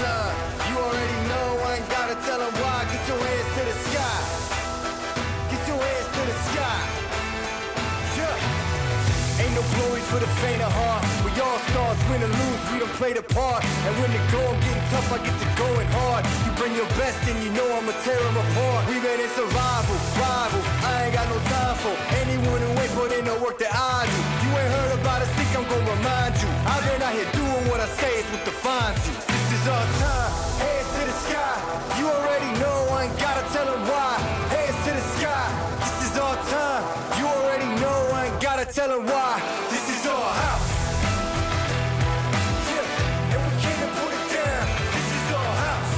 time. You already know, I ain't gotta tell them why. Get your hands to the sky. Get your hands to the sky. Yeah. Ain't no glory for the faint of heart. We all stars, win or lose, we don't play the part. And when the going getting tough, I get to going hard. You bring your best and you know I'ma tear them apart. We made it survival, rival. I ain't got no time for anyone who ain't put in the work that I do. You ain't heard about us, think I'm gonna remind you. I've been out here doing what I say, it's what defines you. This is our time, hands to the sky. You already know, I ain't gotta tell them why. Hands to the sky, this is our time. You already know, I ain't gotta tell them why. This is our house. Yeah, and we came to put it down. This is our house.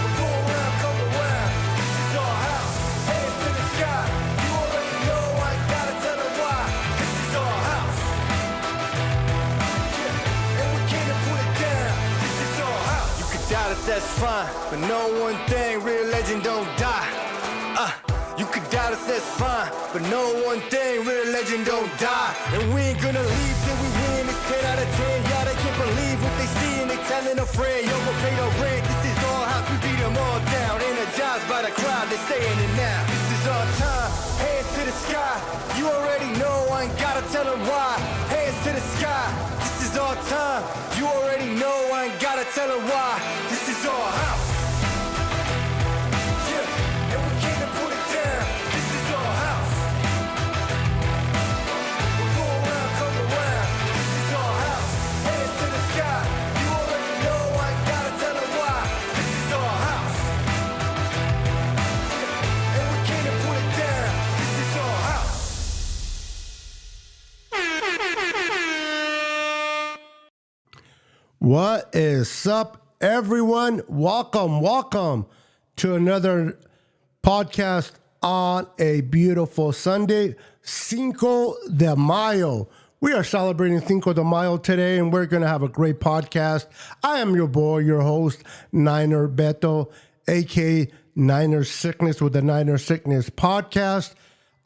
We go around, come around. This is our house. Hands to the sky. You already know, I ain't gotta tell them why. This is our house. Yeah, and we came to put it down. This is our house. You could doubt us, that's fine. But know one thing, real legend don't die. You could doubt us, that's fine. But know one thing, real legend don't die. And we ain't gonna leave till we win. It's 10 out of 10. Y'all, they can't believe what they see. And they telling a friend, yo, we'll pay the rent. This is our house, we beat them all down. Energized by the crowd, they saying it now. This is our time, hands to the sky. You already know, I ain't gotta tell them why. Hands to the sky, this is our time. You already know, I ain't gotta tell them why. This is our house. What is up, everyone? Welcome to another podcast on a beautiful Sunday, Cinco de Mayo. We are celebrating Cinco de Mayo today, and we're going to have a great podcast. I am your boy, your host, Niner Beto, a.k.a. Niner Sickness with the Niner Sickness podcast.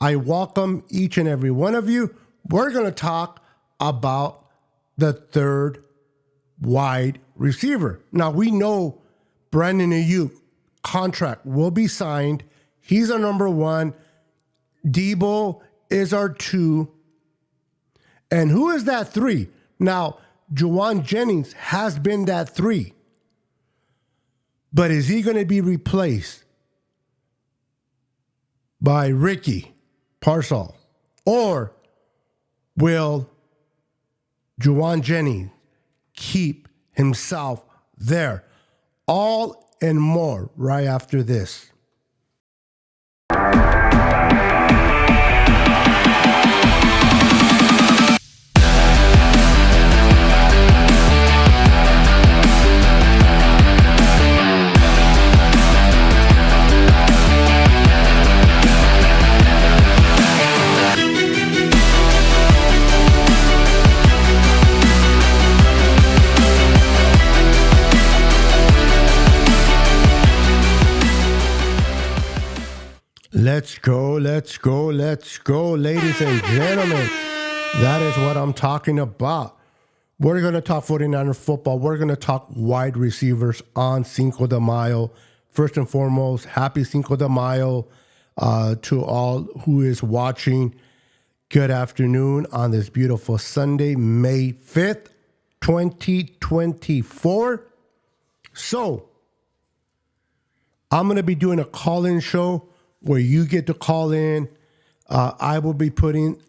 I welcome each and every one of you. We're going to talk about the third wide receiver. Now, we know Brandon Ayuk contract will be signed. He's our number one. Debo is our two. And who is that three? Now, Juwan Jennings has been that three. But is he going to be replaced by Ricky Parcell? Or will Juwan Jennings keep himself there? All and more right after this. Let's go, ladies and gentlemen. That is what I'm talking about. We're going to talk 49er football. We're going to talk wide receivers on Cinco de Mayo. First and foremost, happy Cinco de Mayo to all who is watching. Good afternoon on this beautiful Sunday, May 5th, 2024. So, I'm going to be doing a call-in show where you get to call in. I will be putting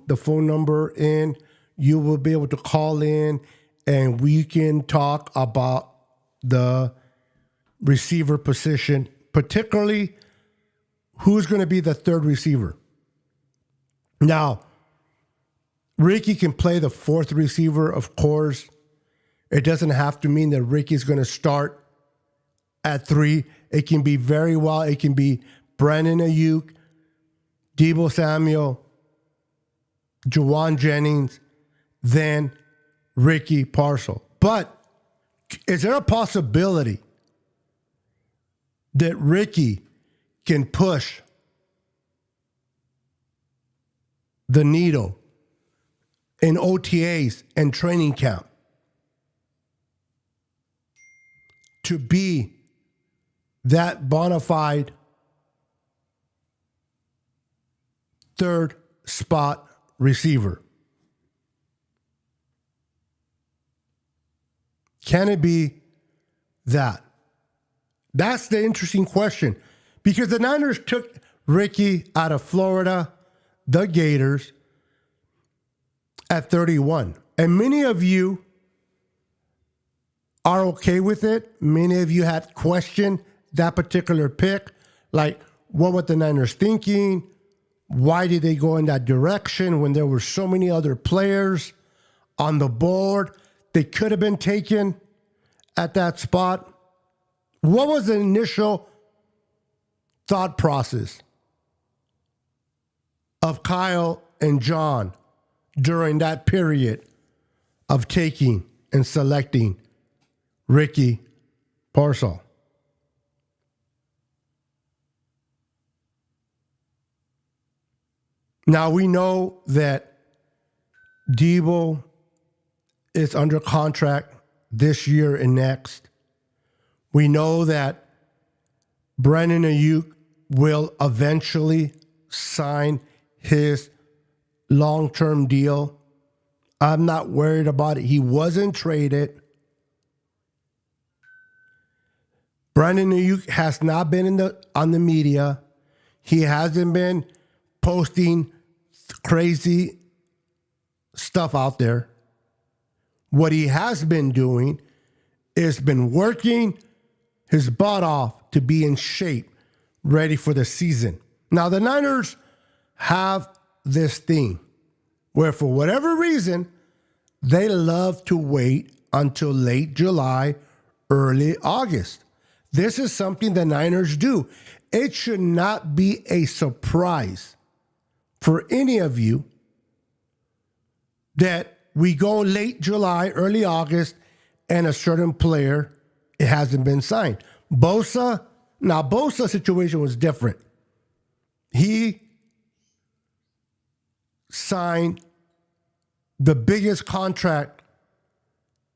the phone number in. You will be able to call in, and we can talk about the receiver position, particularly who's going to be the third receiver. Now, Ricky can play the fourth receiver, of course. It doesn't have to mean that Ricky's going to start at three. It can be very well. It can be Brandon Ayuk, Debo Samuel, Juwan Jennings, then Ricky Parcell. But is there a possibility that Ricky can push the needle in OTAs and training camp? to be that bona fide third spot receiver? Can it be that? That's the interesting question, because the Niners took Ricky out of Florida, the Gators, at 31. And many of you are okay with it. Many of you had questioned that particular pick. Like, what were the Niners thinking? Why did they go in that direction when there were so many other players on the board? They could have been taken at that spot. What was the initial thought process of Kyle and John during that period of taking and selecting Ricky Parcell? Now we know that Debo is under contract this year and next. We know that Brandon Ayuk will eventually sign his long-term deal. I'm not worried about it. He wasn't traded. Brandon Ayuk has not been on the media. He hasn't been posting crazy stuff out there. What he has been doing is been working his butt off to be in shape, ready for the season. Now, the Niners have this thing where, for whatever reason, they love to wait until late July, early August. This is something the Niners do. It should not be a surprise for any of you that we go late July, early August, and a certain player, it hasn't been signed. Bosa's situation was different. He signed the biggest contract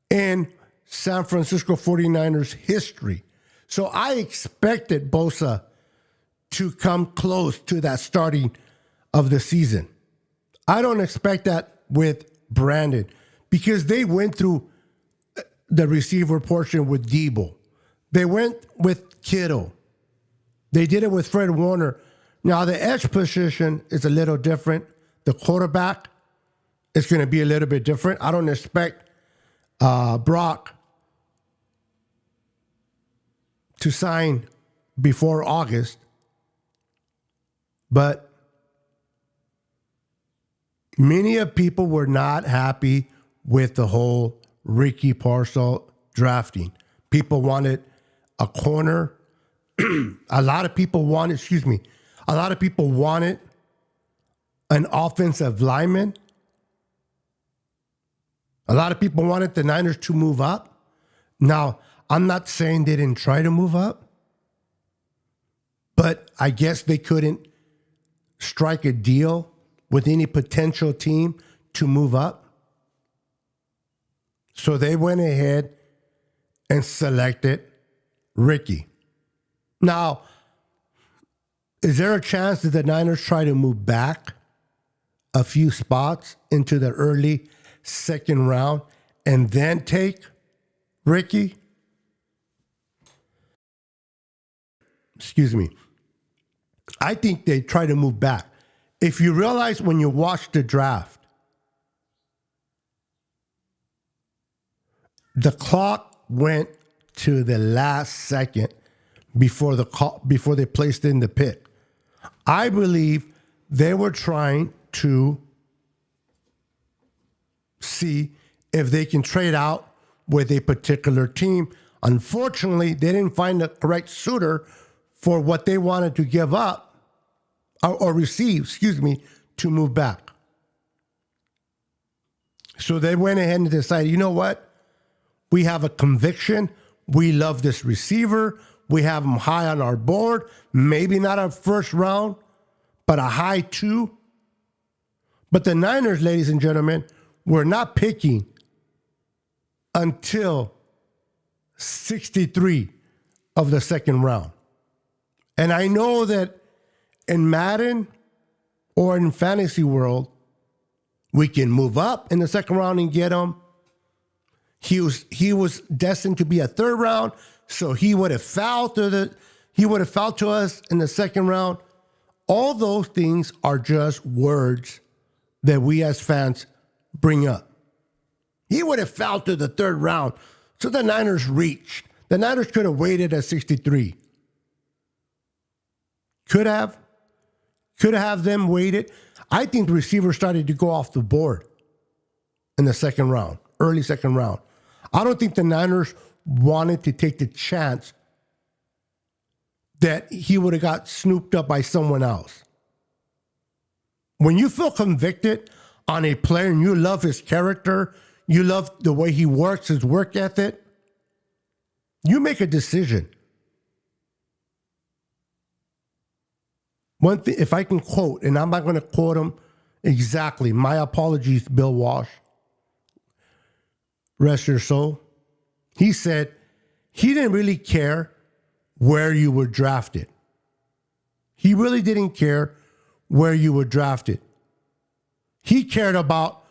in San Francisco 49ers history. So I expected Bosa to come close to that starting of the season. I don't expect that with Brandon, because they went through the receiver portion with Debo. They went with Kittle. They did it with Fred Warner. Now, the edge position is a little different. The quarterback is going to be a little bit different. I don't expect Brock to sign before August, but many of people were not happy with the whole Ricky Parcell drafting. People wanted a corner. A lot of people wanted an offensive lineman. A lot of people wanted the Niners to move up. Now, I'm not saying they didn't try to move up, but I guess they couldn't strike a deal with any potential team to move up. So they went ahead and selected Ricky. Now, is there a chance that the Niners try to move back a few spots into the early second round and then take Ricky? Excuse me. I think they try to move back. If you realize when you watch the draft, the clock went to the last second before they placed in the pick. I believe they were trying to see if they can trade out with a particular team. Unfortunately, they didn't find the correct suitor for what they wanted to give up or receive, to move back. So they went ahead and decided, you know what? We have a conviction. We love this receiver. We have him high on our board. Maybe not a first round, but a high 2. But the Niners, ladies and gentlemen, were not picking until 63 of the second round. And I know that in Madden or in fantasy world, we can move up in the second round and get him. He was destined to be a third round, so he would have fouled to us in the second round. All those things are just words that we as fans bring up. He would have fouled to the third round, so the Niners reached. The Niners could have waited at 63. Could have them waited. I think the receivers started to go off the board in the second round, early second round. I don't think the Niners wanted to take the chance that he would have got snooped up by someone else. When you feel convicted on a player and you love his character, you love the way he works, his work ethic, you make a decision. One thing, if I can quote, and I'm not going to quote him exactly, my apologies, Bill Walsh, rest your soul. He said he didn't really care where you were drafted. He really didn't care where you were drafted. He cared about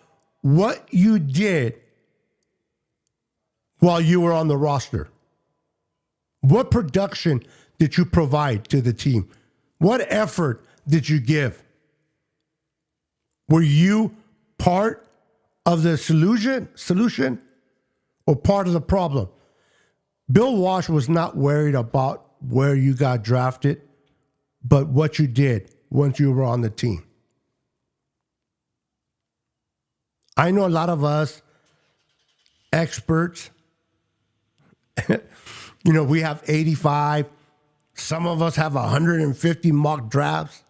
what you did while you were on the roster. What production did you provide to the team? What effort did you give? Were you part of the solution or part of the problem? Bill Walsh was not worried about where you got drafted, but what you did once you were on the team. I know a lot of us experts, we have 85. Some of us have 150 mock drafts.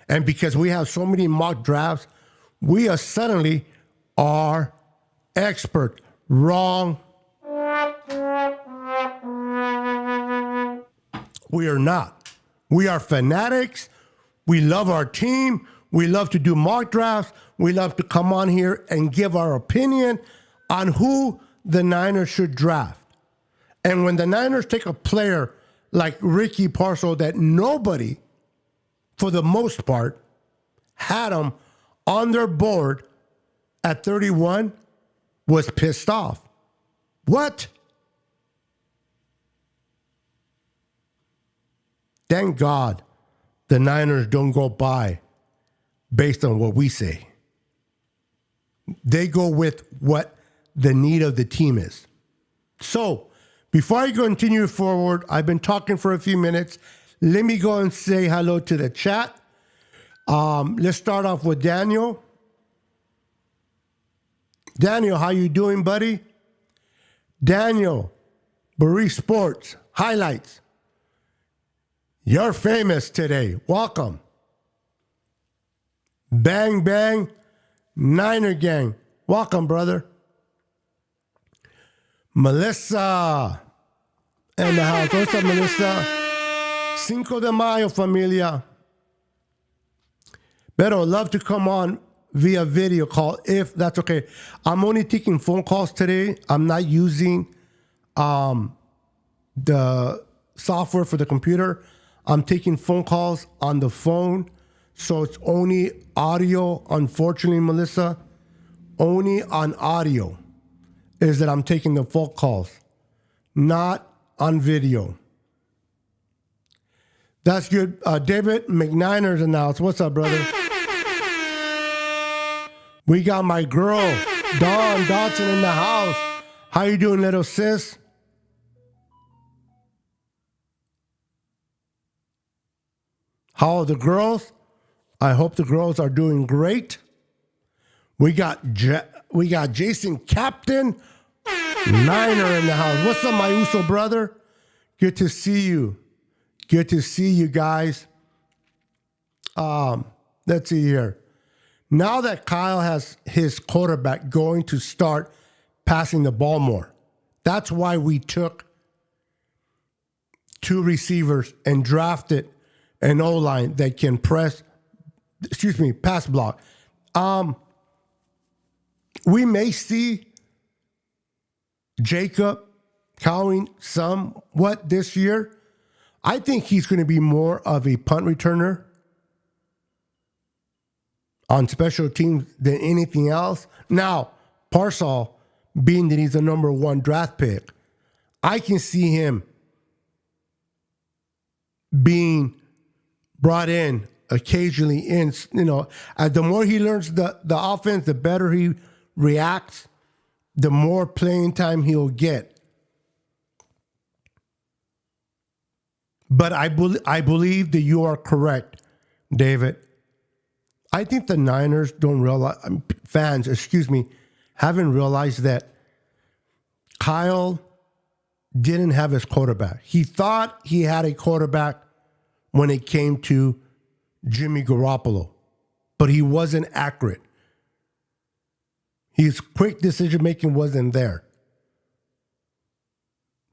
And because we have so many mock drafts, we are suddenly are expert. Wrong. We are not. We are fanatics. We love our team. We love to do mock drafts. We love to come on here and give our opinion on who the Niners should draft. And when the Niners take a player like Ricky Parcel that nobody, for the most part, had him on their board at 31, was pissed off. What? Thank God the Niners don't go by based on what we say. They go with what the need of the team is. So, before I continue forward, I've been talking for a few minutes. Let me go and say hello to the chat. Let's start off with Daniel. Daniel, how you doing, buddy? Daniel, Barry Sports, highlights. You're famous today. Welcome. Bang, bang, Niner gang. Welcome, brother. Melissa in the house. What's up, Melissa? Cinco de Mayo, familia. Pero love to come on via video call if that's okay. I'm only taking phone calls today. I'm not using the software for the computer. I'm taking phone calls on the phone. So it's only audio, unfortunately, Melissa. Only on audio is that I'm taking the phone calls, not on video. That's good. David McNiner's announced. What's up, brother? We got my girl, Dawn Dodson, in the house. How you doing, little sis? How are the girls? I hope the girls are doing great. We got Jason Captain Niner in the house. What's up, my Uso brother? Good to see you. Good to see you guys. Let's see here. Now that Kyle has his quarterback going to start passing the ball more, that's why we took two receivers and drafted an O-line that can pass block. We may see Jacob cowing somewhat this year. I think he's going to be more of a punt returner on special teams than anything else. Now, Parcell, being that he's a number 1 draft pick, I can see him being brought in occasionally in, as the more he learns the offense, the better he reacts, the more playing time he'll get. But I believe that you are correct, David. I think the Niners haven't realized that Kyle didn't have his quarterback. He thought he had a quarterback when it came to Jimmy Garoppolo, but he wasn't accurate. His quick decision-making wasn't there.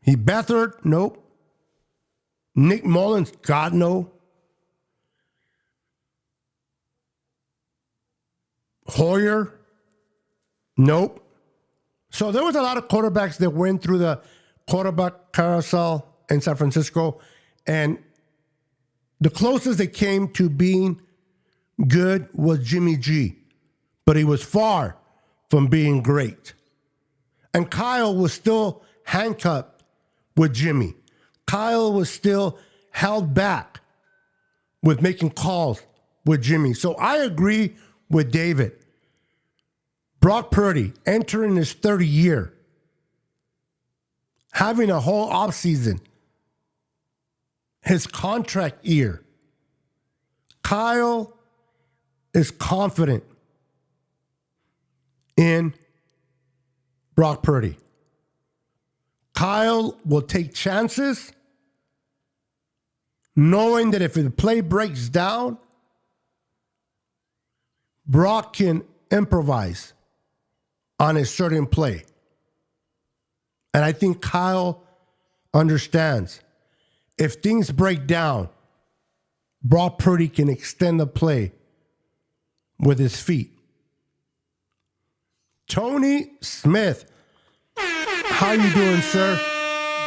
He Beathard, nope. Nick Mullins, God, no. Hoyer, nope. So there was a lot of quarterbacks that went through the quarterback carousel in San Francisco, and the closest they came to being good was Jimmy G, but he was far from being great. And Kyle was still handcuffed with Jimmy. Kyle was still held back with making calls with Jimmy. So I agree with David. Brock Purdy entering his 30th year, having a whole offseason, his contract year. Kyle is confident in Brock Purdy. Kyle will take chances, knowing that if the play breaks down, Brock can improvise on a certain play. And I think Kyle understands if things break down, Brock Purdy can extend the play with his feet. Tony Smith, how you doing, sir?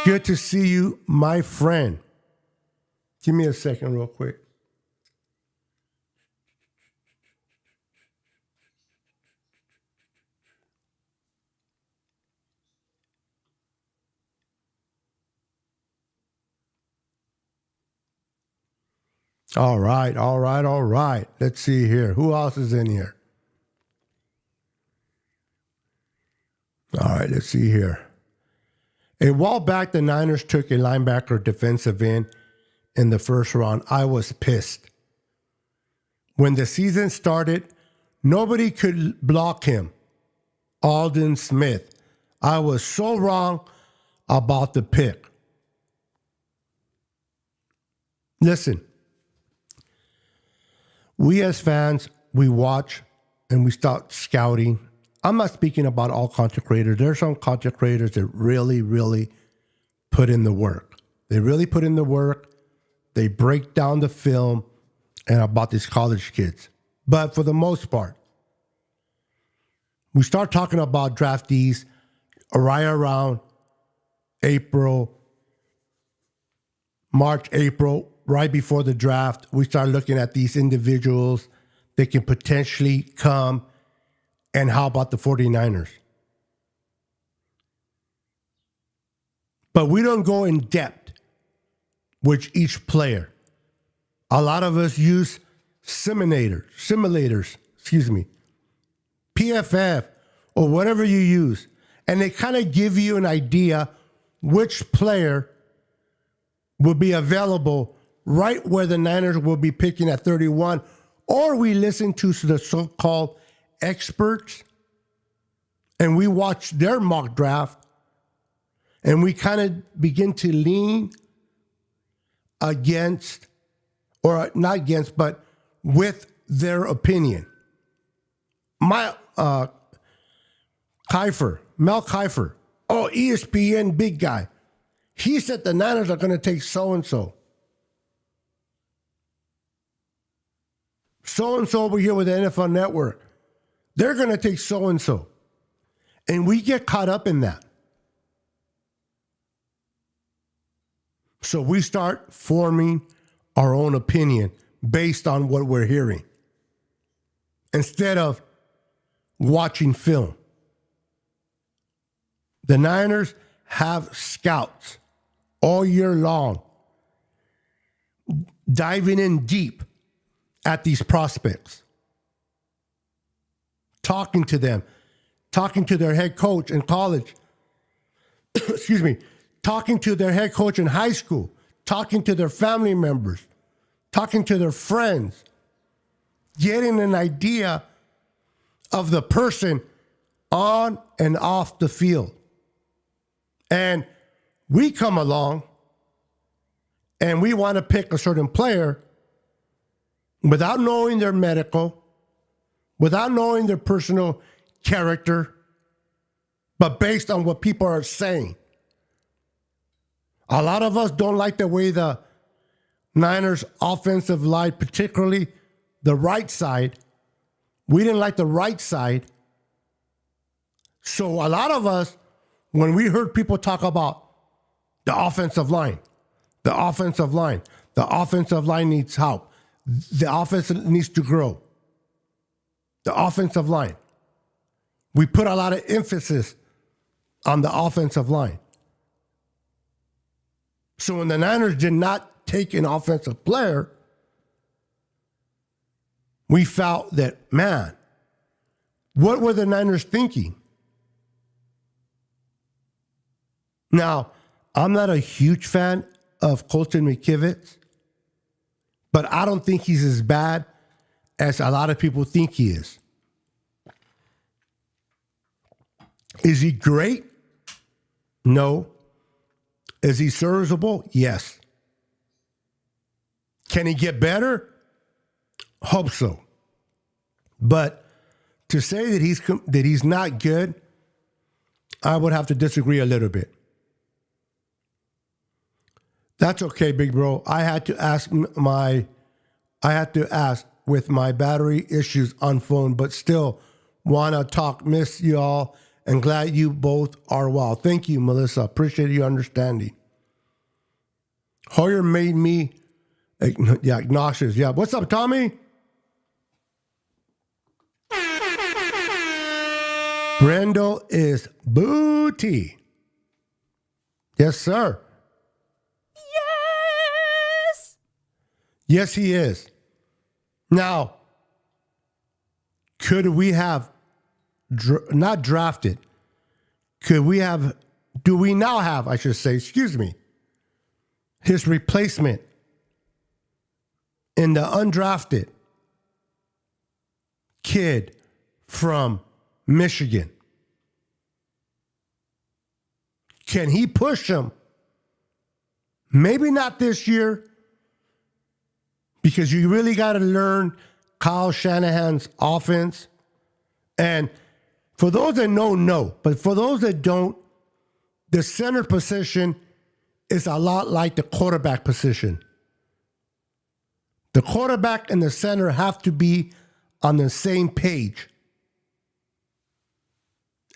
Good to see you, my friend. Give me a second real quick. All right. Let's see here. Who else is in here? All right, let's see here. A while back, the Niners took a linebacker defensive end in the first round. I was pissed. When the season started, nobody could block him. Aldon Smith. I was so wrong about the pick. Listen, we as fans, we watch and we start scouting. I'm not speaking about all content creators. There are some content creators that really, really put in the work. They really put in the work. They break down the film and about these college kids. But for the most part, we start talking about draftees right around March, April, right before the draft. We start looking at these individuals that can potentially come. And how about the 49ers? But we don't go in depth with each player. A lot of us use simulators, PFF, or whatever you use. And they kind of give you an idea which player will be available right where the Niners will be picking at 31. Or we listen to the so-called experts, and we watch their mock draft, and we kind of begin to lean against, or not against, but with their opinion. Mel Kiper, ESPN big guy, he said the Niners are going to take so-and-so. So-and-so over here with the NFL Network. They're going to take so-and-so. And we get caught up in that. So we start forming our own opinion based on what we're hearing instead of watching film. The Niners have scouts all year long diving in deep at these prospects, talking to them, talking to their head coach in college, excuse me, talking to their head coach in high school, talking to their family members, talking to their friends, getting an idea of the person on and off the field. And we come along and we want to pick a certain player without knowing their medical, without knowing their personal character, but based on what people are saying. A lot of us don't like the way the Niners offensive line, particularly the right side, we didn't like the right side. So a lot of us, when we heard people talk about the offensive line needs help. The offense needs to grow. The offensive line. We put a lot of emphasis on the offensive line. So when the Niners did not take an offensive player, we felt that, man, what were the Niners thinking? Now, I'm not a huge fan of Colton McKivitz, but I don't think he's as bad as a lot of people think he is. Is he great? No. Is he serviceable? Yes. Can he get better? Hope so. But to say that he's not good, I would have to disagree a little bit. That's okay, big bro. I had to ask with my battery issues on phone, but still want to talk. Miss y'all and glad you both are well. Thank you, Melissa. Appreciate your understanding. Hoyer made me nauseous. Yeah. What's up, Tommy? Brendo is booty. Yes, sir. Yes, he is. Now, could we have not drafted? Do we now have, I should say, his replacement in the undrafted kid from Michigan? Can he push him? Maybe not this year, because you really got to learn Kyle Shanahan's offense. And for those that know, but for those that don't, the center position is a lot like the quarterback position. The quarterback and the center have to be on the same page.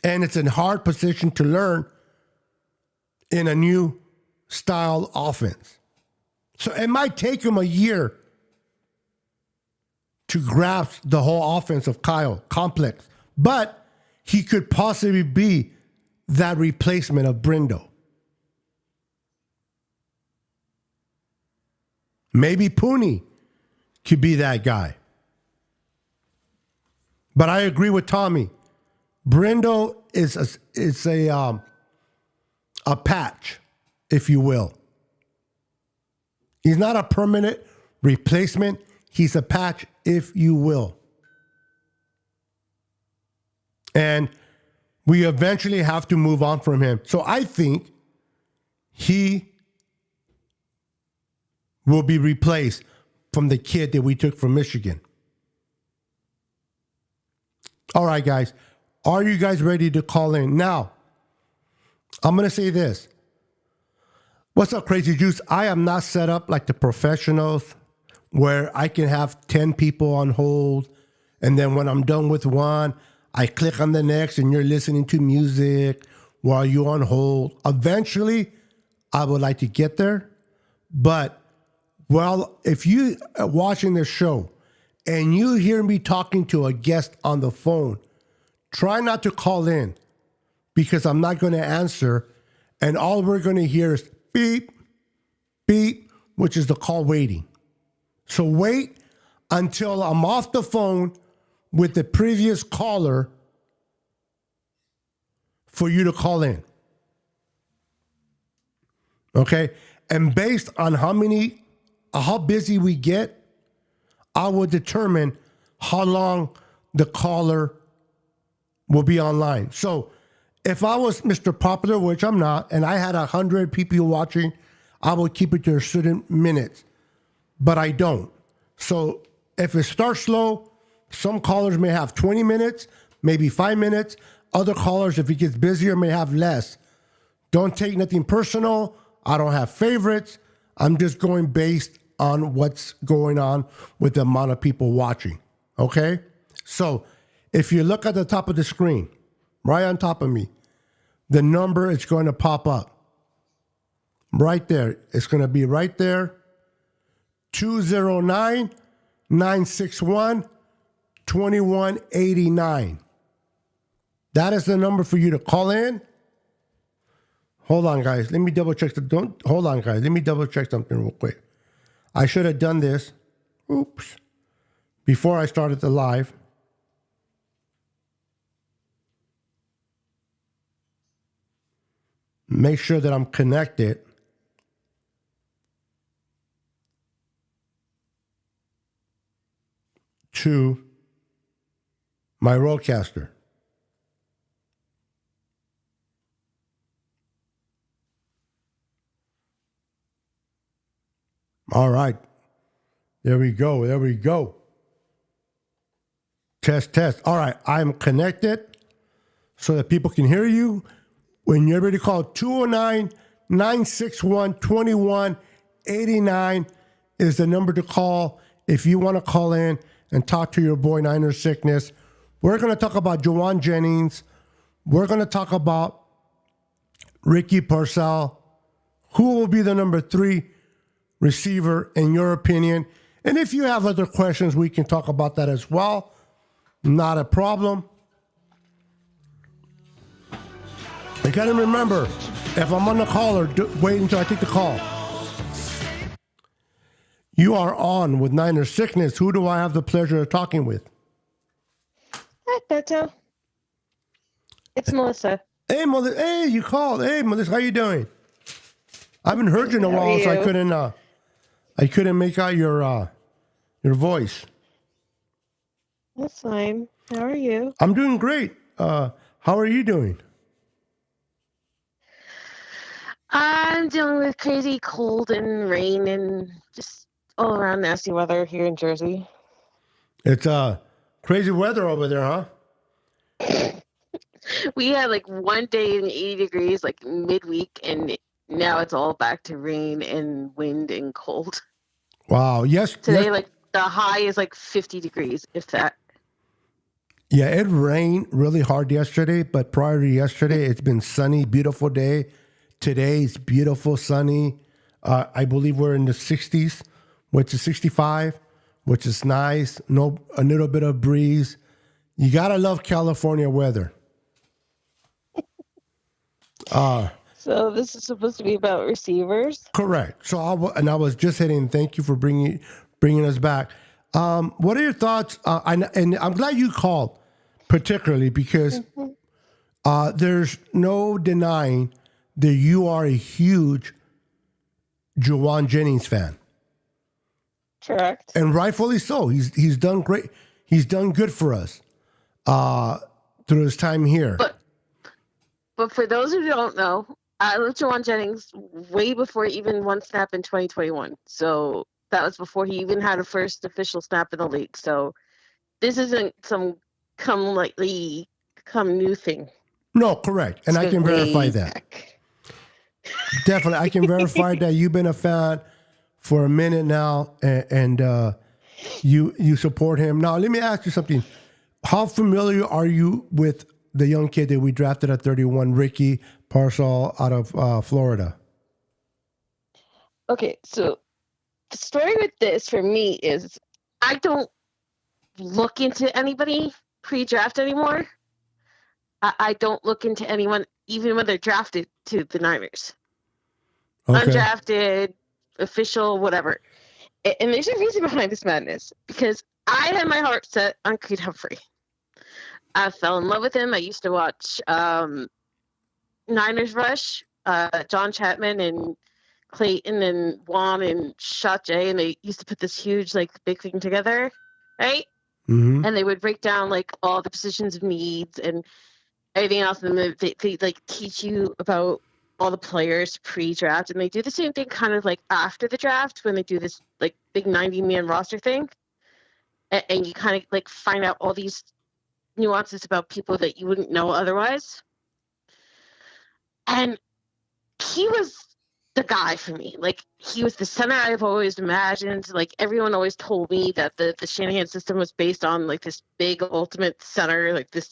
And it's a hard position to learn in a new style offense. So it might take him a year to grasp the whole offense of Kyle, complex. But he could possibly be that replacement of Brendo. Maybe Pooney could be that guy. But I agree with Tommy. Brendo is a patch, if you will. He's not a permanent replacement. He's a patch, if you will. And we eventually have to move on from him. So I think he will be replaced from the kid that we took from Michigan. All right, guys. Are you guys ready to call in? Now, I'm going to say this. What's up, Crazy Juice? I am not set up like the professionals where I can have 10 people on hold, and then when I'm done with one, I click on the next and you're listening to music while you're on hold. Eventually, I would like to get there, But, well, if you are watching this show and you hear me talking to a guest on the phone, try not to call in because I'm not going to answer. And all we're going to hear is beep, beep, which is the call waiting. So wait until I'm off the phone with the previous caller for you to call in. Okay? And based on how busy we get, I will determine how long the caller will be online. So if I was Mr. Popular, which I'm not, and I had 100 people watching, I would keep it to a certain minutes. But I don't. So if it starts slow, some callers may have 20 minutes, maybe 5 minutes. Other callers, if it gets busier, may have less. Don't take nothing personal. I don't have favorites. I'm just going based on what's going on with the amount of people watching. Okay? So if you look at the top of the screen, right on top of me, the number is going to pop up. Right there. It's going to be right there. 209-961-2189. That is the number for you to call in. Hold on, guys. Let me double check hold on, guys. Let me double check something real quick. I should have done this. Oops. Before I started the live. Make sure that I'm connected to my roadcaster. All right. There we go. There we go. Test, test. All right. I'm connected so that people can hear you. When you're ready to call, 209-961-2189 is the number to call if you want to call in and talk to your boy Niner Sickness. We're going to talk about Juwan Jennings. We're going to talk about Ricky Parcell. Who will be the number 3 receiver in your opinion? And if you have other questions, we can talk about that as well. Not a problem. I gotta remember, if I'm on the caller, wait until I take the call. You are on with Niner Sickness. Who do I have the pleasure of talking with? Hi, Beto. It's Melissa. Hey, Melissa. Hey, you called. Hey, Melissa, how you doing? I haven't heard you in a while, so I couldn't make out your voice. That's fine. How are you? I'm doing great. How are you doing? I'm dealing with crazy cold and rain and just all around nasty weather here in Jersey. It's crazy weather over there, huh? We had like one day in 80 degrees, like midweek, and now it's all back to rain and wind and cold. Wow. Yes. Today, yes. like the high is like 50 degrees, if that. Yeah, it rained really hard yesterday, but prior to yesterday, it's been sunny, beautiful day. Today's beautiful, sunny. I believe we're in the 60s, which is 65, which is nice. No, a little bit of breeze. You gotta love California weather. So this is supposed to be about receivers. Correct. So I was just hitting. Thank you for bringing us back. What are your thoughts? And I'm glad you called, particularly because there's no denying that you are a huge Juwan Jennings fan. Correct. And rightfully so. He's done great. He's done good for us through his time here. But for those who don't know, I loved Juwan Jennings way before even one snap in 2021. So that was before he even had a first official snap in the league. So this isn't some come new thing. No, correct. And I can verify that. Back. Definitely. I can verify that you've been a fan for a minute now and you support him. Now, let me ask you something. How familiar are you with the young kid that we drafted at 31, Ricky Parcell out of Florida? Okay, so the story with this for me is I don't look into anybody pre-draft anymore. I don't look into anyone even when they're drafted to the Niners. Okay. Undrafted, official, whatever. And there's a reason behind this madness because I had my heart set on Creed Humphrey. I fell in love with him. I used to watch Niners Rush, John Chapman and Clayton and Juan and Shot J, and they used to put this huge, like, big thing together, right? Mm-hmm. And they would break down, like, all the positions of needs and everything else, and they like, teach you about all the players pre-draft, and they do the same thing kind of, like, after the draft when they do this, like, big 90-man roster thing, and you kind of, like, find out all these nuances about people that you wouldn't know otherwise. And he was the guy for me. Like, he was the center I've always imagined. Like, everyone always told me that the Shanahan system was based on, like, this big ultimate center, like this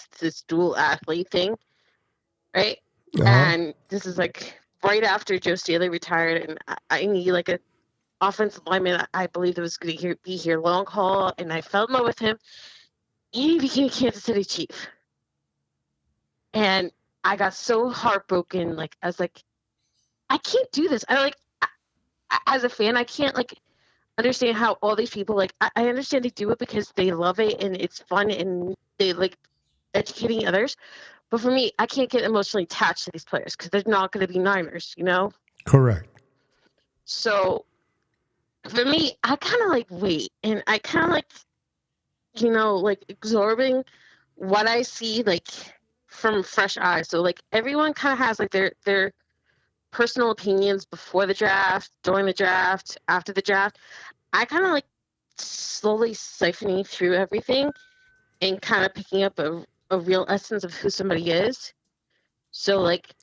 dual athlete thing, right? Uh-huh. And this is, like, right after Joe Staley retired, and I need, like, a offensive lineman I believe that was going to be here long haul, and I fell in love with him. He became Kansas City Chief. And I got so heartbroken. Like, I was like, I can't do this. As a fan, I can't, like, understand how all these people, like, I understand they do it because they love it and it's fun and they like educating others. But for me, I can't get emotionally attached to these players because they're not going to be Niners, you know? Correct. So for me, I kind of like wait and I kind of like, like absorbing what I see, like, from fresh eyes. So, like, everyone kind of has, like, their personal opinions before the draft, during the draft, after the draft. I kind of like slowly siphoning through everything and kind of picking up a real essence of who somebody is. So, like,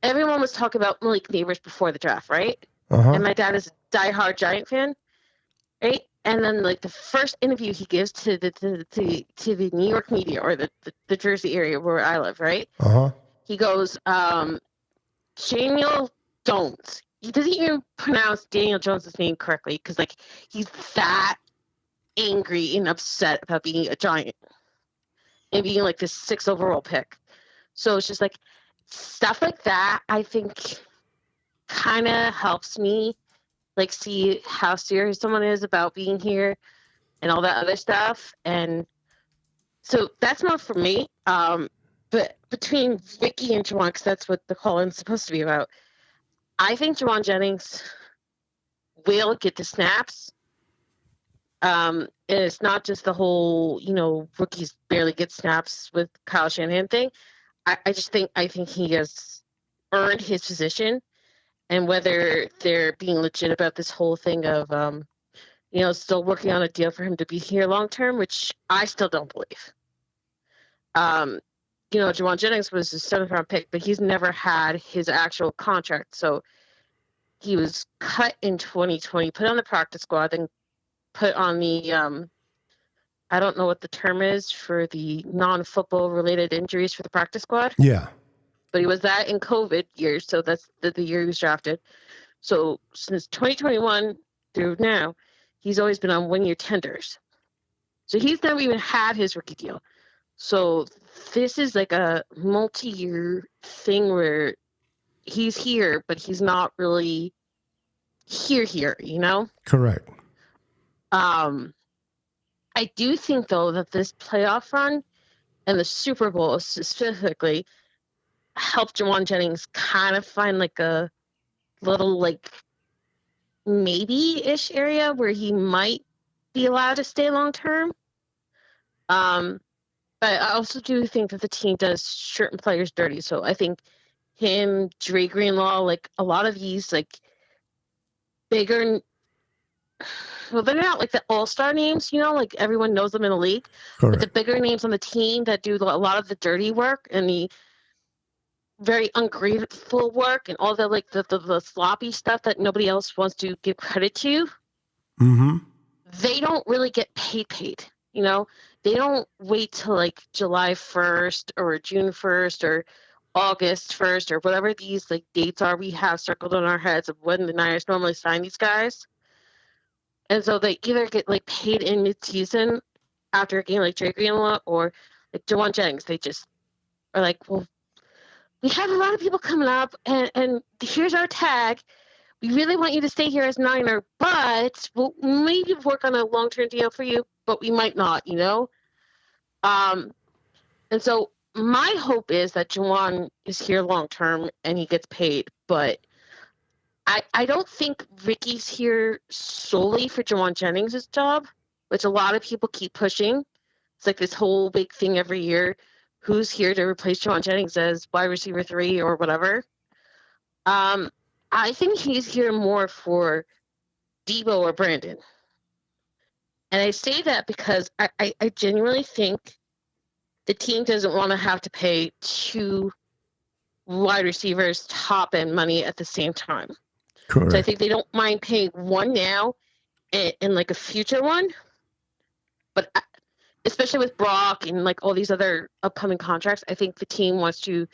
everyone was talking about Malik Neighbors before the draft, right? Uh-huh. And my dad is a diehard Giant fan, right? And then, like, the first interview he gives to the New York media or the Jersey area where I live, right? Uh-huh. He goes, Daniel Jones. He doesn't even pronounce Daniel Jones' name correctly because, like, he's that angry and upset about being a Giant and being, like, this 6th overall pick. So it's just, like, stuff like that, I think, kind of helps me, like, see how serious someone is about being here and all that other stuff. And so that's not for me. But between Ricky and Jawan, because that's what the call-in's supposed to be about, I think Jawan Jennings will get the snaps. And it's not just the whole, rookies barely get snaps with Kyle Shanahan thing. I think he has earned his position, and whether they're being legit about this whole thing of, still working on a deal for him to be here long term, which I still don't believe. Jawan Jennings was a 7th-round pick, but he's never had his actual contract. So he was cut in 2020, put on the practice squad, then put on the I don't know what the term is for the non-football related injuries for the practice squad, Yeah. but he was that in COVID years, so that's the year he was drafted. So since 2021 through now, he's always been on 1-year tenders. So he's never even had his rookie deal. So this is like a multi-year thing where he's here, but he's not really here, Correct. I do think, though, that this playoff run and the Super Bowl specifically helped Jawan Jennings kind of find, like, a little, like, maybe-ish area where he might be allowed to stay long term. But I also do think that the team does certain players dirty. So I think him, Dre Greenlaw, like, a lot of these, like, bigger, well, they're not like the all-star names, like, everyone knows them in the league. But the Correct. bigger names on the team that do a lot of the dirty work and the very ungrateful work and all the, like, the sloppy stuff that nobody else wants to give credit to, Mm-hmm. they don't really get paid. They don't wait till, like, July 1st or June 1st or August 1st or whatever these like dates are we have circled on our heads of when the Niners normally sign these guys. And so they either get like paid in mid-season after a game like Drake Greenlaw or like Jawan Jennings. They just are like, well, we have a lot of people coming up, and here's our tag. We really want you to stay here as Niner, but we'll maybe work on a long-term deal for you, but we might not, you know? And so my hope is that Jawan is here long-term and he gets paid, but I don't think Ricky's here solely for Jawan Jennings' job, which a lot of people keep pushing. It's like this whole big thing every year. Who's here to replace Jawan Jennings as wide receiver 3 or whatever? I think he's here more for Debo or Brandon. And I say that because I genuinely think the team doesn't want to have to pay 2 wide receivers top end money at the same time. Correct. So I think they don't mind paying one now and like a future one. But especially with Brock and like all these other upcoming contracts, I think the team wants to,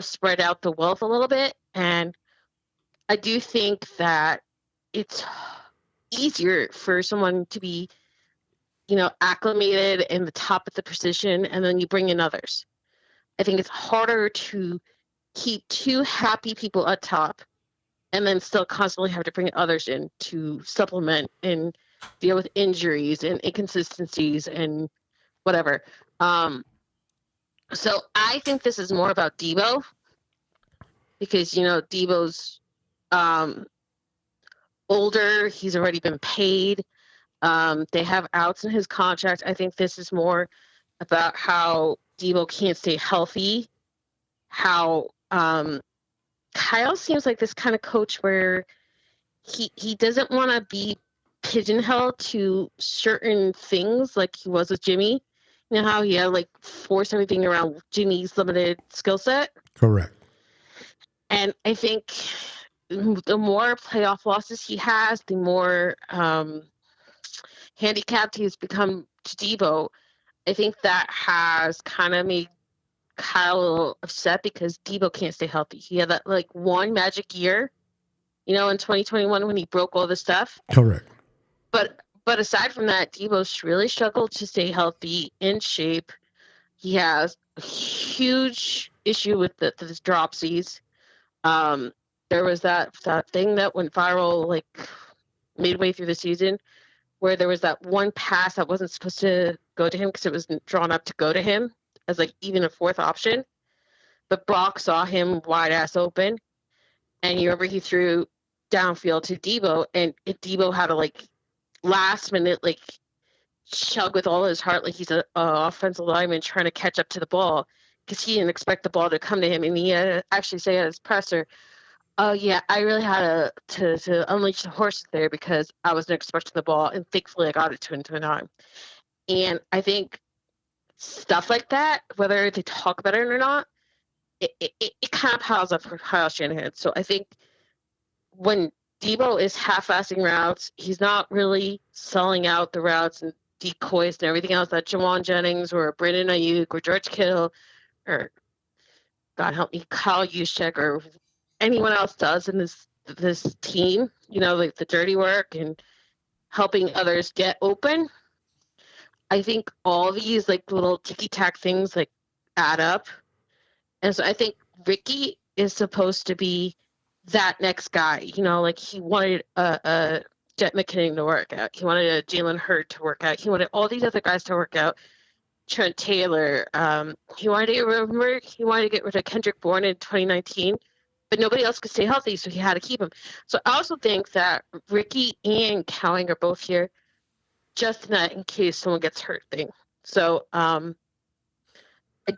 spread out the wealth a little bit. And I do think that it's easier for someone to be, acclimated in the top of the position, and then you bring in others. I think it's harder to keep 2 happy people at top and then still constantly have to bring others in to supplement and deal with injuries and inconsistencies and whatever. So I think this is more about Debo because, Debo's older. He's already been paid. They have outs in his contract. I think this is more about how Debo can't stay healthy, how Kyle seems like this kind of coach where he doesn't want to be pigeonholed to certain things like he was with Jimmy. You know how he had like force everything around Jimmy's limited skill set? Correct. And I think the more playoff losses he has, the more handicapped he's become to Debo. I think that has kind of made Kyle a little upset because Debo can't stay healthy. He had that like one magic year, in 2021 when he broke all this stuff. Correct. But aside from that, Debo's really struggled to stay healthy, in shape. He has a huge issue with the dropsies. There was that thing that went viral like midway through the season where there was that one pass that wasn't supposed to go to him because it was drawn up to go to him as like even a 4th option. But Brock saw him wide ass open, and you remember he threw downfield to Debo, and Debo had to like last minute like chug with all his heart like he's a offensive lineman trying to catch up to the ball because he didn't expect the ball to come to him, and he had to actually say at his presser, "Oh yeah, I really had to unleash the horses there because I wasn't expecting the ball, and thankfully I got it to him in time." And I think stuff like that, whether they talk about it or not, it kind of piles up for Kyle Shanahan. So I think when Debo is half-assing routes, he's not really selling out the routes and decoys and everything else that Jawan Jennings or Brandon Ayuk or George Kittle or, God help me, Kyle Juszczyk or anyone else does in this team, like the dirty work and helping others get open. I think all these like little ticky-tack things like add up. And so I think Ricky is supposed to be that next guy. Like he wanted a Jet McKinnon to work out. He wanted a Jalen Hurd to work out. He wanted all these other guys to work out. Trent Taylor. He wanted to get rid of Kendrick Bourne in 2019, but nobody else could stay healthy, so he had to keep him. So I also think that Ricky and Cowing are both here just in case someone gets hurt thing. So I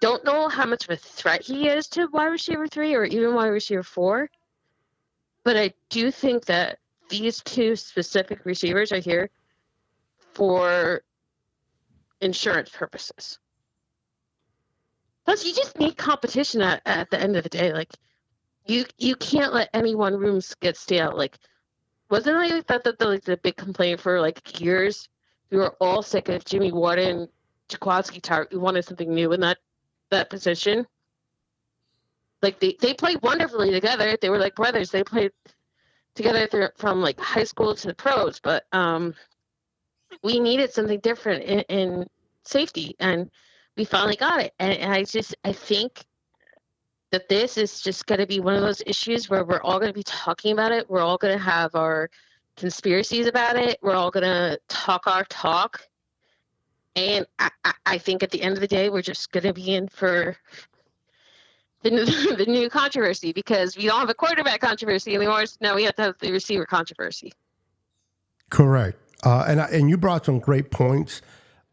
don't know how much of a threat he is to wide receiver 3 or even wide receiver 4, but I do think that these 2 specific receivers are here for insurance purposes. Plus, you just need competition at the end of the day. Like, you can't let any one room get stale. Like, wasn't like that the big complaint for like years? We were all sick of Jimmy Warden, Jaquadsky Tart. We wanted something new in that position. Like they played wonderfully together. They were like brothers. They played together from like high school to the pros. But we needed something different in safety, and we finally got it. And I think that this is just going to be one of those issues where we're all going to be talking about it. We're all going to have our conspiracies about it. We're all going to talk our talk. And I think at the end of the day, we're just going to be in for the new controversy, because we don't have a quarterback controversy anymore. So now we have to have the receiver controversy. Correct. And you brought some great points,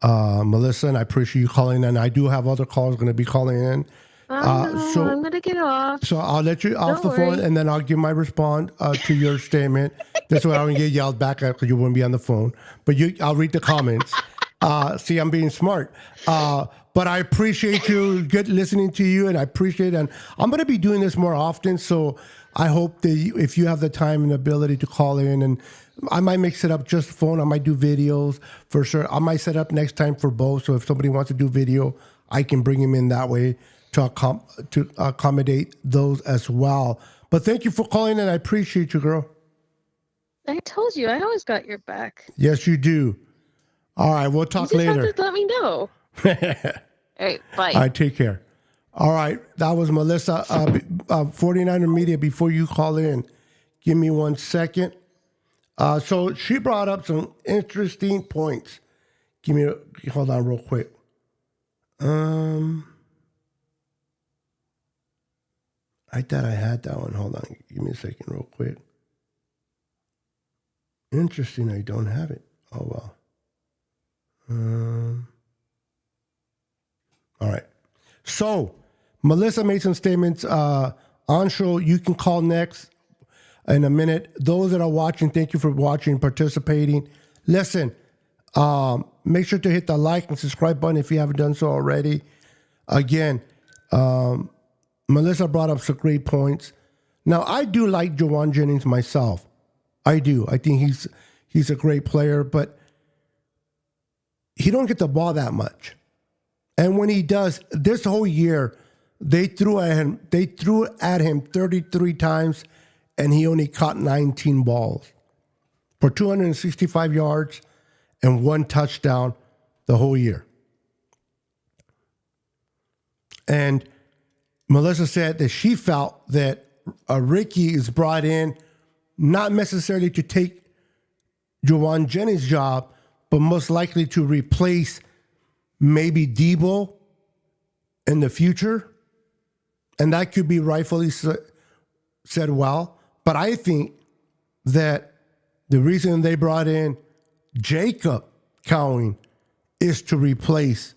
Melissa, and I appreciate you calling in. I do have other calls going to be calling in. So I'm going to get off. So I'll let you off the phone, and then I'll give my response to your statement. That's why I don't get yelled back at, because you wouldn't be on the phone. But I'll read the comments. See, I'm being smart. But I appreciate you listening to you, and I appreciate it. And I'm going to be doing this more often, so I hope that if you have the time and ability to call in, and I might mix it up just phone. I might do videos for sure. I might set up next time for both. So if somebody wants to do video, I can bring him in that way to accommodate those as well. But thank you for calling in. I appreciate you, girl. I told you, I always got your back. Yes, you do. All right, we'll talk later. You just have to let me know. All right, bye. All right, take care. All right, that was Melissa, 49er Media. Before you call in, give me 1 second. So she brought up some interesting points. Hold on real quick. I thought I had that one. Hold on. Give me a second real quick. Interesting. I don't have it. Oh, well. All right. So Melissa made some statements. On show, you can call next in a minute. Those that are watching, thank you for watching, participating. Listen, make sure to hit the like and subscribe button if you haven't done so already. Again, Melissa brought up some great points. Now, I do like Jauan Jennings myself. I do. I think he's a great player, but he don't get the ball that much. And when he does, this whole year, they threw at him 33 times, and he only caught 19 balls for 265 yards and 1 touchdown the whole year. And Melissa said that she felt that Ricky is brought in not necessarily to take Jauan Jennings' job, but most likely to replace maybe Debo in the future. And that could be rightfully said well. But I think that the reason they brought in Jacob Cowing is to replace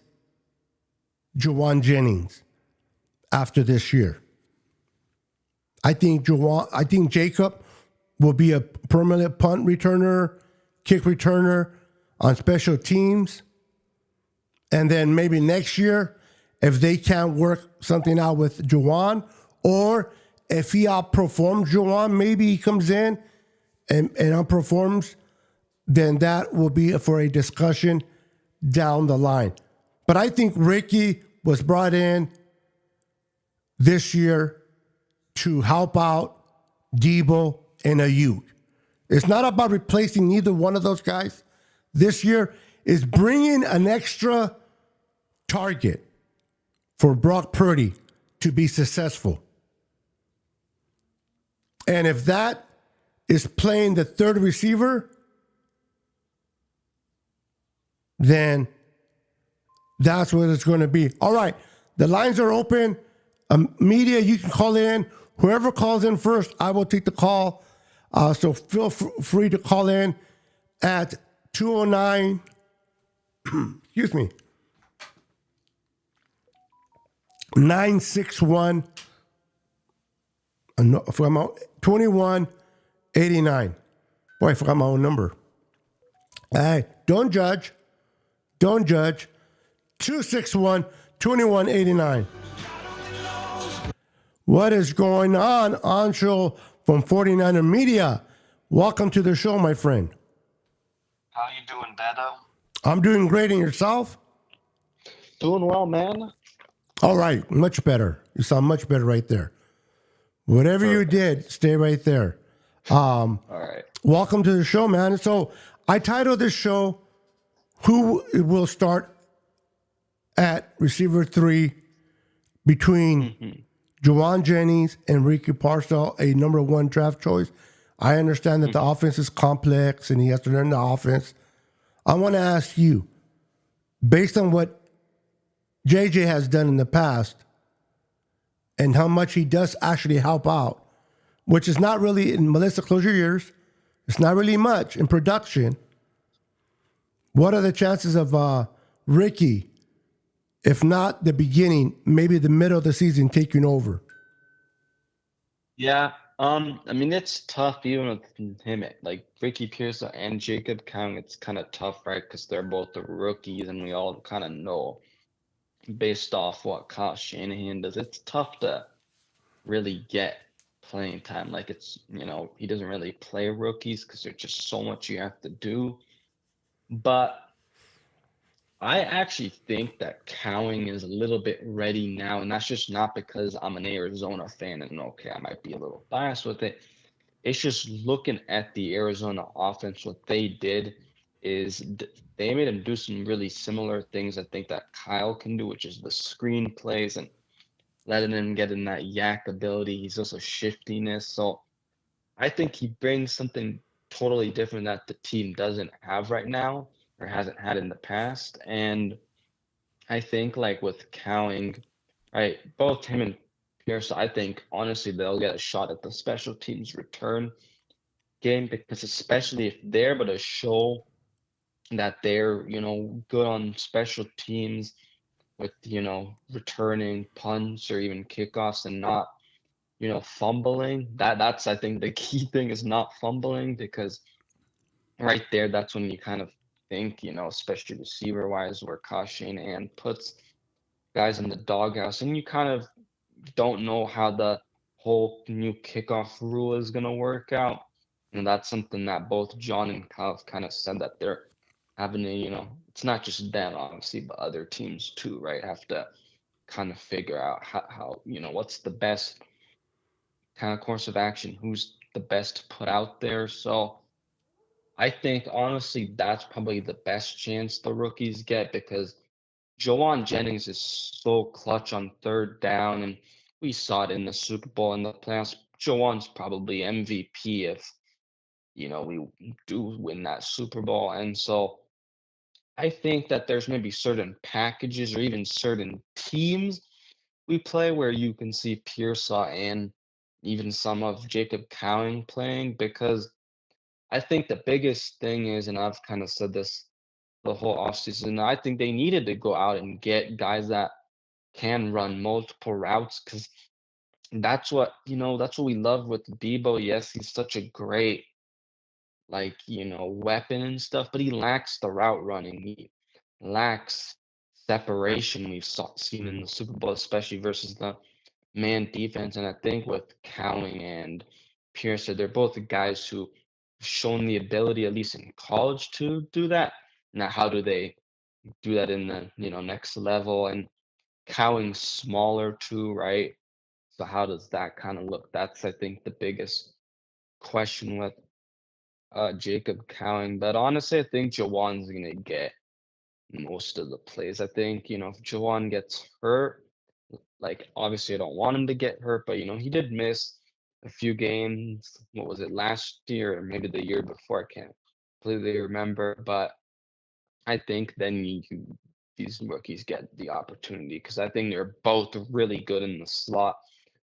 Jauan Jennings after this year. I think Jacob will be a permanent punt returner, kick returner on special teams. And then maybe next year, if they can't work something out with Jauan, or if he outperforms Jauan, maybe he comes in and outperforms, then that will be for a discussion down the line. But I think Ricky was brought in this year to help out Debo and Ayuk. It's not about replacing either one of those guys. This year is bringing an extra target for Brock Purdy to be successful. And if that is playing the third receiver, then that's what it's going to be. All right, the lines are open. Media, you can call in. Whoever calls in first, I will take the call. So feel free to call in at 209, excuse me, 961, 2189. Boy, I forgot my own number. Hey, don't judge. Don't judge. 261-2189. What is going on show from 49er Media? Welcome to the show, my friend. How you doing, Beto? I'm doing great, and yourself? Doing well, man. All right, much better. You sound much better right there. Whatever you Perfect. did, stay right there. All right. Welcome to the show, man. So I titled this show, Who Will Start at Receiver 3 between Mm-hmm. Juwan Jennings and Ricky Parcell, a number one draft choice. I understand that the Mm-hmm. offense is complex and he has to learn the offense. I want to ask you, based on what JJ has done in the past and how much he does actually help out, which is not really in Melissa, close your ears, it's not really much in production. What are the chances of Ricky, if not the beginning, maybe the middle of the season, taking over? Yeah. I mean, it's tough even with him, like Ricky Pearson and Jacob Kang. It's kind of tough, right? Because they're both the rookies, and we all kind of know based off what Kyle Shanahan does. It's tough to really get playing time. Like he doesn't really play rookies because there's just so much you have to do. But I actually think that Cowing is a little bit ready now, and that's just not because I'm an Arizona fan and okay, I might be a little biased with it. It's just looking at the Arizona offense, what they did is they made him do some really similar things I think that Kyle can do, which is the screen plays and letting him get in that yak ability. He's also shiftiness. So I think he brings something totally different that the team doesn't have right now or hasn't had in the past. And I think like with Cowing, right, both him and Pierce, I think honestly they'll get a shot at the special teams return game because especially if they're able to show that they're, good on special teams with, returning punts or even kickoffs and not, fumbling. That's I think the key thing is not fumbling because right there, that's when you kind of think, especially receiver wise, where Kyle and puts guys in the doghouse, and you kind of don't know how the whole new kickoff rule is going to work out. And that's something that both John and Kyle have kind of said that they're having to, it's not just them, obviously, but other teams too, right? Have to kind of figure out how what's the best kind of course of action, who's the best to put out there. So I think honestly, that's probably the best chance the rookies get because Joanne Jennings is so clutch on third down, and we saw it in the Super Bowl and the playoffs. Joanne's probably MVP if we do win that Super Bowl, and so I think that there's maybe certain packages or even certain teams we play where you can see Pearsall and even some of Jacob Cowing playing because I think the biggest thing is, and I've kind of said this the whole offseason, I think they needed to go out and get guys that can run multiple routes because that's what we love with Debo. Yes, he's such a great weapon and stuff, but he lacks the route running. He lacks separation seen in the Super Bowl, especially versus the man defense. And I think with Cowing and Pierce, they're both the guys who have shown the ability, at least in college, to do that. Now, how do they do that in the next level? And Cowing's smaller too, right? So how does that kind of look? That's I think the biggest question with Jacob Cowing. But honestly, I think Jawan's gonna get most of the plays. I think, if Jawan gets hurt, like obviously I don't want him to get hurt, but he did miss a few games. What was it, last year or maybe the year before? I can't completely remember, but I think then these rookies get the opportunity because I think they're both really good in the slot.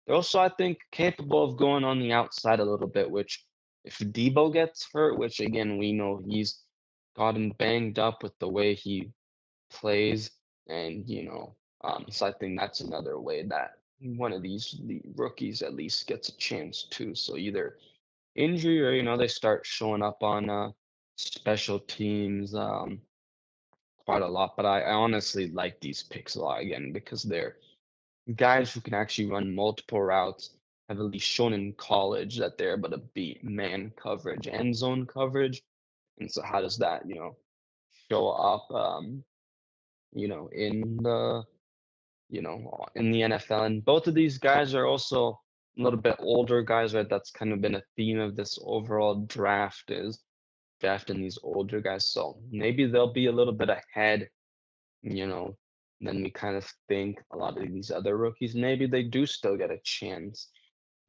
They're also, I think, capable of going on the outside a little bit, which if Debo gets hurt, which again we know he's gotten banged up with the way he plays, and so I think that's another way that one of the rookies at least gets a chance too. So either injury or they start showing up on special teams. Quite a lot, but I honestly like these picks a lot again because they're guys who can actually run multiple routes, have at least shown in college that they're able to beat man coverage and zone coverage. And so how does that, show up in the in the NFL? And both of these guys are also little bit older guys, right? That's kind of been a theme of this overall draft is drafting these older guys. So maybe they'll be a little bit ahead, you know, than we kind of think. A lot of these other rookies, maybe they do still get a chance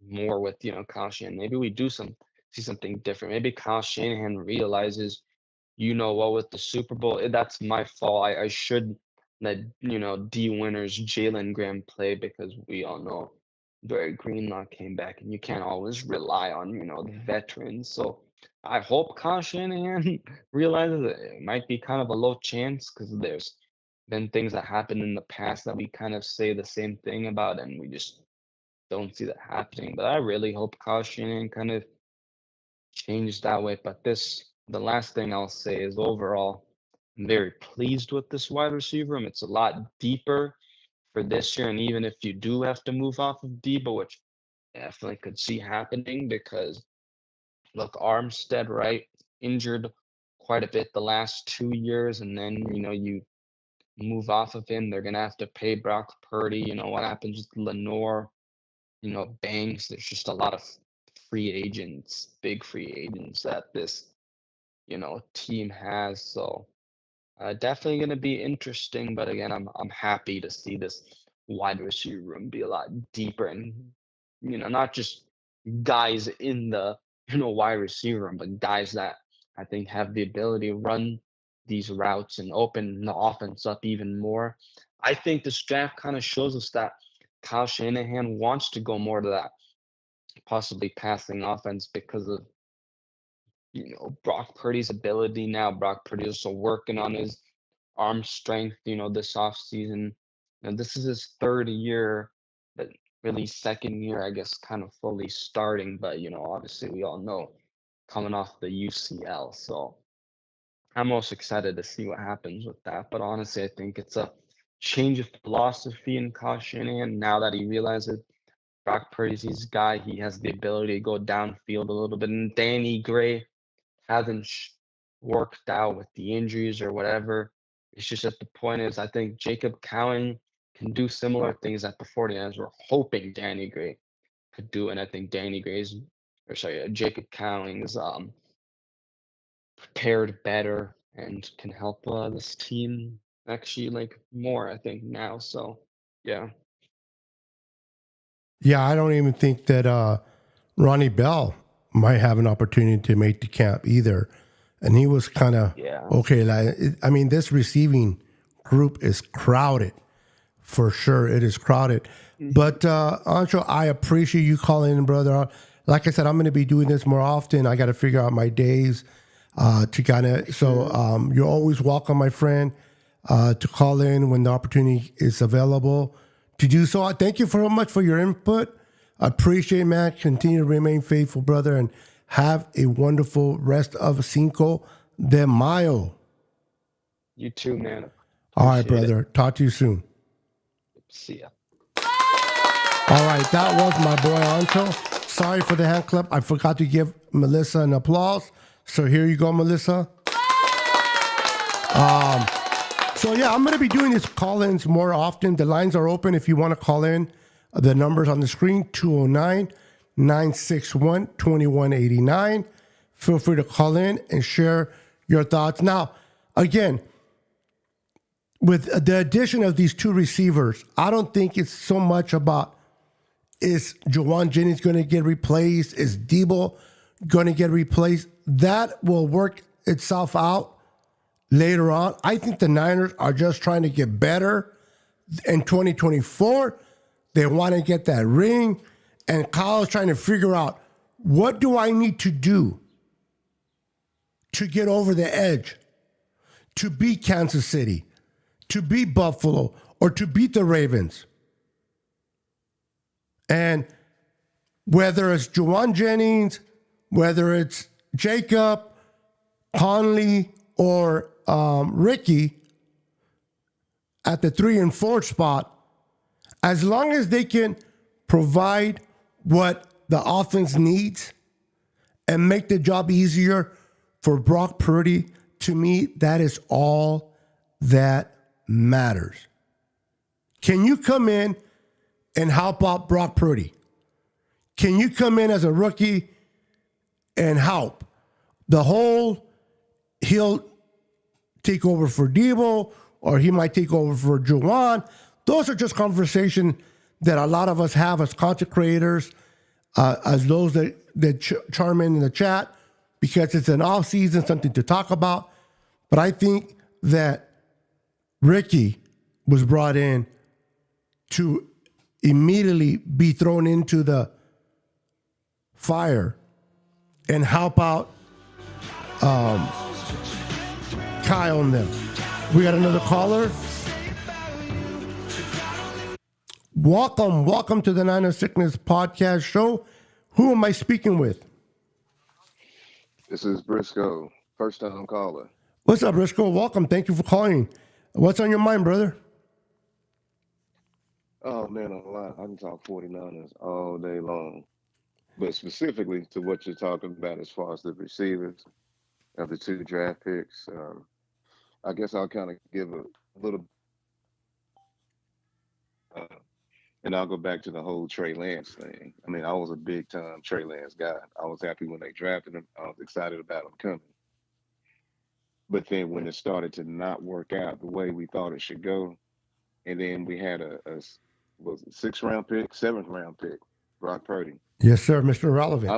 more with, Kyle Shanahan. Maybe we do see something different. Maybe Kyle Shanahan realizes, with the Super Bowl, that's my fault. I should let, D winners Jalen Graham play because we all know Dre Greenlaw came back and you can't always rely on, the veterans. So I hope Kyle Shanahan realizes that it might be kind of a low chance because there's been things that happened in the past that we kind of say the same thing about and we just don't see that happening. But I really hope Kyle Shanahan kind of changed that way. But the last thing I'll say is overall, I'm very pleased with this wide receiver room. It's a lot deeper for this year. And even if you do have to move off of Debo, which I definitely could see happening because look, Armstead, right, injured quite a bit the last 2 years. And then, you move off of him. They're going to have to pay Brock Purdy. What happens with Lenore, Banks. There's just a lot of free agents, big free agents that this, team has. So definitely going to be interesting. But again, I'm happy to see this wide receiver room be a lot deeper and, not just guys in the, wide receiver room, but guys that I think have the ability to run these routes and open the offense up even more. I think this draft kind of shows us that Kyle Shanahan wants to go more to that possibly passing offense because of Brock Purdy's ability now. Brock Purdy is also working on his arm strength, this offseason. And this is his third year, but really second year, I guess, kind of fully starting. But obviously we all know coming off the UCL. So I'm most excited to see what happens with that. But honestly, I think it's a change of philosophy in Kyle Shanahan now that he realizes Brock Purdy's his guy. He has the ability to go downfield a little bit. And Danny Gray hasn't worked out with the injuries or whatever. It's just that the point is, I think Jacob Cowan can do similar things that the 49ers were hoping Danny Gray could do. And I think Jacob Cowan is prepared better and can help this team actually more, I think, now. So, yeah. Yeah, I don't even think that Ronnie Bell might have an opportunity to make the camp either. And he was kind of okay. This receiving group is crowded for sure. It is crowded. But Ancho, I appreciate you calling in, brother. Like I said, I'm going to be doing this more often. I got to figure out my days to kind of. So you're always welcome, my friend, to call in when the opportunity is available to do so. I thank you so much for your input. I appreciate it, man. Continue to remain faithful, brother, and have a wonderful rest of Cinco de Mayo. You too, man. All right, brother. Talk to you soon. See ya. All right, that was my boy Anto. Sorry for the hand clap. I forgot to give Melissa an applause. So here you go, Melissa. So yeah, I'm going to be doing these call-ins more often. The lines are open if you want to call in. The number's on the screen, 209-961-2189. Feel free to call in and share your thoughts. Now, again, with the addition of these two receivers, I don't think it's so much about is Juwan Jennings going to get replaced? Is Debo going to get replaced? That will work itself out later on. I think the Niners are just trying to get better in 2024. They want to get that ring. And Kyle's trying to figure out, what do I need to do to get over the edge, to beat Kansas City, to beat Buffalo, or to beat the Ravens? And whether it's Juwan Jennings, whether it's Jacob, Conley, or Ricky at the 3 and 4 spot, as long as they can provide what the offense needs and make the job easier for Brock Purdy, to me, that is all that matters. Can you come in and help out Brock Purdy? can you come in as a rookie and help? He'll take over for Debo, or he might take over for Juwan. Those are just conversations that a lot of us have as content creators, as those that chime in the chat, because it's an off season, something to talk about. But I think that Ricky was brought in to immediately be thrown into the fire and help out Kyle and them. We got another caller. Welcome to the Niner Sickness Podcast Show. Who am I speaking with? This is Briscoe, first time caller. What's up, Briscoe? Welcome. Thank you for calling. What's on your mind, brother? Oh man, a lot. I can talk 49ers all day long. But specifically to what you're talking about as far as the receivers of the 2 draft picks, I guess I'll kind of give a little, and I'll go back to the whole Trey Lance thing. I mean, I was a big time Trey Lance guy. I was happy when they drafted him. I was excited about him coming. But then when it started to not work out the way we thought it should go, and then we had a 6th-round pick, 7th-round pick, Brock Purdy. Yes, sir, Mr. Relevant. I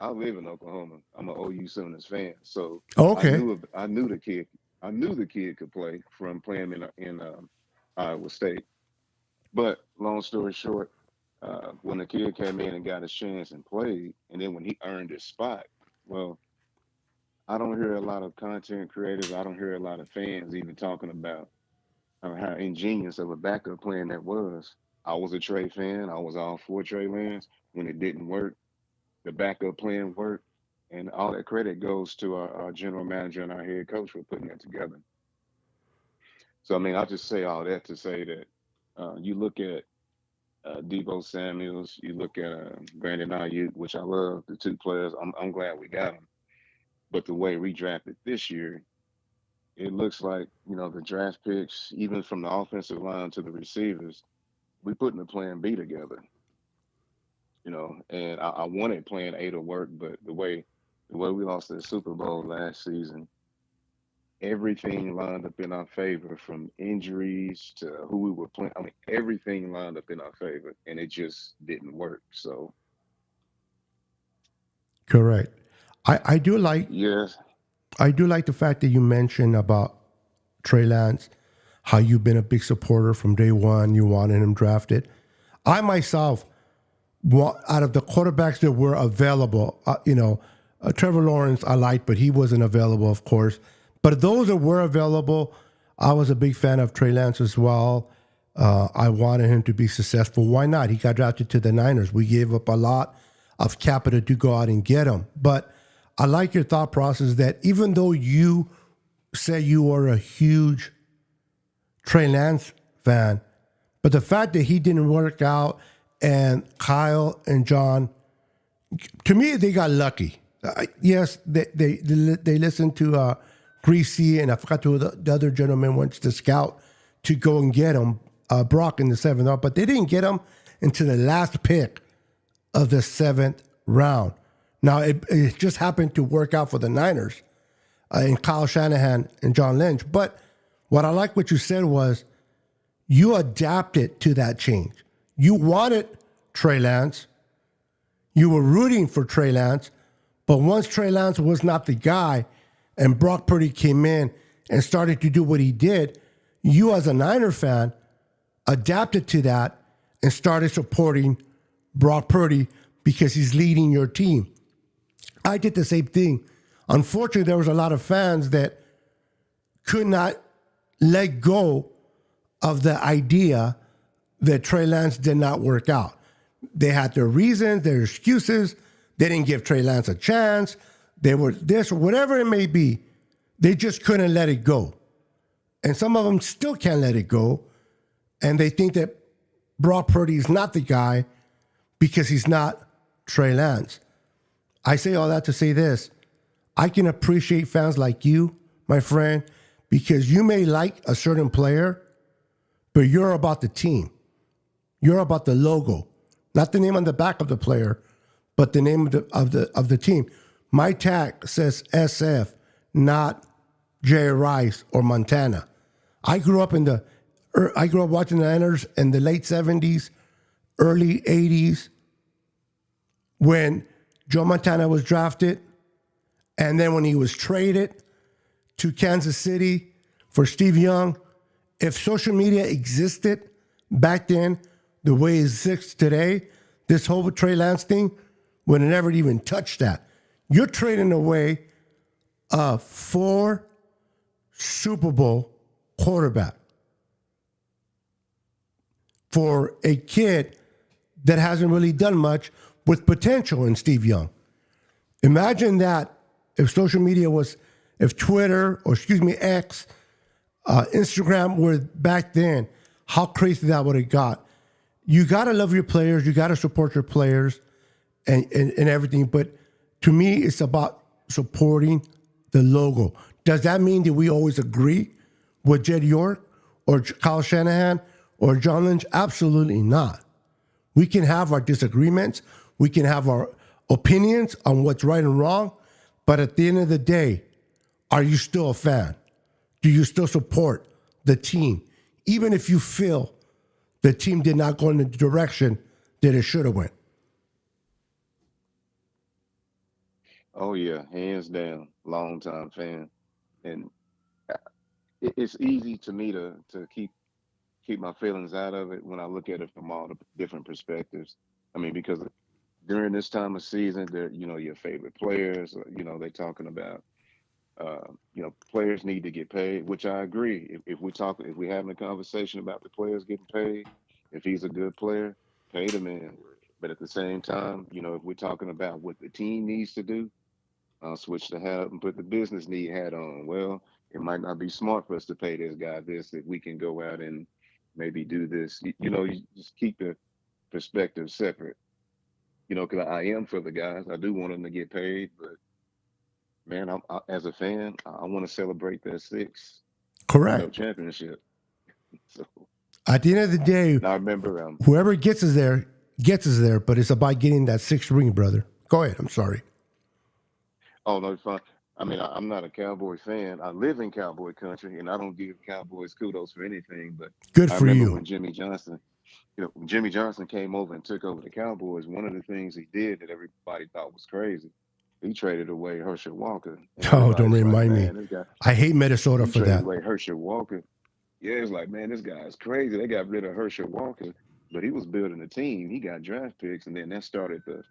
live in Oklahoma. I'm an OU Sooners fan, so Okay. I knew the kid. I knew the kid could play from playing in Iowa State. But long story short, when the kid came in and got his chance and played, and then when he earned his spot, well, I don't hear a lot of content creators. I don't hear a lot of fans even talking about how ingenious of a backup plan that was. I was a Trey fan. I was all for Trey Lance. When it didn't work, the backup plan worked. And all that credit goes to our general manager and our head coach for putting that together. So, I mean, I'll just say all that to say that you look at Debo Samuels, you look at Brandon Ayuk, which I love, the 2 players. I'm glad we got them. But the way we drafted this year, it looks like, the draft picks, even from the offensive line to the receivers, we putting a plan B together. And I wanted plan A to work, but the way we lost the Super Bowl last season, everything lined up in our favor, from injuries to who we were playing. I mean, everything lined up in our favor, and it just didn't work. So, Correct. I do like yes. I do like the fact that you mentioned about Trey Lance, how you've been a big supporter from day one. You wanted him drafted. I myself, out of the quarterbacks that were available, Trevor Lawrence I liked, but he wasn't available, of course. But those that were available, I was a big fan of Trey Lance as well. I wanted him to be successful. Why not? He got drafted to the Niners. We gave up a lot of capital to go out and get him. But I like your thought process that even though you say you are a huge Trey Lance fan, but the fact that he didn't work out and Kyle and John, to me, they got lucky. Yes, they listened to Greasy, and I forgot who the other gentleman went to scout to go and get him, Brock in the 7th round, but they didn't get him until the last pick of the 7th round. Now, it just happened to work out for the Niners and Kyle Shanahan and John Lynch. But what I like what you said was you adapted to that change. You wanted Trey Lance. You were rooting for Trey Lance. But once Trey Lance was not the guy and Brock Purdy came in and started to do what he did, you as a Niner fan adapted to that and started supporting Brock Purdy because he's leading your team. I did the same thing. Unfortunately, there was a lot of fans that could not let go of the idea that Trey Lance did not work out. They had their reasons, their excuses. They didn't give Trey Lance a chance. They were this or whatever it may be. They just couldn't let it go. And some of them still can't let it go. And they think that Brock Purdy is not the guy because he's not Trey Lance. I say all that to say this. I can appreciate fans like you, my friend, because you may like a certain player, but you're about the team. You're about the logo. not the name on the back of the player, but the name of the team. My tag says SF, not Jerry Rice or Montana. I grew up watching the Niners in the late 70s, early 80s, when Joe Montana was drafted, and then when he was traded to Kansas City for Steve Young. If social media existed back then the way it exists today, this whole Trey Lance thing would have never even touched that. You're trading away a 4 Super Bowl quarterback for a kid that hasn't really done much with potential in Steve Young. Imagine that if social media was, if Twitter, or X, Instagram were back then, how crazy that would have got. You got to love your players. You got to support your players and everything. But to me, it's about supporting the logo. Does that mean that we always agree with Jed York or Kyle Shanahan or John Lynch? Absolutely not. We can have our disagreements. We can have our opinions on what's right and wrong. But at the end of the day, are you still a fan? Do you still support the team? Even if you feel the team did not go in the direction that it should have went. Oh yeah, hands down, long time fan, and it's easy to me to keep my feelings out of it when I look at it from all the different perspectives. I mean, because during this time of season, your favorite players, they're talking about, players need to get paid, which I agree. If we're having a conversation about the players getting paid, if he's a good player, pay the man. But at the same time, if we're talking about what the team needs to do, switch the hat up and put the business need hat on. Well, it might not be smart for us to pay this guy this, if we can go out and maybe do this. You just keep the perspective separate. Because I am for the guys. I do want them to get paid, but man, as a fan, I want to celebrate that 6 Correct. championship. So at the end of the day, I remember whoever gets us there, but it's about getting that 6th ring, brother. Go ahead. I'm sorry. Oh no, it's fine. I mean, I'm not a Cowboy fan. I live in Cowboy country, and I don't give Cowboys kudos for anything. But Good I for remember you. when when Jimmy Johnson came over and took over the Cowboys, one of the things he did that everybody thought was crazy, he traded away Herschel Walker. And Oh, don't everybody's like, remind me. "Man, this guy, I hate Minnesota he for traded that. away Herschel Walker." Yeah, it's like, man, this guy's crazy. They got rid of Herschel Walker, but he was building a team. He got draft picks, and then that started the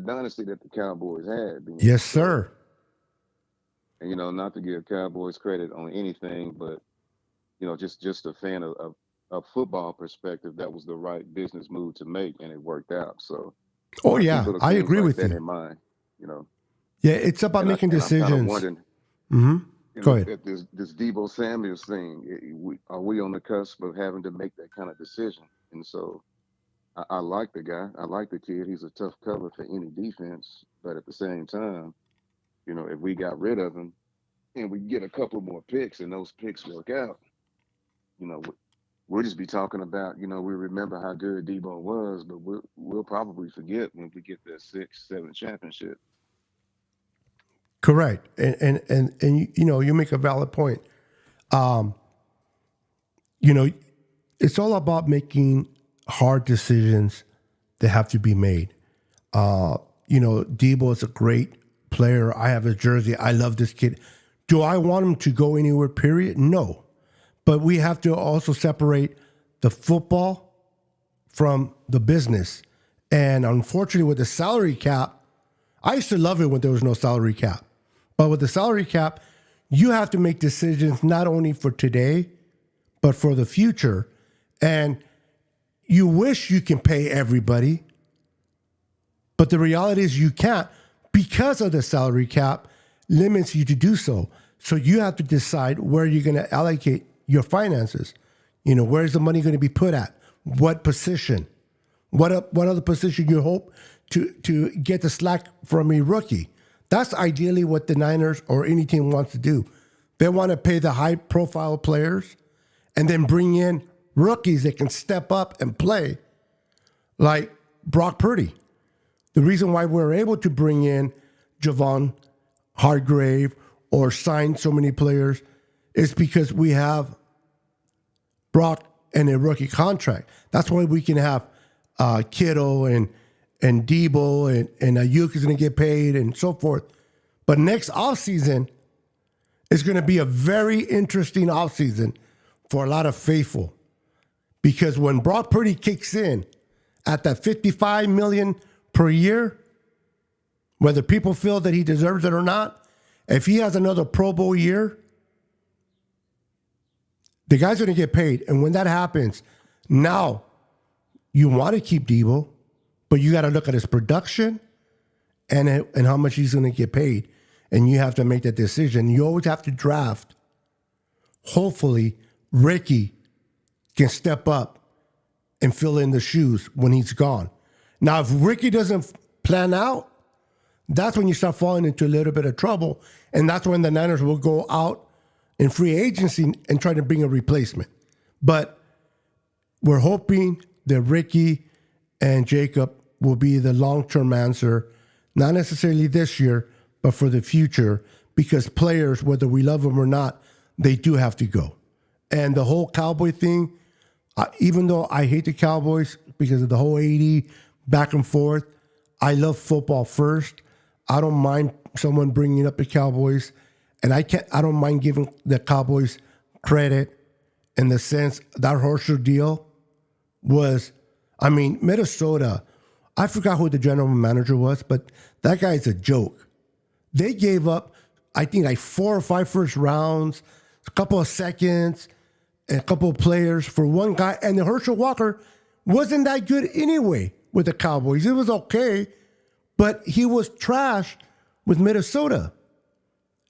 dynasty that the Cowboys had. Yes, sir. And not to give Cowboys credit on anything, but just a fan of football perspective, that was the right business move to make, and it worked out. So, Oh, keep yeah. little I things agree like with that you. in mind. Yeah, it's about making And I'm kind of decisions. wondering, Go ahead. at this Debo Samuels thing, are we on the cusp of having to make that kind of decision? And so, I like the guy. I like the kid. He's a tough cover for any defense. But at the same time, if we got rid of him and we get a couple more picks and those picks work out, we'll just be talking about, we remember how good Debo was, but we'll probably forget when we get that 6, 7 championship. Correct. And you make a valid point. It's all about making hard decisions that have to be made. Debo is a great player. I have his jersey. I love this kid. Do I want him to go anywhere, period? No. But we have to also separate the football from the business. And unfortunately, with the salary cap, I used to love it when there was no salary cap. But with the salary cap, you have to make decisions not only for today, but for the future. And you wish you can pay everybody, but the reality is you can't, because of the salary cap limits you to do so. So you have to decide where you're going to allocate your finances. Where's the money going to be put at? What position? What other position you hope to get the slack from a rookie? That's ideally what the Niners or any team wants to do. They want to pay the high-profile players and then bring in rookies that can step up and play like Brock Purdy. The reason why we're able to bring in Javon Hargrave or sign so many players is because we have Brock and a rookie contract. That's why we can have Kittle and Debo and Ayuk is going to get paid and so forth. But next offseason is going to be a very interesting offseason for a lot of faithful. Because when Brock Purdy kicks in at that $55 million per year, whether people feel that he deserves it or not, if he has another Pro Bowl year, the guy's going to get paid. And when that happens, now you want to keep Debo, but you got to look at his production and how much he's going to get paid. And you have to make that decision. You always have to draft. Hopefully, Ricky can step up and fill in the shoes when he's gone. Now, if Ricky doesn't plan out, that's when you start falling into a little bit of trouble. And that's when the Niners will go out in free agency and try to bring a replacement. But we're hoping that Ricky and Jacob will be the long-term answer, not necessarily this year, but for the future, because players, whether we love them or not, they do have to go. And the whole Cowboy thing, even though I hate the Cowboys because of the whole 80 back and forth, I love football first. I don't mind someone bringing up the Cowboys, and I don't mind giving the Cowboys credit in the sense that Horseshoe deal was, Minnesota, I forgot who the general manager was, but that guy's a joke. They gave up, I think, like 4 or 5 first rounds, a couple of seconds, and a couple of players for one guy. And the Herschel Walker wasn't that good anyway with the Cowboys. It was okay, but he was trash with Minnesota.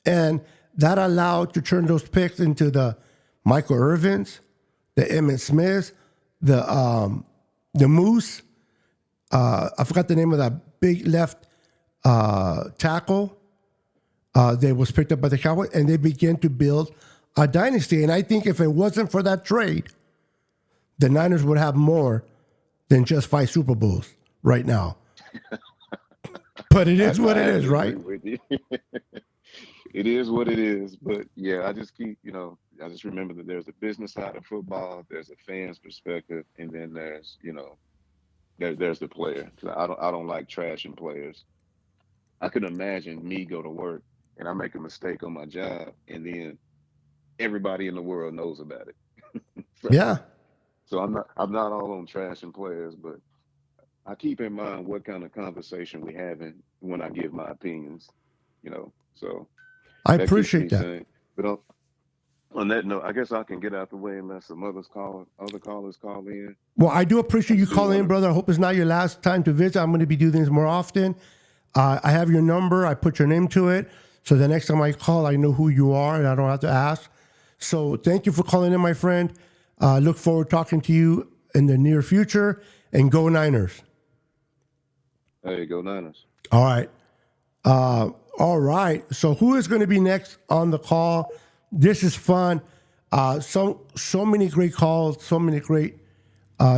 And that allowed to turn those picks into the Michael Irvins, the Emmitt Smiths, the Moose. I forgot the name of that big left tackle that was picked up by the Cowboys, and they began to build a dynasty. And I think if it wasn't for that trade, the Niners would have more than just 5 Super Bowls right now. But it is what it is, right? It is what it is. But yeah, I just remember that there's a business side of football, there's a fan's perspective, and then there's, there's the player. I don't like trashing players. I can imagine me go to work and I make a mistake on my job, and then everybody in the world knows about it. Yeah. So I'm not all on trashing players, but I keep in mind what kind of conversation we having when I give my opinions, So I appreciate that. Saying, but on that note, I guess I can get out the way unless some other callers call in. Well, I do appreciate you calling in, brother. I hope it's not your last time to visit. I'm going to be doing this more often. I have your number. I put your name to it. So the next time I call, I know who you are and I don't have to ask. So thank you for calling in, my friend. Look forward to talking to you in the near future. And go Niners. Hey, go Niners. All right. All right. So who is going to be next on the call? This is fun. So many great calls, so many great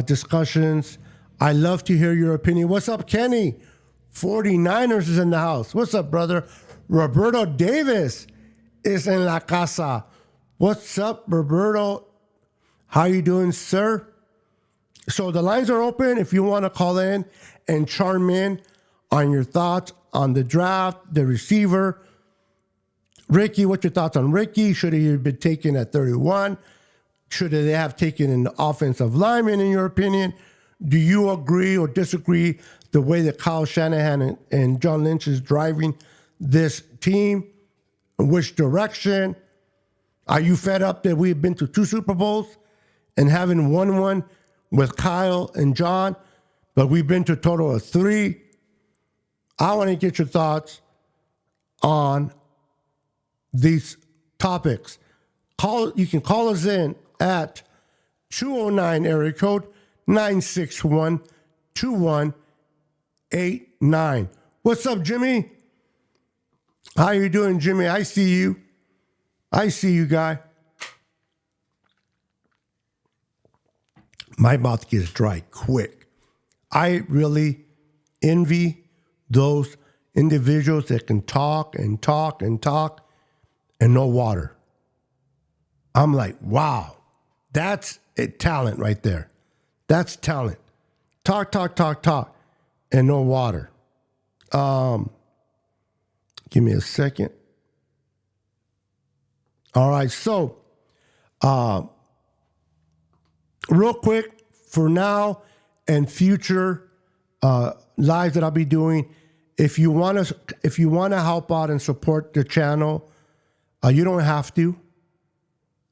discussions. I love to hear your opinion. What's up, Kenny? 49ers is in the house. What's up, brother? Roberto Davis is in la casa. What's up, Roberto? How you doing, sir? So the lines are open if you want to call in and chime in on your thoughts on the draft, the receiver. Ricky, what's your thoughts on Ricky? Should he have been taken at 31? Should they have taken an offensive lineman, in your opinion? Do you agree or disagree the way that Kyle Shanahan and John Lynch is driving this team? In which direction? Are you fed up that we've been to 2 Super Bowls and haven't won one with Kyle and John, but we've been to a total of 3? I want to get your thoughts on these topics. You can call us in at 209 area code 961-2189. What's up, Jimmy? How you doing, Jimmy? I see you. I see you, guy. My mouth gets dry quick. I really envy those individuals that can talk and talk and talk and no water. I'm like, wow, that's a talent right there. That's talent. Talk, talk, talk, talk, and no water. Give me a second. All right, so real quick, for now and future lives that I'll be doing, if you want to help out and support the channel, you don't have to.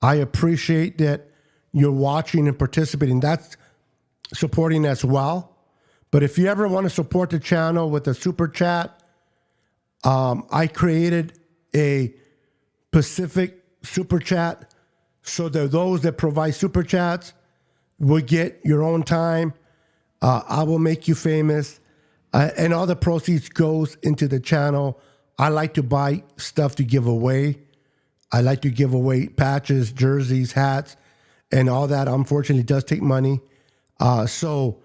I appreciate that you're watching and participating. That's supporting as well. But if you ever want to support the channel with a super chat, I created a Pacific super chat so that those that provide super chats will get your own time. I will make you famous, and all the proceeds goes into the channel. I like to buy stuff to give away. I like to give away patches, jerseys, hats, and all that. Unfortunately, does take money. So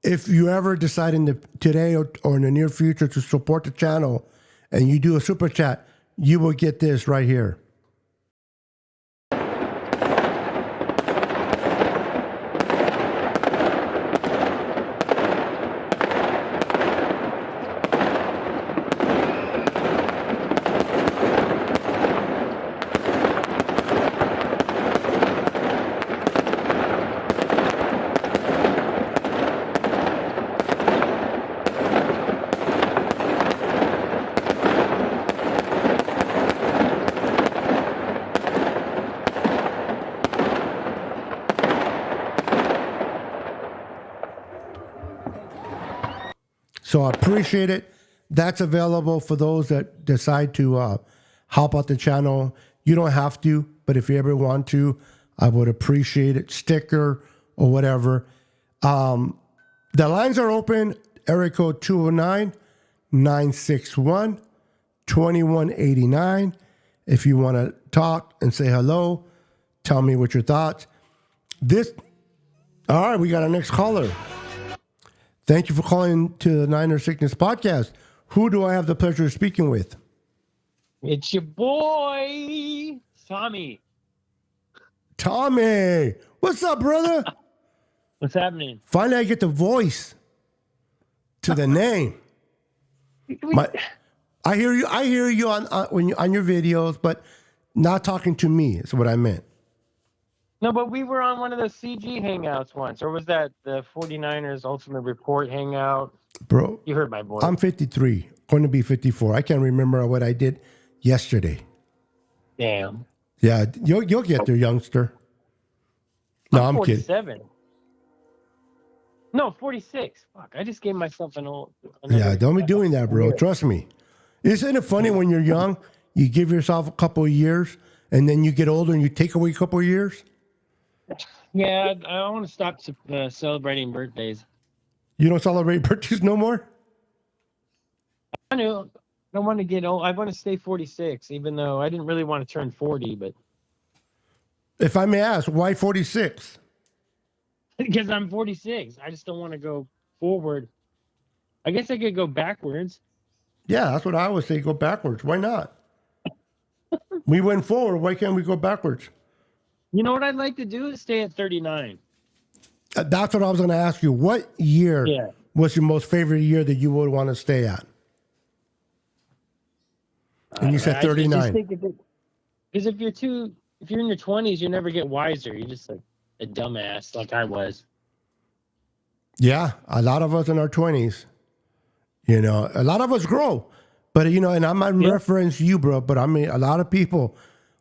if you ever decide today or in the near future to support the channel and you do a super chat, you will get this right here. So I appreciate it. That's available for those that decide to help out the channel. You don't have to, but if you ever want to, I would appreciate it. Sticker or whatever. The lines are open. Area code 209-961-2189. If you want to talk and say hello, tell me what your thoughts. All right, we got our next caller. Thank you for calling to the Niner Sickness Podcast. Who do I have the pleasure of speaking with? It's your boy, Tommy. Tommy. What's up, brother? What's happening? Finally, I get the voice to the name. I hear you. I hear you on your videos, but not talking to me is what I meant. No, but we were on one of those CG hangouts once, or was that the 49ers Ultimate Report hangout? Bro, You heard my voice. I'm 53, going to be 54. I can't remember what I did yesterday. Damn. Yeah, you'll get there, youngster. No, I'm kidding. 47. No, 46. Fuck, I just gave myself an old. Yeah, don't be doing that, bro. Trust me. Isn't it funny when you're young, you give yourself a couple of years, and then you get older and you take away a couple of years? Yeah, I want to stop celebrating birthdays. You don't celebrate birthdays no more? I don't want to get old. I want to stay 46, even though I didn't really want to turn 40, but If I may ask, why 46? because I'm 46, I just don't want to go forward. I guess I could go backwards. Yeah, that's what I always say. Go backwards. Why not? We went forward. Why can't we go backwards? You know what I'd like to do is stay at 39. That's what I was going to ask you. What year was your most favorite year that you would want to stay at? And you said 39. Because if you're in your 20s, you never get wiser. You're just like a dumbass, like I was. Yeah, a lot of us in our 20s, a lot of us grow. But, and I'm not referencing you, bro, but I mean, a lot of people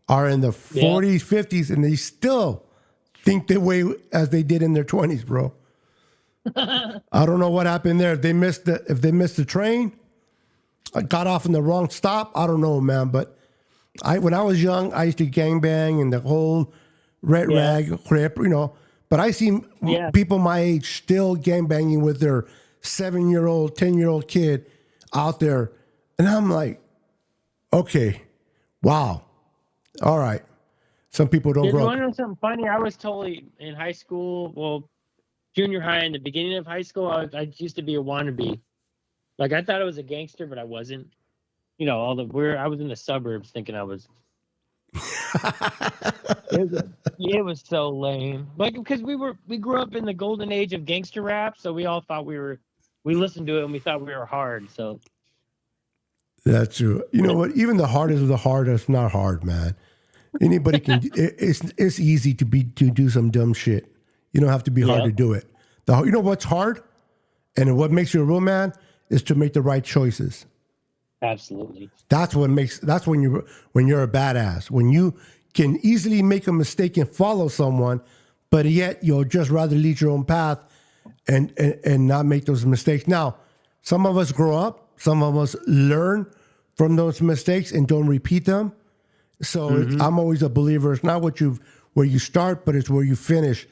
are in the 40s, 50s, and they still think the way as they did in their 20s, bro. I don't know what happened there. If they missed the train, I got off in the wrong stop. I don't know, man. But when I was young, I used to gangbang and the whole red rag crip, But I see people my age still gangbanging with their 7-year-old, 10-year-old kid out there. And I'm like, okay, wow. All right. Some people don't grow You up. want to know something funny? I was totally in high school. Well, junior high and the beginning of high school, I used to be a wannabe. Like I thought I was a gangster, but I wasn't. You know, I was in the suburbs thinking I was. It was so lame. Like because we grew up in the golden age of gangster rap, so we all thought we listened to it and we thought we were hard. So That's true. You know what? Even the hardest of the hardest, not hard, man. Anybody can. It's easy to do some dumb shit. You don't have to be hard to do it. You know what's hard, and what makes you a real man is to make the right choices. absolutely. That's when you're a badass. When you can easily make a mistake and follow someone, but yet you'll just rather lead your own path and not make those mistakes. Now, some of us grow up, some of us learn from those mistakes and don't repeat them. So I'm always a believer. It's not where you start, but it's where you finish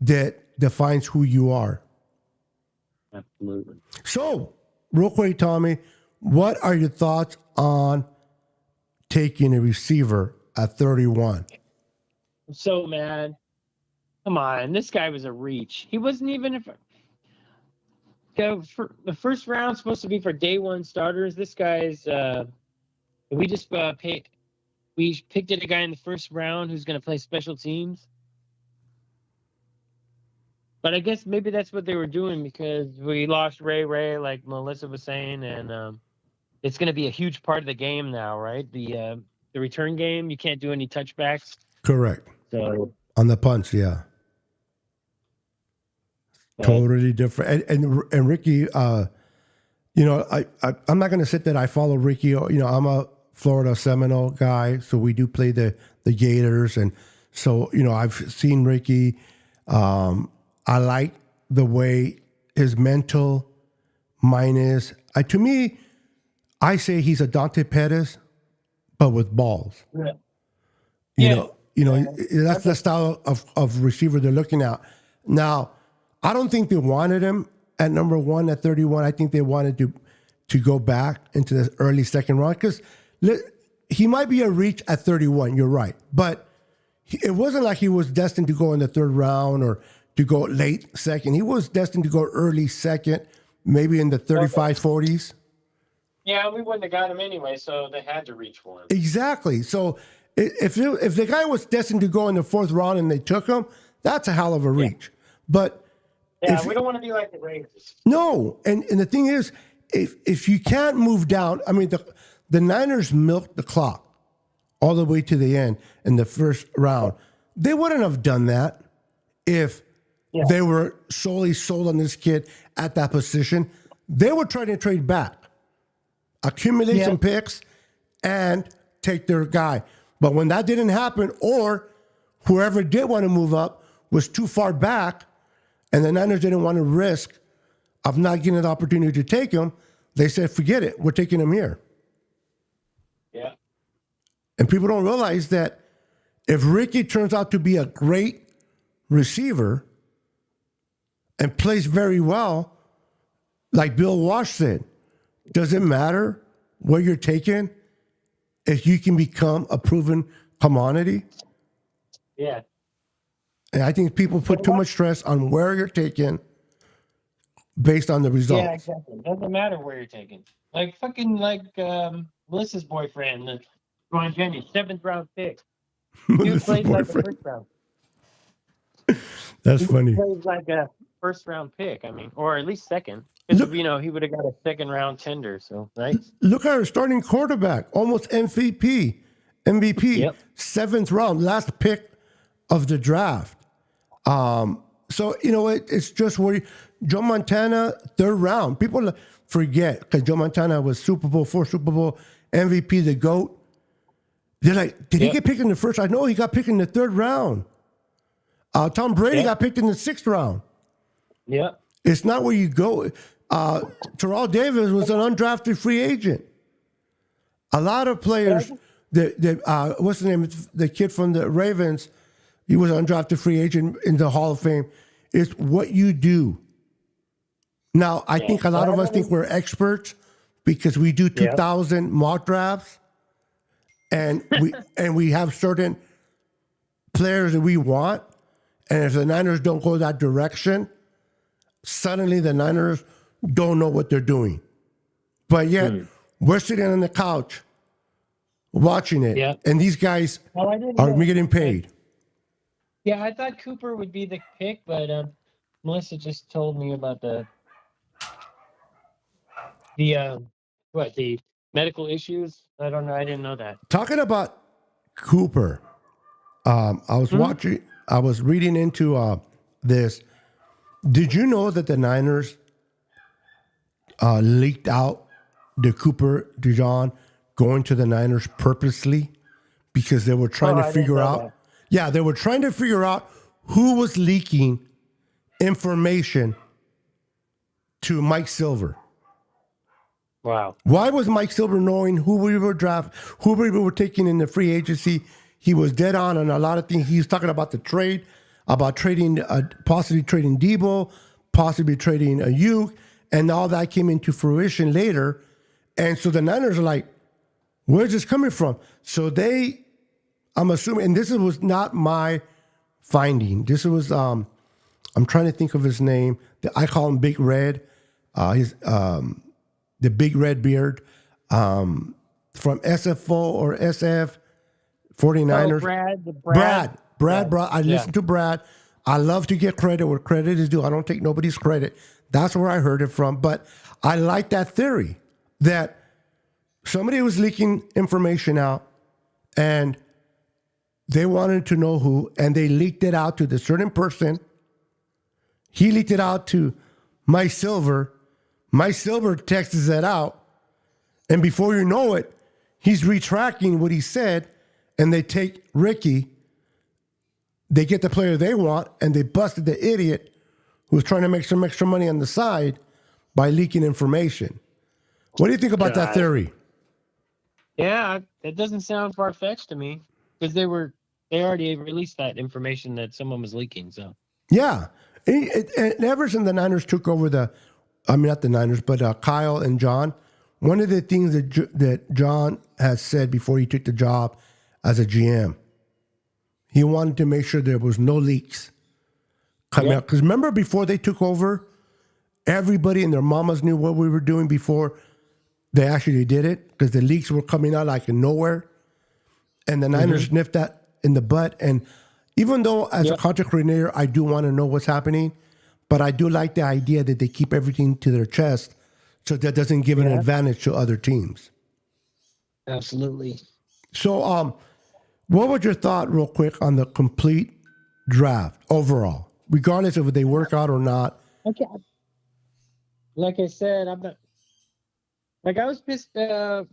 that defines who you are. Absolutely. So, real quick, Tommy, what are your thoughts on taking a receiver at 31? I'm so mad. Come on, this guy was a reach. He wasn't even the first round supposed to be for day one starters. This guy's we just we picked a guy in the first round who's going to play special teams. But I guess maybe that's what they were doing because we lost Ray, like Melissa was saying, and it's going to be a huge part of the game now, right? The return game, you can't do any touchbacks. Correct. So On the punts, yeah. Totally different. And Ricky, I'm not going to say that I follow Ricky. You know, I'm a Florida Seminole guy, so we do play the Gators, and so I've seen Ricky. I like the way his mental mind is. To me, I say he's a Dante Pettis, but with balls. Yeah. That's the style of receiver they're looking at. Now, I don't think they wanted him at number 1 at 31. I think they wanted to go back into the early second round because he might be a reach at 31. You're right. But it wasn't like he was destined to go in the third round or to go late second. He was destined to go early second, maybe in the 35, 40s. Yeah, we wouldn't have got him anyway, so they had to reach for him. Exactly. So if the guy was destined to go in the fourth round and they took him, that's a hell of a reach. But yeah, we don't want to be like the Raiders. No, and the thing is, if you can't move down, I mean, the Niners milked the clock all the way to the end in the first round. They wouldn't have done that if they were solely sold on this kid at that position. They were trying to trade back, accumulate some picks, and take their guy. But when that didn't happen, or whoever did want to move up was too far back, and the Niners didn't want to risk of not getting the opportunity to take him, they said, forget it, we're taking him here. Yeah. And people don't realize that if Ricky turns out to be a great receiver and plays very well, like Bill Walsh said, does it matter where you're taken if you can become a proven commodity? Yeah. And I think people put too much stress on where you're taken based on the results. Yeah, exactly. It doesn't matter where you're taken. Like Melissa's boyfriend, Ron Jennings, 7th round pick. He plays like a first round. That's funny. He plays like a first round pick, I mean, or at least second. Because, he would have got a second round tender, so, right? Look at our starting quarterback, almost MVP, Yep. 7th round, last pick of the draft. So, it's just where Joe Montana, 3rd round. People forget because Joe Montana was Super Bowl, 4 Super Bowl MVP, the GOAT. They're like, did he get picked in the first? I know he got picked in the 3rd round. Tom Brady got picked in the 6th round. Yeah. It's not where you go. Terrell Davis was an undrafted free agent. A lot of players, what's the name? The kid from the Ravens, he was an undrafted free agent in the Hall of Fame. It's what you do. Now, I think a lot of us think we're experts because we do 2,000 mock drafts, and we have certain players that we want. And if the Niners don't go that direction, suddenly the Niners don't know what they're doing. But yet, we're sitting on the couch watching it, Yeah. and these guys Well, I didn't are know. getting paid. Yeah, I thought Cooper would be the pick, but Melissa just told me about the the medical issues. I don't know. I didn't know that. Talking about Cooper, I was reading into this. Did you know that the Niners leaked out the Cooper DeJohn going to the Niners purposely because they were trying I to didn't figure know out? that. Yeah, they were trying to figure out who was leaking information to Mike Silver. Wow. Why was Mike Silver knowing who we were taking in the free agency? He was dead on a lot of things. He was talking about the trade, about trading, possibly trading Debo, possibly trading Ayuk, and all that came into fruition later. And so the Niners are like, where's this coming from? So I'm assuming, and this was not my finding. This was, I'm trying to think of his name. I call him Big Red. He's the big red beard from SFO or SF 49ers. Brad. I listen to Brad. I love to get credit where credit is due. I don't take nobody's credit. That's where I heard it from. But I like that theory that somebody was leaking information out and they wanted to know who, and they leaked it out to the certain person. He leaked it out to Mike Silver. Mike Silver texts that out. And before you know it, he's retracting what he said, and they take Ricky. They get the player they want, and they busted the idiot who's trying to make some extra money on the side by leaking information. What do you think about that theory? Yeah, it doesn't sound far fetched to me because they already released that information that someone was leaking. So Yeah, and ever since the Niners took over not the Niners, but Kyle and John. One of the things that John has said before he took the job as a GM, he wanted to make sure there was no leaks coming out. Because remember, before they took over, everybody and their mamas knew what we were doing before they actually did it, because the leaks were coming out like in nowhere. And the Niners nipped that in the butt. And even though as a content coordinator, I do want to know what's happening, but I do like the idea that they keep everything to their chest so that doesn't give an advantage to other teams. absolutely. So what was your thought real quick on the complete draft overall, regardless of if they work out or not? Okay. Like I said, I'm not. Like I was pissed. I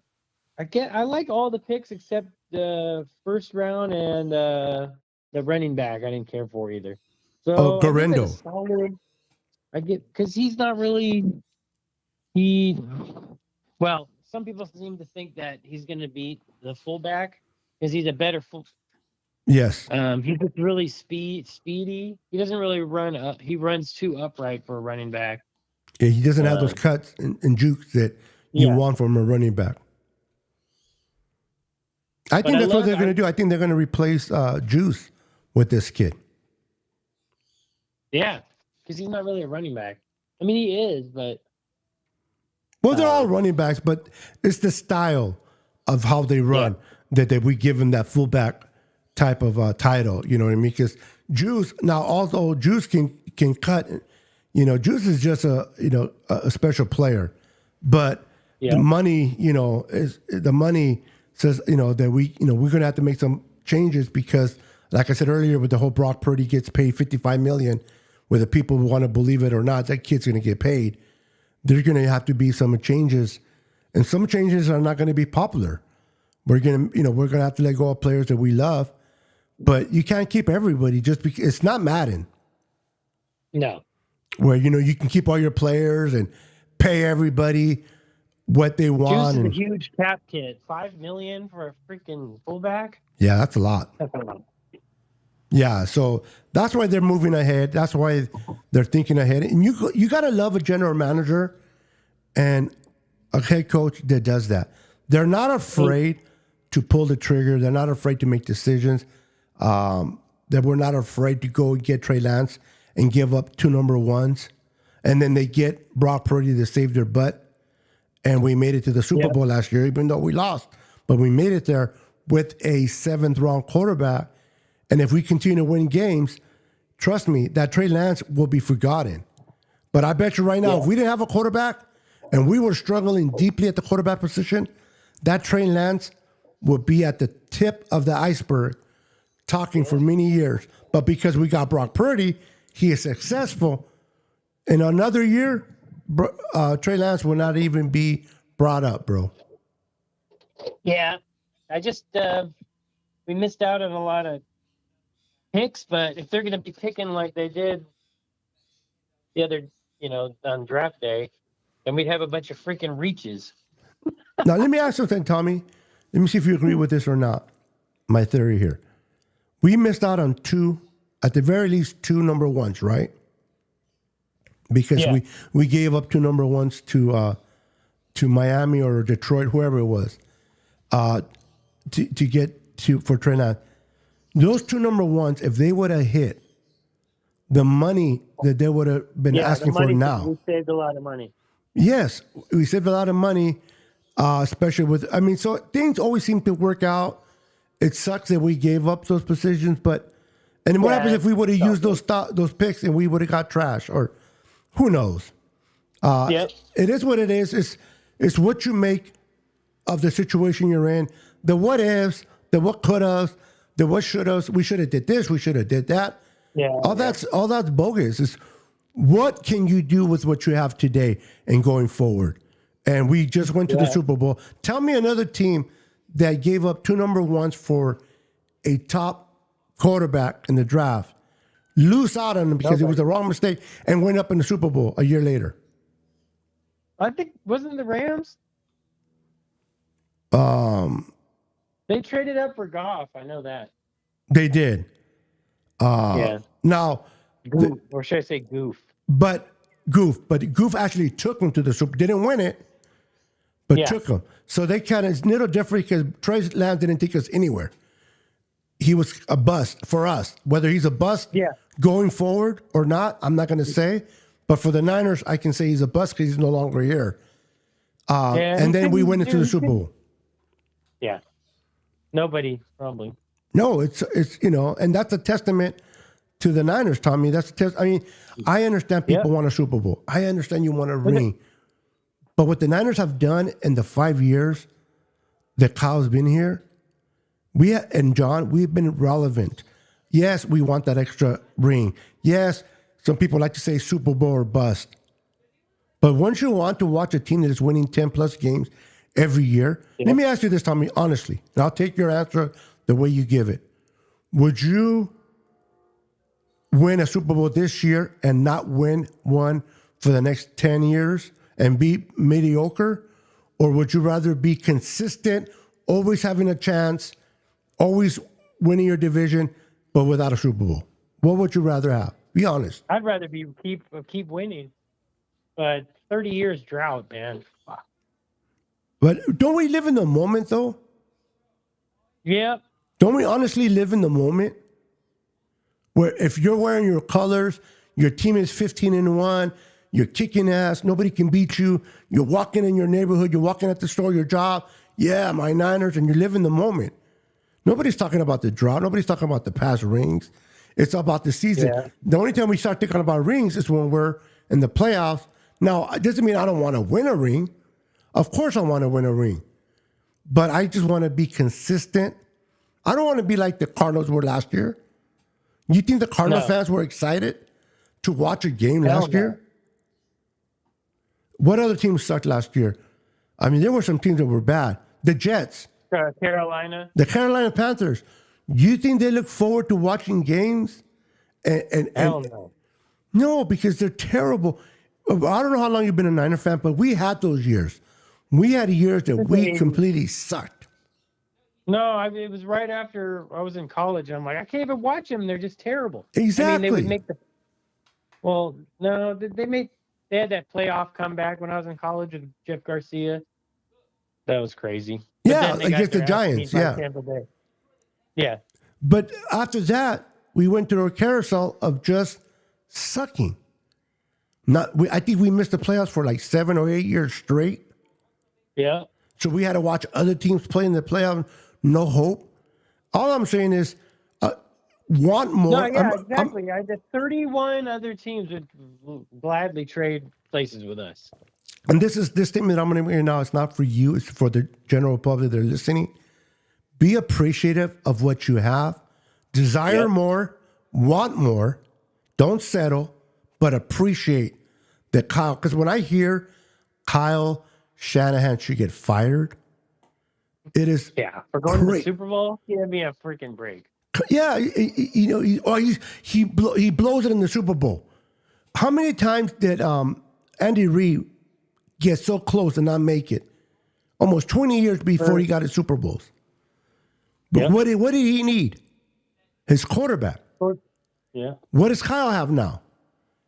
like all the picks except the first round and the running back. I didn't care for either. So Garendo. I get because he's not really Well, some people seem to think that he's going to be the fullback because he's a better full. Yes. He's just really speedy. He doesn't really run up. He runs too upright for a running back. Yeah, he doesn't have those cuts and jukes that you want from a running back. I think that's what they're going to do. I think they're going to replace Juice with this kid. Yeah, because he's not really a running back. I mean, he is, but... Well, they're all running backs, but it's the style of how they run that we give him that fullback type of title. You know what I mean? Because Juice, now although Juice can cut, Juice is just a special player, but the money, is the money says, that we're going to have to make some changes because, like I said earlier, with the whole Brock Purdy gets paid $55 million, whether people want to believe it or not, that kid's going to get paid. There's going to have to be some changes, and some changes are not going to be popular. We're going to have to let go of players that we love, but you can't keep everybody just because it's not Madden. No. Where, you can keep all your players and pay everybody what they want. Juice is a huge cap hit. $5 million for a freaking fullback? Yeah, that's a lot. That's a lot. Yeah, so that's why they're moving ahead. That's why they're thinking ahead. And you got to love a general manager and a head coach that does that. They're not afraid to pull the trigger. They're not afraid to make decisions. That we're not afraid to go and get Trey Lance and give up 2 number ones. and then they get Brock Purdy to save their butt. And we made it to the Super Bowl last year, even though we lost. But we made it there with a 7th-round quarterback. And if we continue to win games, trust me, that Trey Lance will be forgotten. But I bet you right now, if we didn't have a quarterback and we were struggling deeply at the quarterback position, that Trey Lance would be at the tip of the iceberg talking for many years. But because we got Brock Purdy, he is successful. In another year, Trey Lance will not even be brought up, bro. Yeah, I just we missed out on a lot of picks, but if they're going to be picking like they did the other, on draft day, then we'd have a bunch of freaking reaches. Now, let me ask you something, Tommy. Let me see if you agree with this or not. My theory here. We missed out on at the very least, 2 number ones, right? Because we gave up 2 number ones to Miami or Detroit, whoever it was, to get for Trey Lance. Those 2 number ones, if they would have hit, the money that they would have been asking for now. We saved a lot of money. Yes, we saved a lot of money, especially with. I mean, so things always seem to work out. It sucks that we gave up those positions, and what happens if we would have used those picks and we would have got trash, or who knows? It is what it is. It's what you make of the situation you're in. The what ifs, the what could have, the what should have. We should have did this. We should have did that. Yeah, all that's bogus. It's what can you do with what you have today and going forward? And we just went to the Super Bowl. Tell me another team that gave up 2 number ones for a top quarterback in the draft, lose out on them because it was the wrong mistake, and went up in the Super Bowl a year later. I think, wasn't the Rams? They traded up for Goff. I know that. They did. Now, Goof, or should I say Goof? But Goof actually took them to the Super. Didn't win it, but took them. So they kind of, it's a little different because Trey Lance didn't take us anywhere. He was a bust for us. Whether he's a bust going forward or not, I'm not going to say. But for the Niners, I can say he's a bust because he's no longer here. And then we went into the Super Bowl. Yeah. Nobody, probably. No, it's and that's a testament to the Niners, Tommy. That's a test. I mean, I understand people want a Super Bowl. I understand you want a ring. But what the Niners have done in the 5 years that Kyle's been here, and John, we've been relevant. Yes, we want that extra ring. Yes, some people like to say Super Bowl or bust. But once you want to watch a team that is winning 10-plus games every year, let me ask you this, Tommy, honestly, and I'll take your answer the way you give it. Would you win a Super Bowl this year and not win one for the next 10 years and be mediocre? Or would you rather be consistent, always having a chance, always winning your division, but without a Super Bowl? What would you rather have? Be honest. I'd rather keep winning. But 30 years drought, man. Fuck. But don't we live in the moment, though? Yeah. Don't we honestly live in the moment? Where if you're wearing your colors, your team is 15-1, you're kicking ass, nobody can beat you, you're walking in your neighborhood, you're walking at the store, your job, yeah, my Niners, and you live in the moment. Nobody's talking about the drought. Nobody's talking about the past rings. It's about the season. Yeah. The only time we start thinking about rings is when we're in the playoffs. Now, it doesn't mean I don't want to win a ring. Of course I want to win a ring. But I just want to be consistent. I don't want to be like the Cardinals were last year. You think the Cardinals fans were excited to watch a game last year? What other teams sucked last year? I mean, there were some teams that were bad. The Jets. Carolina. The Carolina Panthers. You think they look forward to watching games? Hell no. No, because they're terrible. I don't know how long you've been a Niner fan, but we had those years. We had years that we completely sucked. No, it was right after I was in college. I'm like, I can't even watch them. They're just terrible. Exactly. I mean, they would make they had that playoff comeback when I was in college with Jeff Garcia. That was crazy. Yeah, against the Giants. Yeah. Tampa Bay. Yeah. But after that, we went through a carousel of just sucking. I think we missed the playoffs for like 7 or 8 years straight. Yeah. So we had to watch other teams play in the playoffs. No hope. All I'm saying is, want more. No, yeah, exactly. The 31 other teams would gladly trade places with us. And this statement I'm going to make now. It's not for you. It's for the general public that are listening. Be appreciative of what you have. Desire more. Want more. Don't settle, but appreciate that Kyle. Because when I hear Kyle Shanahan should get fired, it is for going to the great. Super Bowl, give me a freaking break. Yeah, you know, he blows it in the Super Bowl. How many times did Andy Reid get so close and not make it? Almost 20 years before he got his Super Bowls. But what did he need? His quarterback. Yeah. What does Kyle have now?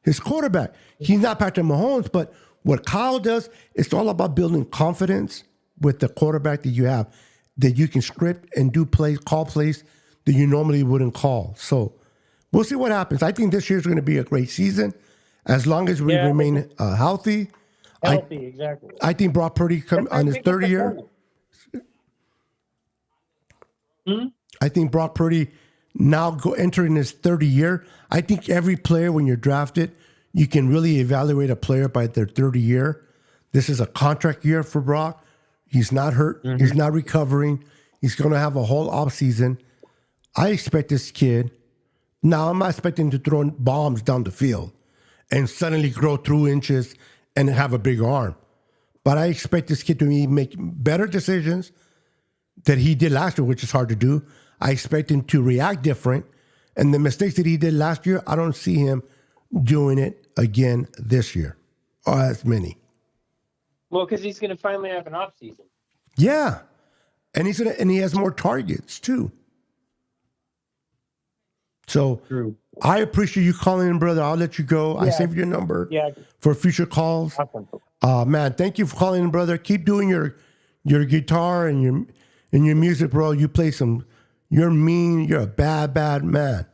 His quarterback. He's not Patrick Mahomes, but what Kyle does, it's all about building confidence with the quarterback that you have, that you can script and do plays, call plays that you normally wouldn't call. So we'll see what happens. I think this year's going to be a great season as long as we remain healthy. Exactly. I think Brock Purdy on his third year. I think Brock Purdy now entering his 30th year. I think every player, when you're drafted, you can really evaluate a player by their 30th year. This is a contract year for Brock. He's not hurt. He's not recovering. He's going to have a whole offseason. I expect this kid. Now, I'm not expecting him to throw bombs down the field and suddenly grow 2 inches and have a big arm. But I expect this kid to make better decisions that he did last year, which is hard to do. I expect him to react different. And the mistakes that he did last year, I don't see him doing it again this year, or as many. Well, because he's going to finally have an off season. Yeah, and he has more targets too. So True. I appreciate you calling in, brother. I'll let you go. I saved your number for future calls. Awesome. Man, thank you for calling in, brother. Keep doing your guitar and your music, bro. You play some. You're mean. You're a bad man.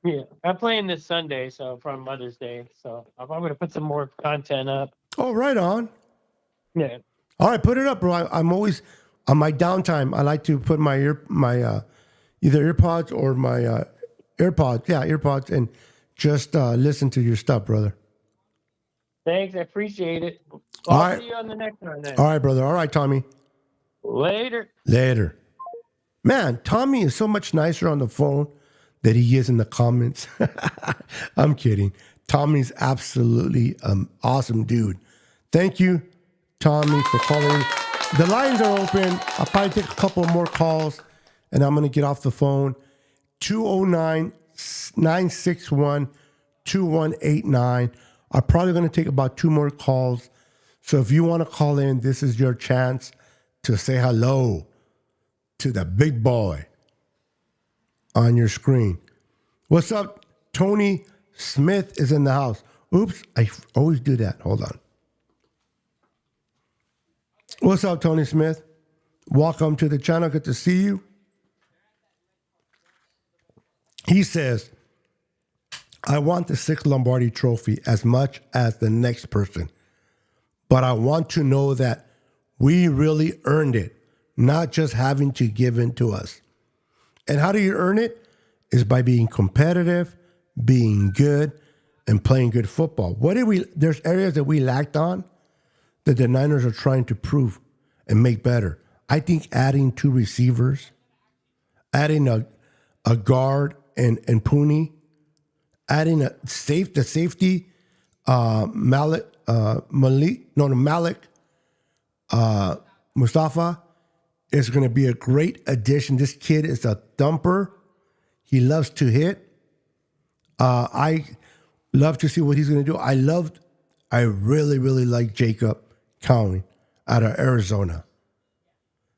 Yeah, I'm playing this Sunday, so from Mother's Day. So I'm going to put some more content up. Oh, right on. Yeah. All right, put it up, bro. I'm always on my downtime. I like to put my either earpods or my AirPods, and just listen to your stuff, brother. Thanks, I appreciate it. I'll see you on the next one then. All right, brother. All right, Tommy. Later. Man, Tommy is so much nicer on the phone than he is in the comments. I'm kidding. Tommy's absolutely awesome dude. Thank you, Tommy, for calling. The lines are open. I'll probably take a couple more calls, and I'm going to get off the phone. 209-961-2189. I'm probably going to take about 2 more calls. So if you want to call in, this is your chance to say hello to the big boy on your screen. What's up? Tony Smith is in the house. Oops, I always do that. Hold on. What's up, Tony Smith? Welcome to the channel. Good to see you. He says, I want the 6th Lombardi trophy as much as the next person, but I want to know that we really earned it, not just having to give in to us. And how do you earn it? Is by being competitive, being good, and playing good football. There's areas that we lacked on that the Niners are trying to prove and make better. I think adding 2 receivers, adding a guard and Pooney, adding the safety, Malik Mustafa is going to be a great addition. This kid is a thumper. He loves to hit. I love to see what he's going to do. I really, really like Jacob Cowan out of Arizona.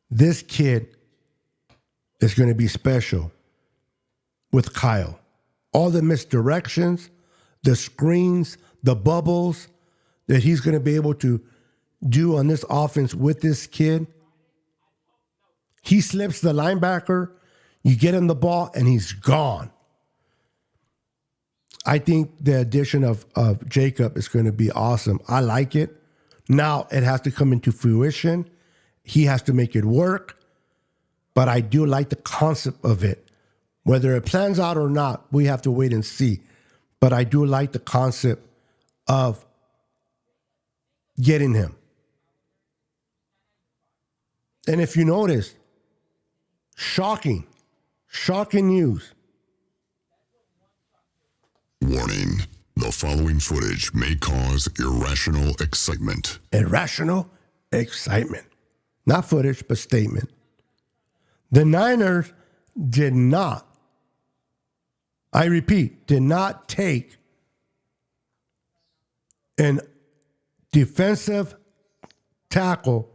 This kid is going to be special with Kyle. All the misdirections, the screens, the bubbles that he's going to be able to do on this offense with this kid. He slips the linebacker, you get him the ball, and he's gone. I think the addition of Jacob is going to be awesome. I like it. Now it has to come into fruition. He has to make it work. But I do like the concept of it. Whether it plans out or not, we have to wait and see. But I do like the concept of getting him. And if you notice, shocking news. Warning. The following footage may cause irrational excitement. Irrational excitement. Not footage, but statement. The Niners did not, I repeat, did not take an defensive tackle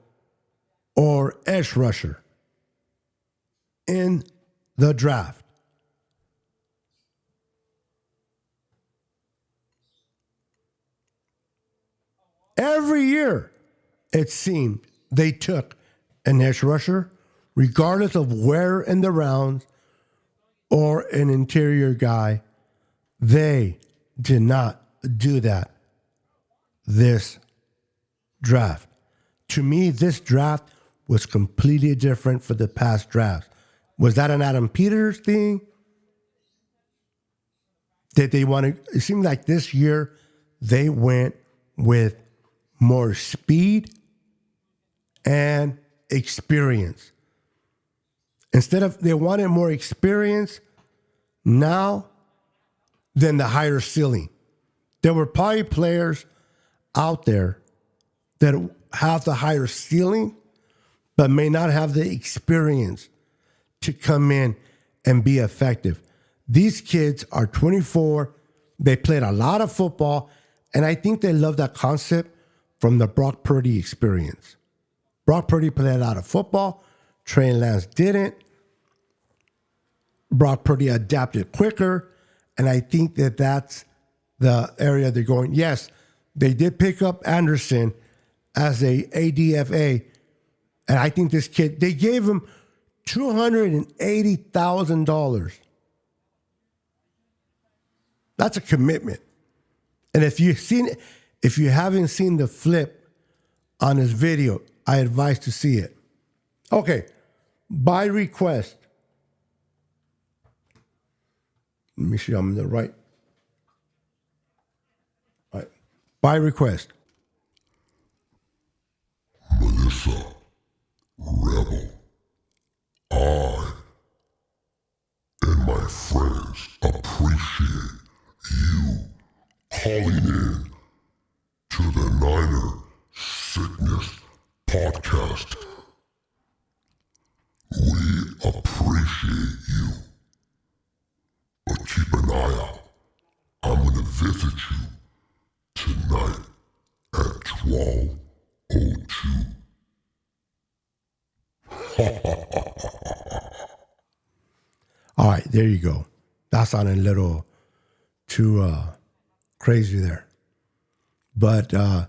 or edge rusher in the draft. Every year, it seemed, they took an edge rusher, regardless of where in the rounds or an interior guy. They did not do that this draft. To me, this draft was completely different for the past drafts. Was that an Adam Peters thing? Did they want to? It seemed like this year they went with more speed and experience. Instead of they wanted more experience now than the higher ceiling. There were probably players out there that have the higher ceiling, but may not have the experience to come in and be effective. These kids are 24. They played a lot of football, and I think they love that concept from the Brock Purdy experience. Brock Purdy played a lot of football. Trey Lance didn't. Brock Purdy adapted quicker, and I think that that's the area they're going. Yes, they did pick up Anderson as a ADFA, and I think this kid, they gave him $280,000. That's a commitment. And if you haven't seen the flip on his video, I advise to see it. Okay, by request. Let me see, I'm in the right. All right. By request. Melissa, Rebel, I and my friends appreciate you calling in to the Niner Sickness Podcast. We appreciate you. But keep an eye out. I'm going to visit you tonight at 12:02. All right, there you go. That sounded a little too crazy there. But I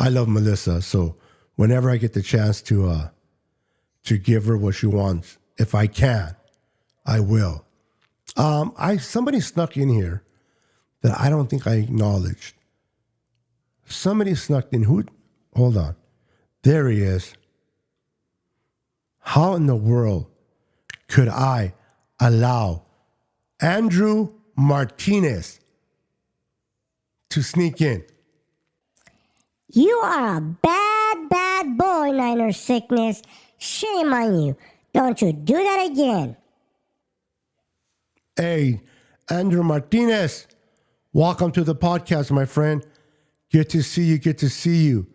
love Melissa, so whenever I get the chance to give her what she wants, if I can, I will. Somebody snuck in here that I don't think I acknowledged. Somebody snuck in. Who? Hold on. There he is. How in the world could I allow Andrew Martinez to sneak in? You are a bad, bad boy, Niner Sickness. Shame on you. Don't you do that again. Hey, Andrew Martinez, welcome to the podcast, my friend. Good to see you. Good to see you.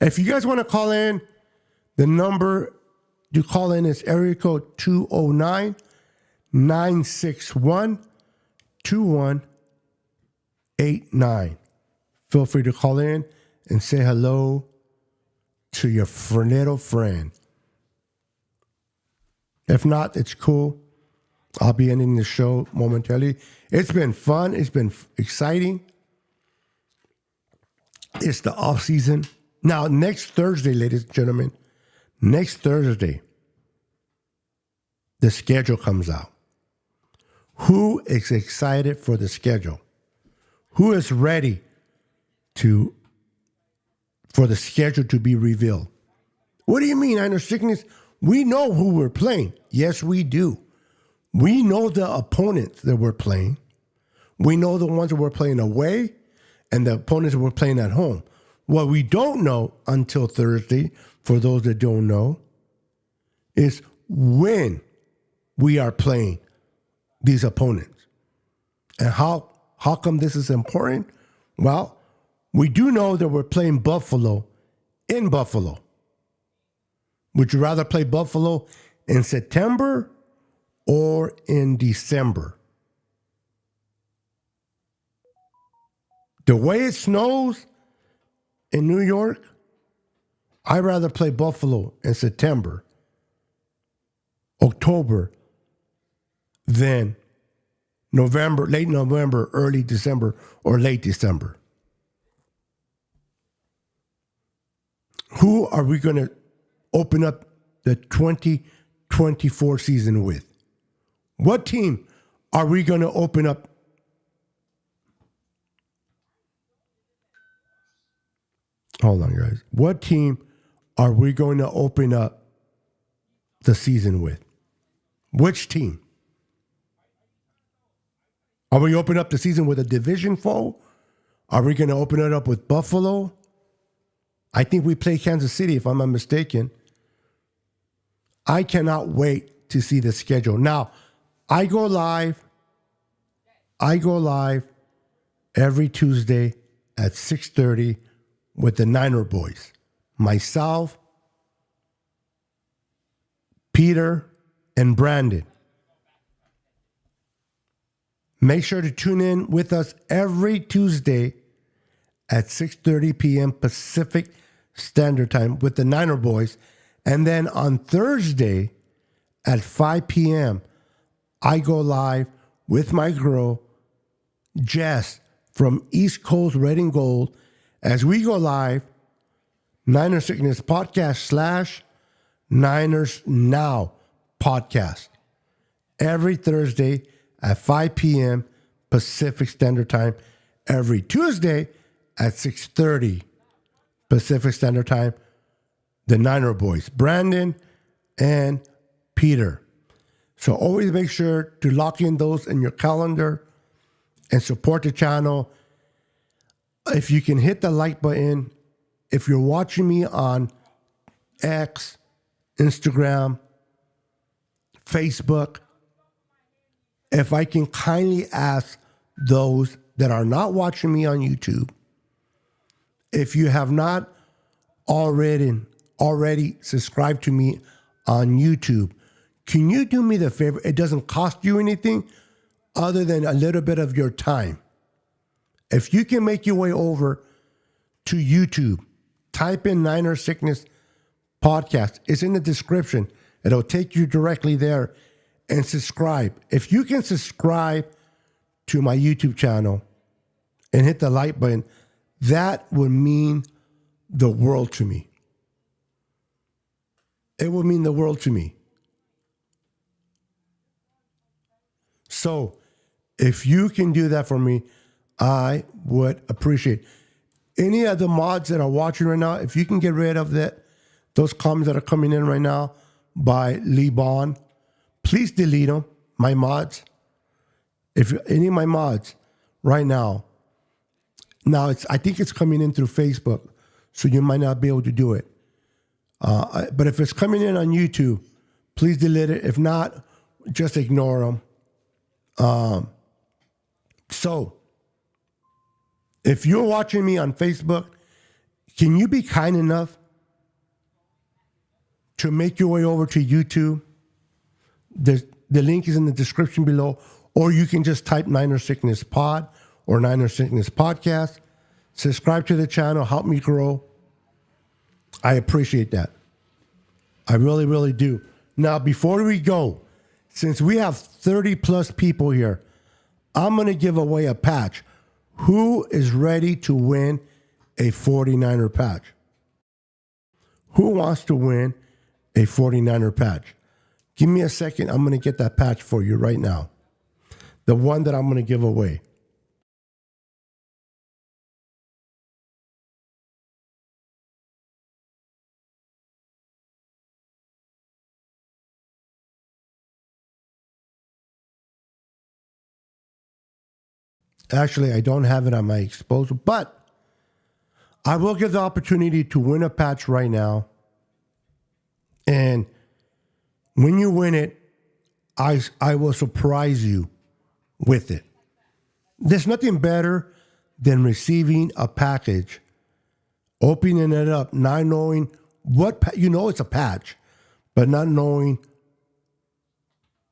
If you guys want to call in, the number to call in is area code 209-961-2189. Feel free to call in and say hello to your little friend. If not, it's cool. I'll be ending the show momentarily. It's been fun. It's been exciting. It's the off season. Now, next Thursday, ladies and gentlemen, next Thursday, the schedule comes out. Who is excited for the schedule? Who is ready for the schedule to be revealed? What do you mean, Niner Sickness? We know who we're playing. Yes, we do. We know the opponents that we're playing. We know the ones that we're playing away and the opponents that we're playing at home. What we don't know until Thursday, for those that don't know, is when we are playing these opponents. And how come this is important? Well, we do know that we're playing Buffalo in Buffalo. Would you rather play Buffalo in September or in December? The way it snows in New York, I'd rather play Buffalo in September, October, than November, late November, early December, or late December. Who are we going to open up the 2024 season with? What team are we going to open up? Hold on, guys. What team are we going to open up the season with? Which team? Are we opening up the season with a division foe? Are we going to open it up with Buffalo? I think we play Kansas City, if I'm not mistaken. I cannot wait to see the schedule. Now, I go live every Tuesday at 6:30 with the Niner boys. Myself, Peter, and Brandon. Make sure to tune in with us every Tuesday at 6:30 p.m. Pacific Standard Time with the Niner boys. And then on Thursday at 5 p.m., I go live with my girl, Jess, from East Coast Red and Gold, as we go live, Niner Sickness Podcast / Niners Now Podcast. Every Thursday at 5 p.m. Pacific Standard Time. Every Tuesday at 6:30 Pacific Standard Time. The Niner boys, Brandon and Peter. So always make sure to lock in those in your calendar and support the channel. If you can hit the like button, if you're watching me on X, Instagram, Facebook, if I can kindly ask those that are not watching me on YouTube, if you have not already subscribed to me on YouTube, can you do me the favor? It doesn't cost you anything other than a little bit of your time. If you can make your way over to YouTube, type in Niner Sickness Podcast. It's in the description. It'll take you directly there, and subscribe. If you can subscribe to my YouTube channel and hit the like button, that would mean the world to me. It would mean the world to me. So if you can do that for me, I would appreciate. Any of the mods that are watching right now, if you can get rid of those comments that are coming in right now by Lee Bond, please delete them, my mods. If any of my mods right now, I think it's coming in through Facebook, so you might not be able to do it. But if it's coming in on YouTube, please delete it. If not, just ignore them. So, if you're watching me on Facebook, can you be kind enough to make your way over to YouTube? The link is in the description below, or you can just type Niner Sickness Pod or Niner Sickness Podcast. Subscribe to the channel, help me grow. I appreciate that. I really, really do. Now, before we go, since we have 30 plus people here, I'm going to give away a patch. Who is ready to win a 49er patch? Who wants to win a 49er patch? Give me a second. I'm going to get that patch for you right now. the one that I'm going to give away. Actually, I don't have it on my exposure, but I will give the opportunity to win a patch right now. And when you win it, I will surprise you with it. There's nothing better than receiving a package, opening it up, not knowing what, it's a patch, but not knowing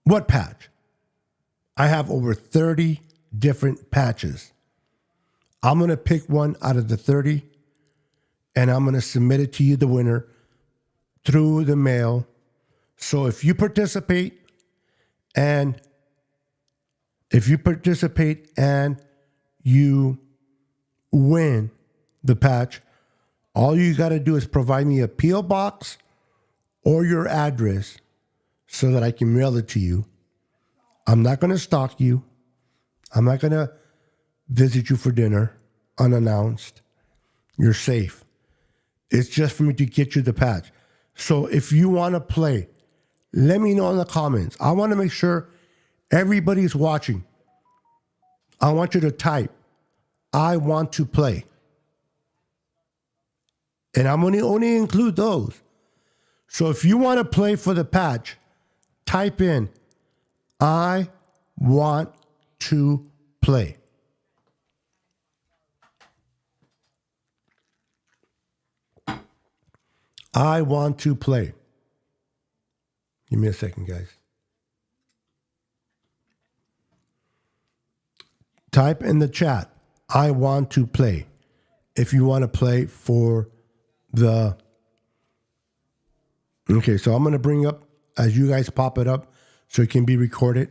what patch. I have over 30 different patches. I'm going to pick one out of the 30 and I'm going to submit it to you, the winner, through the mail. So if you participate and you win the patch, all you got to do is provide me a P.O. box or your address so that I can mail it to you. I'm not going to stalk you. I'm not going to visit you for dinner unannounced. You're safe. It's just for me to get you the patch. So if you want to play, let me know in the comments. I want to make sure everybody's watching. I want you to type, I want to play. And I'm going to only include those. So if you want to play for the patch, type in, I want to play. I want to play. Give me a second, guys. Type in the chat, I want to play. If you want to play for the... Okay, so I'm going to bring up, as you guys pop it up, so it can be recorded.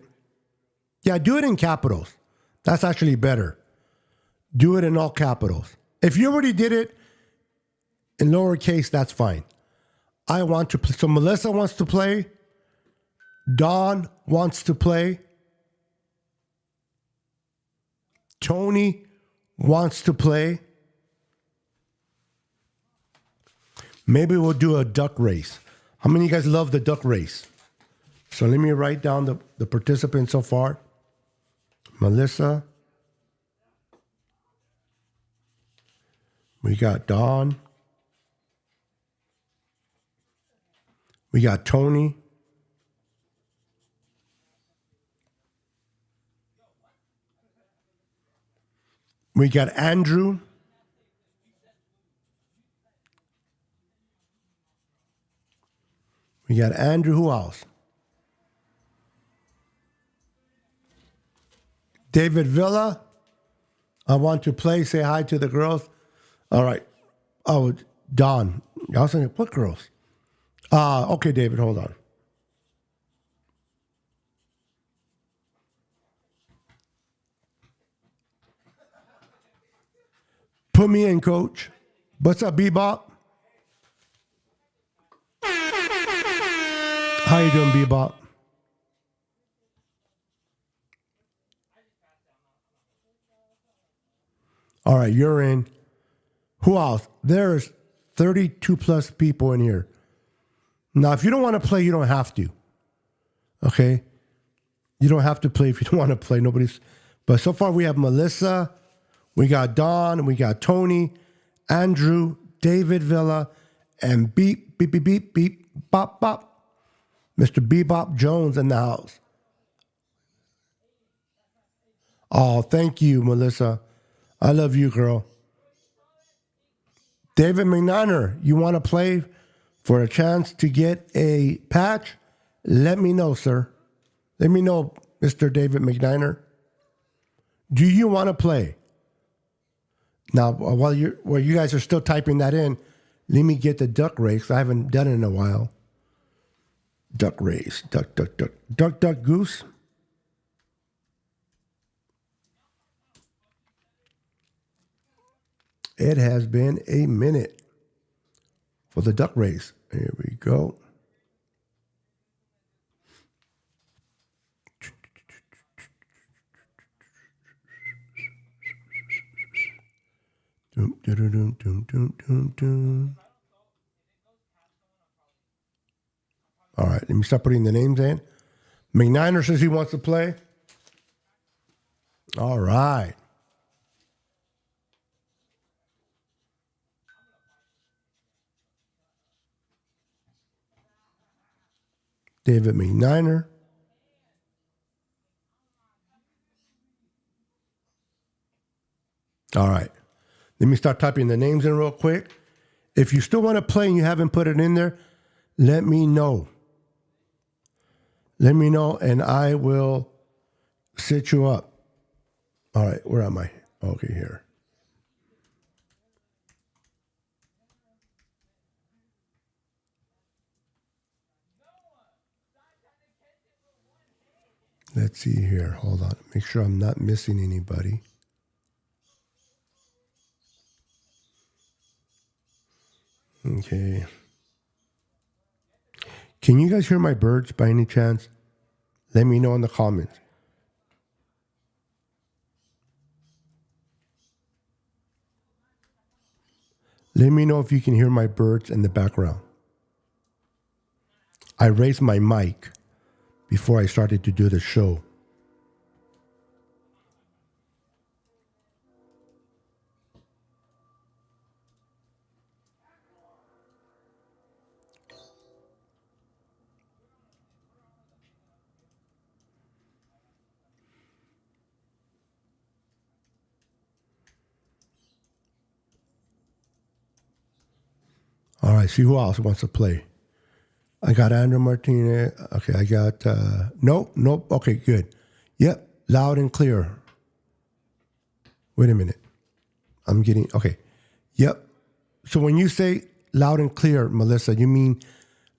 Yeah, do it in capitals. That's actually better. Do it in all capitals. If you already did it in lowercase, that's fine. I want to play. So Melissa wants to play. Dawn wants to play. Tony wants to play. Maybe we'll do a duck race. How many of you guys love the duck race? So let me write down the participants so far. Melissa. We got Dawn. We got Tony. We got Andrew. We got Andrew. Who else? David Villa. I want to play. Say hi to the girls. All right. Oh, Don. I was saying, what girls? Okay, David, hold on. Put me in, coach. What's up, Bebop? How you doing, Bebop? All right, you're in. Who else? There's 32 plus people in here. Now, if you don't want to play, you don't have to. Okay? You don't have to play if you don't want to play. Nobody's. But so far, we have Melissa, we got Dawn, we got Tony, Andrew, David Villa, and beep, beep, beep, beep, beep, bop, bop. Mr. Bebop Jones in the house. Oh, thank you, Melissa. I love you, girl. David McNiner, you want to play for a chance to get a patch? Let me know, sir. Let me know, Mr. David McNiner. Do you want to play? Now, while you guys are still typing that in, let me get the duck race. I haven't done it in a while. Duck race. Duck, duck, duck. Duck, duck, goose. It has been a minute for the duck race. Here we go. All right, let me start putting the names in. McNiner says he wants to play. All right. David McNiner. All right. Let me start typing the names in real quick. If you still want to play and you haven't put it in there, let me know. Let me know and I will set you up. All right, where am I? Okay, here. Let's see here. Hold on. Make sure I'm not missing anybody. Okay. Can you guys hear my birds by any chance? Let me know in the comments. Let me know if you can hear my birds in the background. I raised my mic before I started to do the show. All right, see who else wants to play. I got Andrew Martinez. Okay, I got, nope. Okay, good. Yep, loud and clear. Wait a minute. Okay. Yep. So when you say loud and clear, Melissa, you mean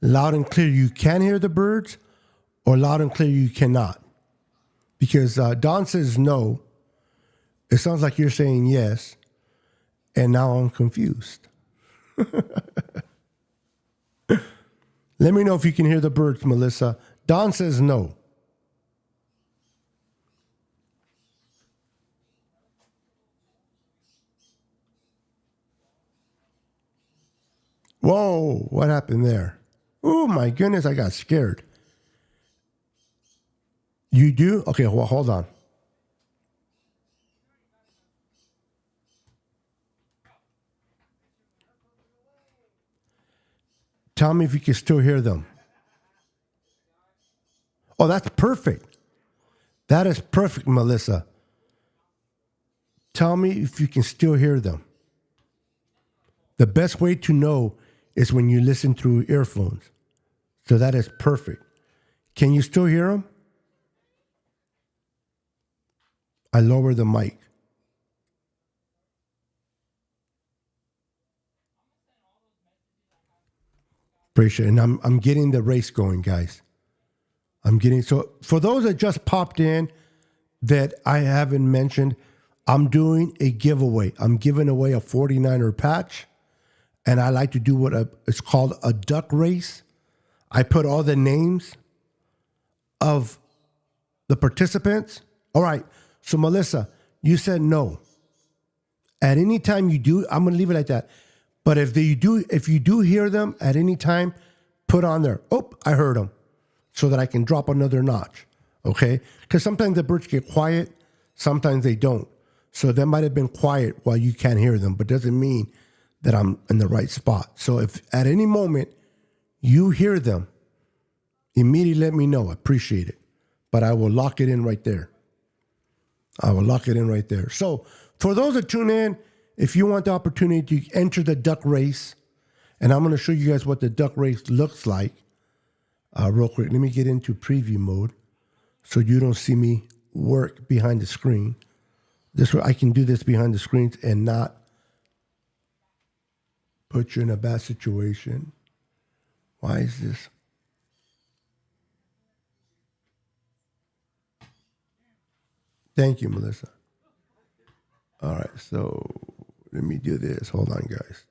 loud and clear you can hear the birds or loud and clear you cannot? Because Don says no. It sounds like you're saying yes. And now I'm confused. Let me know if you can hear the birds, Melissa. Don says no. Whoa, what happened there? Oh, my goodness, I got scared. You do? Okay, well, hold on. Tell me if you can still hear them. Oh, that's perfect. That is perfect, Melissa. Tell me if you can still hear them. The best way to know is when you listen through earphones. So that is perfect. Can you still hear them? I lower the mic. Appreciate it. And I'm getting the race going, guys. So for those that just popped in that I haven't mentioned, I'm doing a giveaway. I'm giving away a 49er patch. And I like to do it's called a duck race. I put all the names of the participants. All right. So Melissa, you said no. At any time you do, I'm going to leave it like that. But if you do hear them at any time, put on there, oh, I heard them, so that I can drop another notch, okay? Because sometimes the birds get quiet, sometimes they don't. So they might have been quiet while you can't hear them, but doesn't mean that I'm in the right spot. So if at any moment you hear them, immediately let me know. I appreciate it. But I will lock it in right there. So for those that tune in, if you want the opportunity to enter the duck race, and I'm going to show you guys what the duck race looks like real quick. Let me get into preview mode so you don't see me work behind the screen. This way I can do this behind the screens and not put you in a bad situation. Why is this? Thank you, Melissa. All right, so let me do this. Hold on, guys.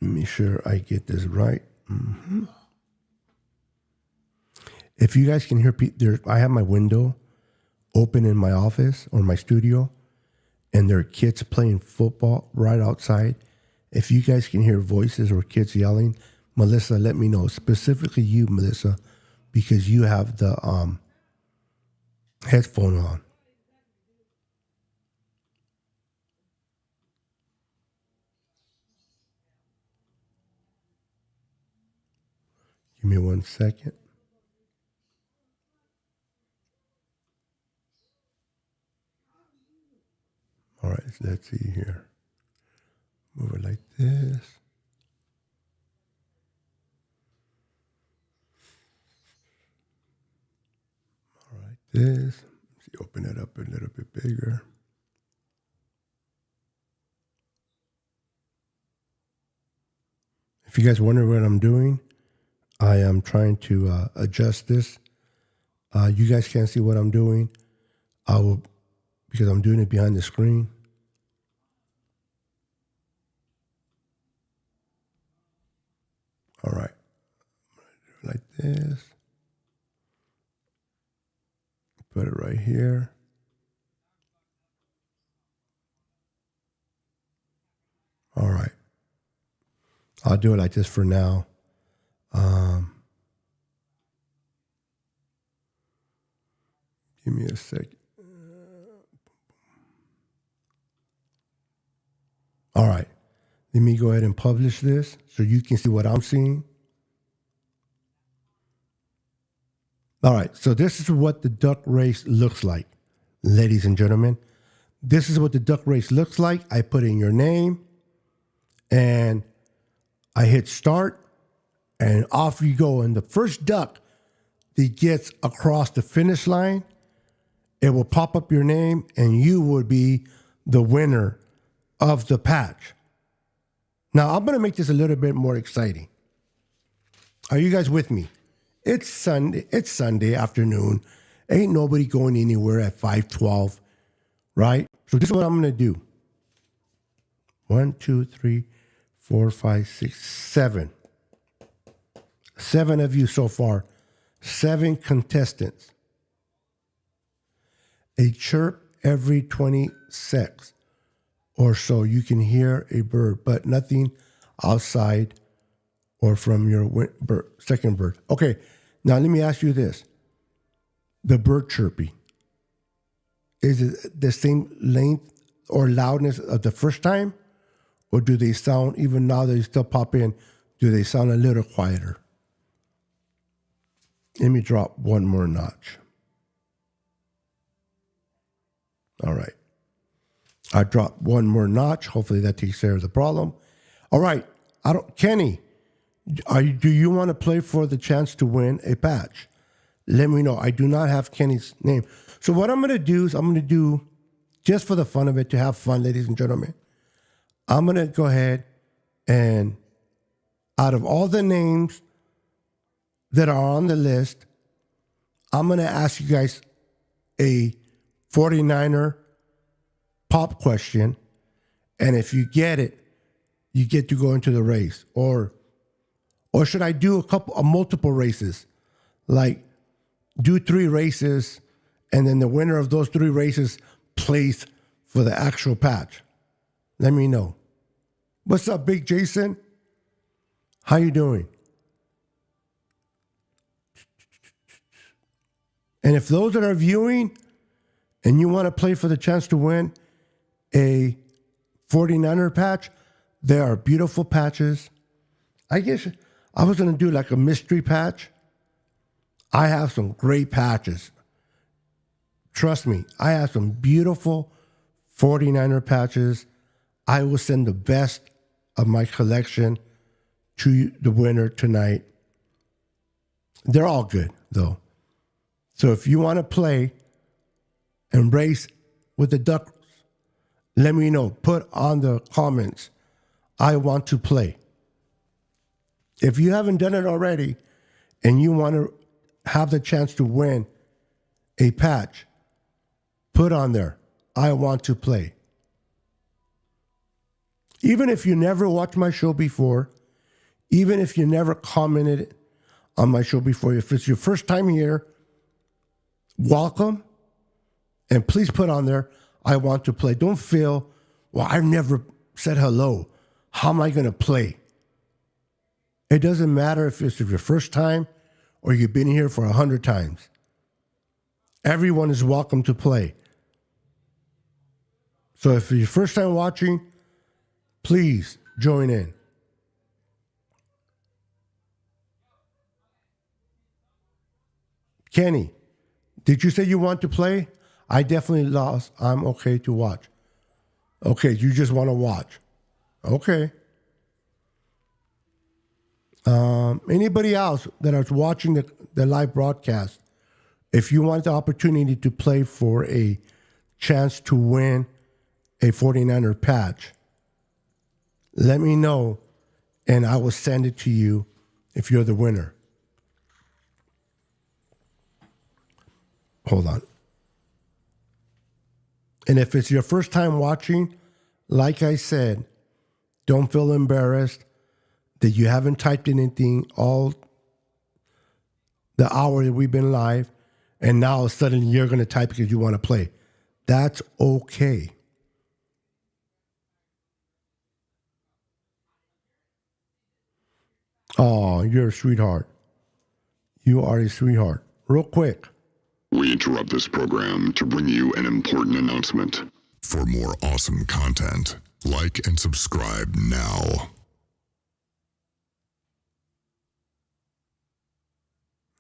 Let me sure I get this right. Mm-hmm. If you guys can hear, I have my window open in my office or my studio, and there are kids playing football right outside. If you guys can hear voices or kids yelling, Melissa, let me know. Specifically you, Melissa, because you have the headphone on. Give me 1 second. All right, let's see here. Move it like this. All right, this. Let's see, open it up a little bit bigger. If you guys wonder what I'm doing, I am trying to adjust this. You guys can't see what I'm doing. I will, because I'm doing it behind the screen. All right, do it like this. Put it right here. All right. I'll do it like this for now. Give me a second. All right. Let me go ahead and publish this so you can see what I'm seeing. All right. So this is what the duck race looks like, ladies and gentlemen. This is what the duck race looks like. I put in your name and I hit start and off you go. And the first duck that gets across the finish line, it will pop up your name and you would be the winner of the patch. Now, I'm going to make this a little bit more exciting. Are you guys with me? It's Sunday afternoon. Ain't nobody going anywhere at 5:12, right? So this is what I'm going to do. 1, 2, 3, 4, 5, 6, 7. 7 of you so far. 7 contestants. A chirp every 20 seconds or so. You can hear a bird, but nothing outside or from your second bird. Okay, now let me ask you this. The bird chirping, is it the same length or loudness of the first time? Or do they sound, even now they still pop in, do they sound a little quieter? Let me drop one more notch. All right. I dropped one more notch. Hopefully that takes care of the problem. All right. Kenny, do you want to play for the chance to win a patch? Let me know. I do not have Kenny's name. So what I'm going to do is I'm going to do, just for the fun of it, to have fun, ladies and gentlemen, I'm going to go ahead and out of all the names that are on the list, I'm going to ask you guys a 49er pop question. And if you get it, you get to go into the race. Or should I do multiple races? Like do 3 races and then the winner of those 3 races plays for the actual patch? Let me know. What's up, Big Jason? How you doing? And if those that are viewing and you want to play for the chance to win a 49er patch, there are beautiful patches. I guess I was going to do like a mystery patch. I have some great patches. Trust me, I have some beautiful 49er patches. I will send the best of my collection to the winner tonight. They're all good, though. So if you want to play and race with the Ducks, let me know. Put on the comments, I want to play. If you haven't done it already and you want to have the chance to win a patch, put on there, I want to play. Even if you never watched my show before, even if you never commented on my show before, if it's your first time here, welcome. And please put on there, I want to play. Don't feel, well, I've never said hello. How am I going to play? It doesn't matter if it's your first time or you've been here for 100 times. Everyone is welcome to play. So if it's your first time watching, please join in. Kenny, did you say you want to play? I definitely lost. I'm okay to watch. Okay, you just want to watch. Okay. Anybody else that is watching the live broadcast, if you want the opportunity to play for a chance to win a 49er patch, let me know and I will send it to you if you're the winner. Hold on. And if it's your first time watching, like I said, don't feel embarrassed that you haven't typed anything all the hour that we've been live, and now suddenly you're going to type because you want to play. That's okay. Oh, you're a sweetheart. You are a sweetheart. Real quick. We interrupt this program to bring you an important announcement. For more awesome content, like and subscribe now.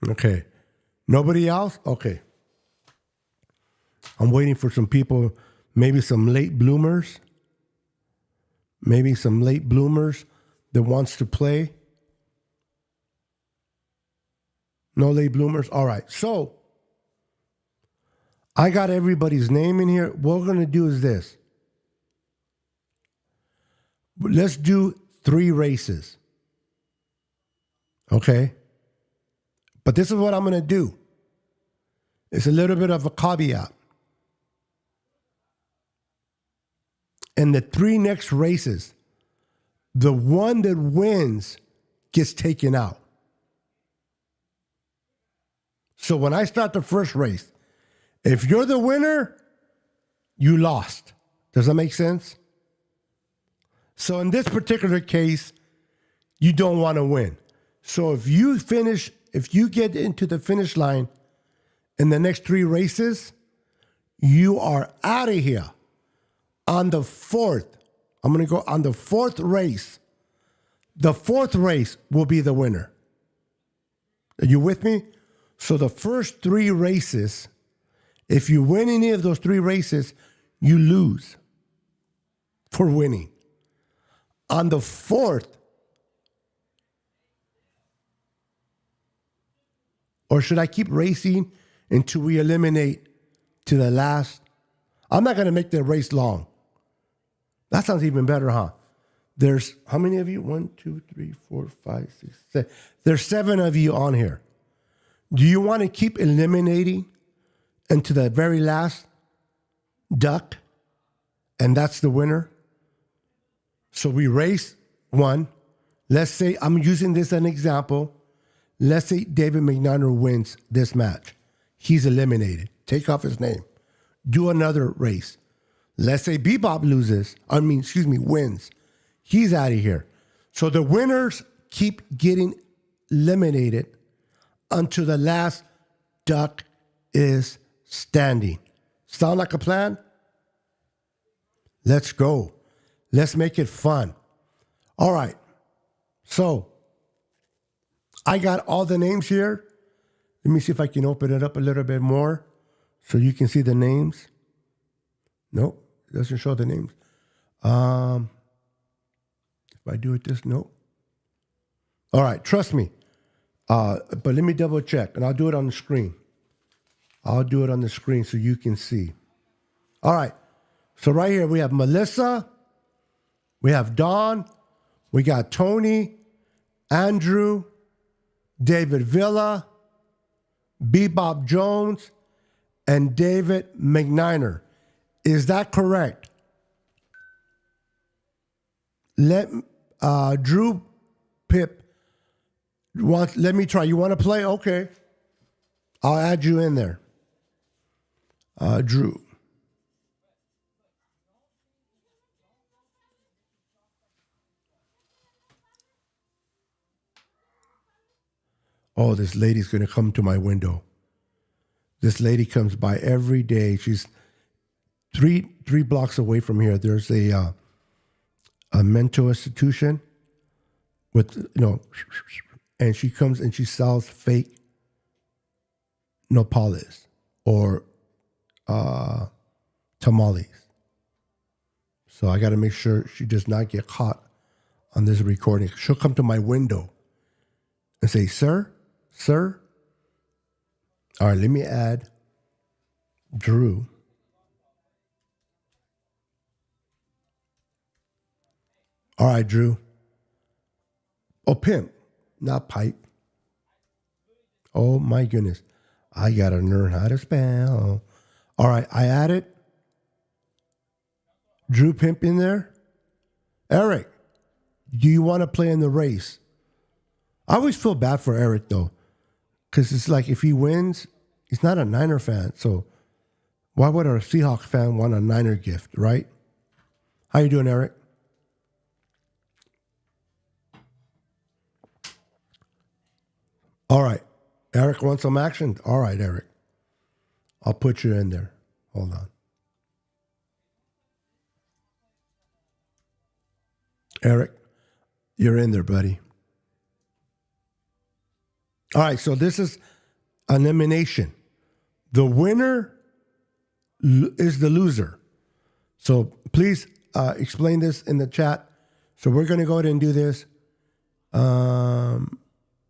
Okay. Nobody else? Okay. I'm waiting for some people, maybe some late bloomers. Maybe some late bloomers that wants to play. No late bloomers? All right. So, I got everybody's name in here. What we're going to do is this. Let's do 3 races. Okay? But this is what I'm going to do. It's a little bit of a caveat. In the 3 next races, the one that wins gets taken out. So when I start the first race, if you're the winner, you lost. Does that make sense? So in this particular case, you don't want to win. So if you get into the finish line in the next 3 races, you are out of here. On the 4th, I'm going to go on the 4th race. The 4th race will be the winner. Are you with me? So the first 3 races, if you win any of those 3 races, you lose for winning. On the 4th, or should I keep racing until we eliminate to the last? I'm not going to make the race long. That sounds even better, huh? There's, how many of you? 1, 2, 3, 4, 5, 6, 7. There's 7 of you on here. Do you want to keep eliminating into the very last duck? And that's the winner? So we race 1. Let's say, I'm using this as an example. Let's say David McNiner wins this match. He's eliminated. Take off his name. Do another race. Let's say Bebop wins. He's out of here. So the winners keep getting eliminated until the last duck is standing. Sound like a plan? Let's go. Let's make it fun. All right. So I got all the names here. Let me see if I can open it up a little bit more so you can see the names. Nope, it doesn't show the names. If I do it nope. All right, trust me. But let me double check, and I'll do it on the screen. I'll do it on the screen so you can see. All right, so right here we have Melissa, we have Dawn, we got Tony, Andrew, David Villa, Bebop Jones, and David McNiner. Is that correct? Drew Pip let me try. You want to play? Okay. I'll add you in there. Drew. Oh, this lady's going to come to my window. This lady comes by every day. She's three blocks away from here. There's a mental institution with, and she comes and she sells fake nopales or tamales. So I got to make sure she does not get caught on this recording. She'll come to my window and say, sir. All right, let me add Drew. All right, Drew. Oh, pimp, not pipe. Oh, my goodness. I got to learn how to spell. All right, I added Drew Pimp in there. Eric, do you want to play in the race? I always feel bad for Eric, though, because it's like if he wins, he's not a Niner fan. So why would a Seahawks fan want a Niner gift, right? How you doing, Eric? All right. Eric wants some action? All right, Eric. I'll put you in there. Hold on. Eric, you're in there, buddy. All right, so this is elimination. The winner is the loser. So please explain this in the chat. So we're going to go ahead and do this.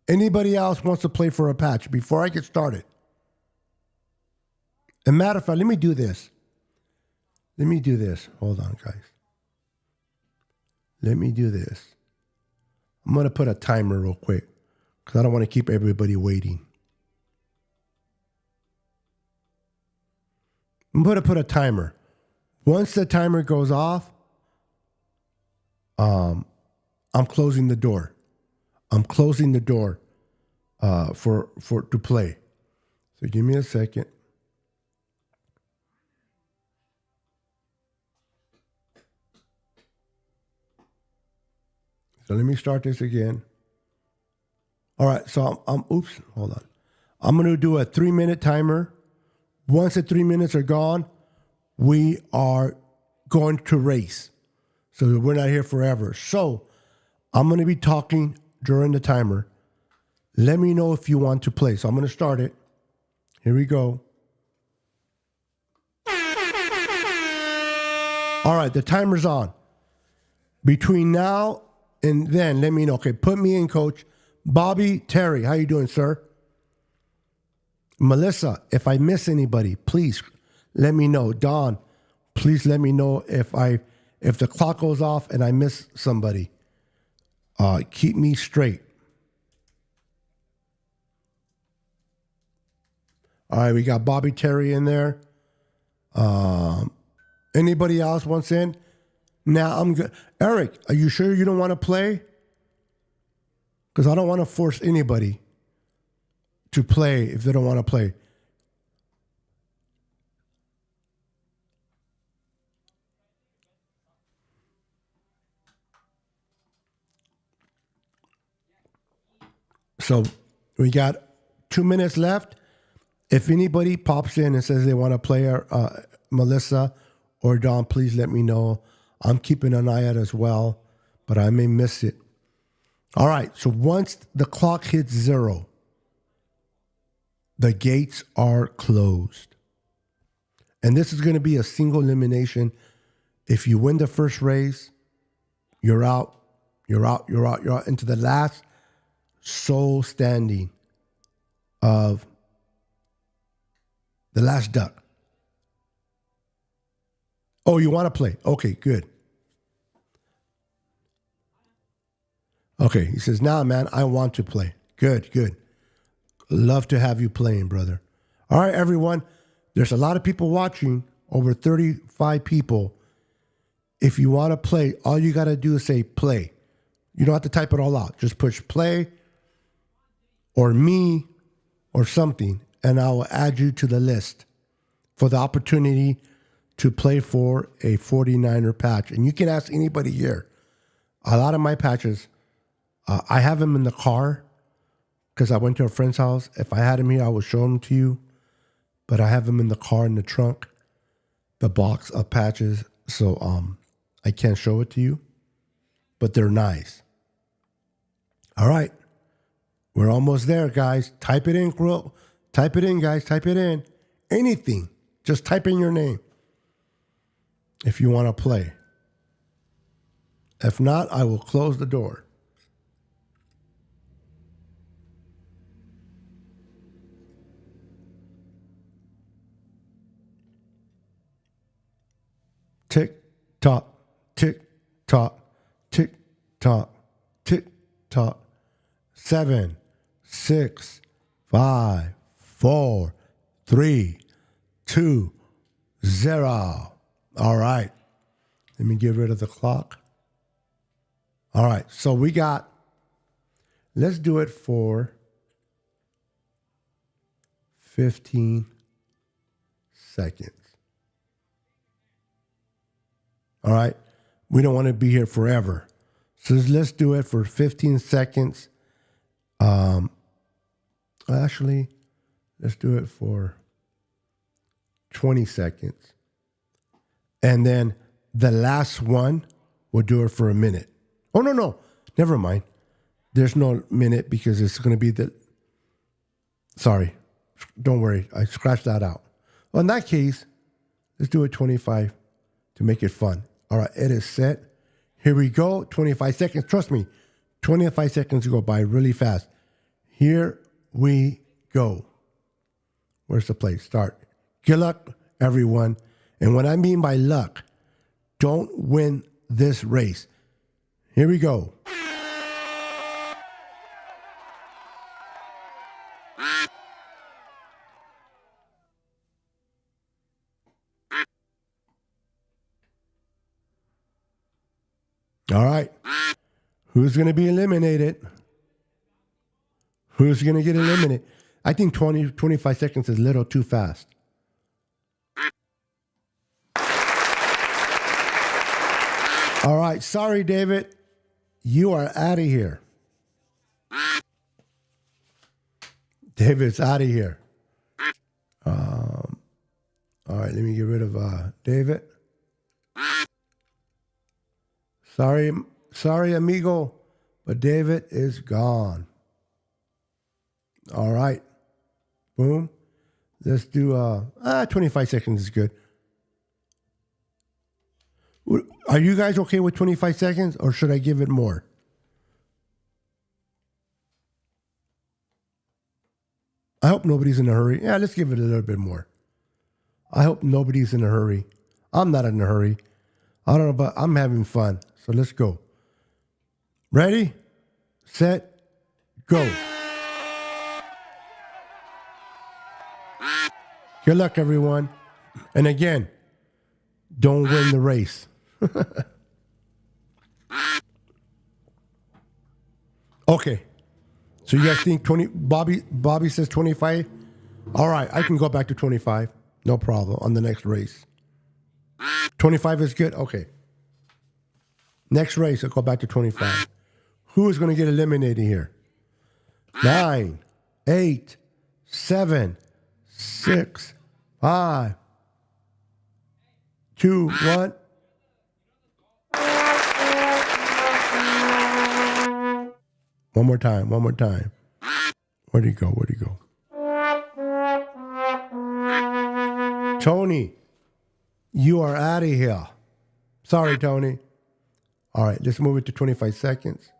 Anybody else wants to play for a patch before I get started? As a matter of fact, let me do this. Hold on, guys. Let me do this. I'm going to put a timer real quick because I don't want to keep everybody waiting. I'm going to put a timer. Once the timer goes off, I'm closing the door. For to play. So give me a second. So let me start this again. All right, so hold on. I'm going to do a 3-minute timer. Once the 3 minutes are gone, we are going to race. So we're not here forever. So I'm going to be talking during the timer. Let me know if you want to play. So I'm going to start it. Here we go. All right, the timer's on. Between now and then, let me know. Okay, put me in, Coach. Bobby Terry, how you doing, sir? Melissa, if I miss anybody, please let me know. Don, please let me know if the clock goes off and I miss somebody. Keep me straight. All right, we got Bobby Terry in there. Anybody else wants in? Now I'm good. Eric, are you sure you don't want to play? Because I don't want to force anybody to play if they don't want to play. So we got 2 minutes left. If anybody pops in and says they want to play, Melissa or Don, please let me know. I'm keeping an eye out as well, but I may miss it. All right, so once the clock hits 0, the gates are closed. And this is going to be a single elimination. If you win the first race, you're out into the last soul standing of the last duck. Oh, you want to play? Okay, good. Okay, he says, nah, man, I want to play. Good. Love to have you playing, brother. All right, everyone. There's a lot of people watching, over 35 people. If you want to play, all you got to do is say play. You don't have to type it all out. Just push play or me or something, and I will add you to the list. for the opportunity to play for a 49er patch. And you can ask anybody here. A lot of my patches, I have them in the car because I went to a friend's house. If I had them here, I would show them to you. But I have them in the car in the trunk, the box of patches. So I can't show it to you. But they're nice. All right. We're almost there, guys. Type it in, girl. Type it in, guys. Type it in. Anything. Just type in your name if you want to play. If not, I will close the door. Tick, tock, tick, tock, tick, tock, tick, tock. 7, 6, 5, 4, 3, 2, 0. All right. Let me get rid of the clock. All right. So we got, let's do it for 15 seconds. All right. We don't want to be here forever. So let's do it for 15 seconds. Actually, let's do it for 20 seconds. And then the last one, we'll do it for a minute. Oh, no. Never mind. There's no minute because it's going to be the... Sorry. Don't worry. I scratched that out. Well, in that case, let's do it 25 to make it fun. All right. It is set. Here we go. 25 seconds. Trust me. 25 seconds go by really fast. Here we go. Where's the place? Start. Good luck, everyone. And what I mean by luck, don't win this race. Here we go. All right. Who's going to be eliminated? Who's going to get eliminated? I think 25 seconds is a little too fast. All right. Sorry, David. You are out of here. David's out of here. All right. Let me get rid of David. Sorry, amigo, but David is gone. All right. Boom. Let's do 25 seconds is good. Are you guys okay with 25 seconds or should I give it more? I hope nobody's in a hurry. Yeah, let's give it a little bit more. I hope nobody's in a hurry. I'm not in a hurry. I don't know, but I'm having fun. So let's go. Ready, set, go. Good luck, everyone. And again, don't win the race. Okay. So you guys think 20? Bobby says 25. All right, I can go back to 25. No problem on the next race. 25 is good? Okay. Next race, I'll go back to 25. Who is going to get eliminated here? 9, 8, 7, 6, 5, 2, 1. One more time. Where'd he go? Tony, you are out of here. Sorry, Tony. All right, let's move it to 25 seconds.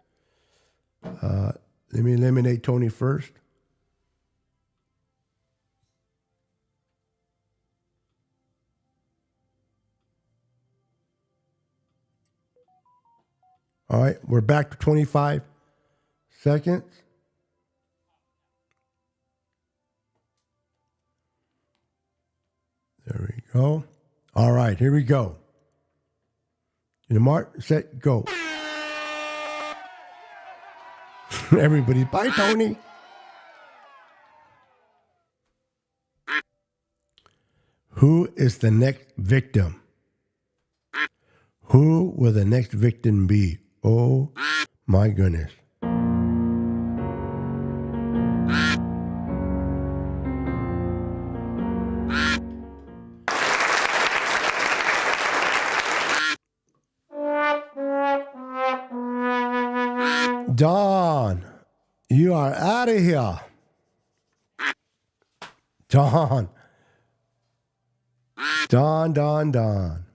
Let me eliminate Tony first. All right, we're back to 25 seconds. There we go. All right, here we go. You mark, set, go. Everybody, bye, Tony. Who is the next victim? Who will the next victim be? Oh my goodness. Don, you are out of here. Don. Don.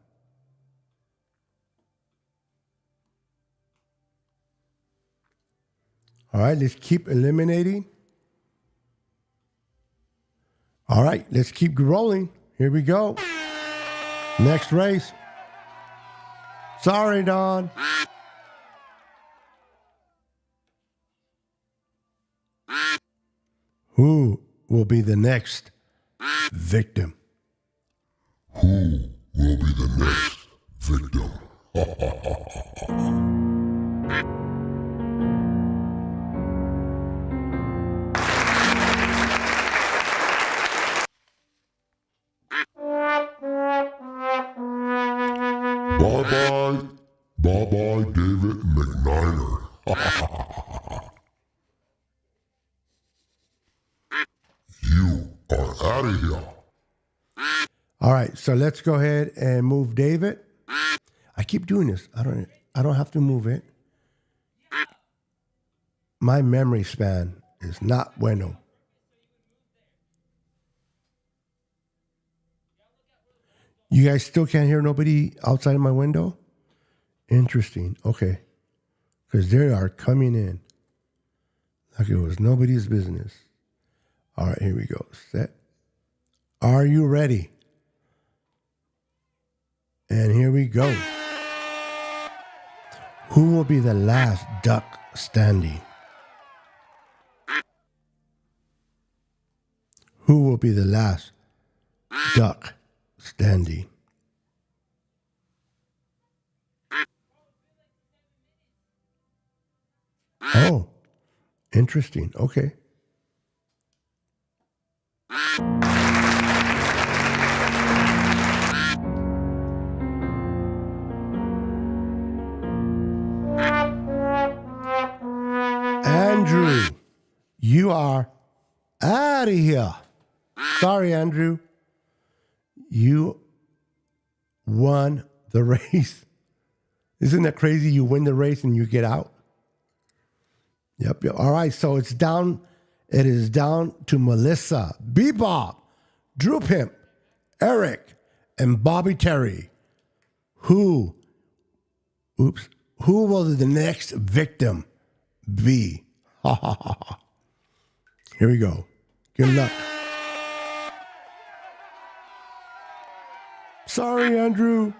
All right, let's keep eliminating. All right, let's keep rolling. Here we go. Next race. Sorry, Don. Who will be the next victim? Who will be the next victim? Bye-bye. Bye-bye, David McNiner. You are out of here. All right, so let's go ahead and move David. I keep doing this. I don't have to move it. My memory span is not bueno. You guys still can't hear nobody outside of my window? Interesting. Okay. Because they are coming in like it was nobody's business. All right, here we go. Set. Are you ready? And here we go. Who will be the last duck standing? Who will be the last duck standing? Oh, interesting. Okay. Andrew, you are out of here. Sorry, Andrew. You won the race. Isn't that crazy? You win the race and you get out. Yep. All right. So it's down. It is down to Melissa, Bebop, Drew Pimp, Eric, and Bobby Terry. Who will the next victim be? Ha ha ha ha. Here we go. Good luck. Sorry, Andrew.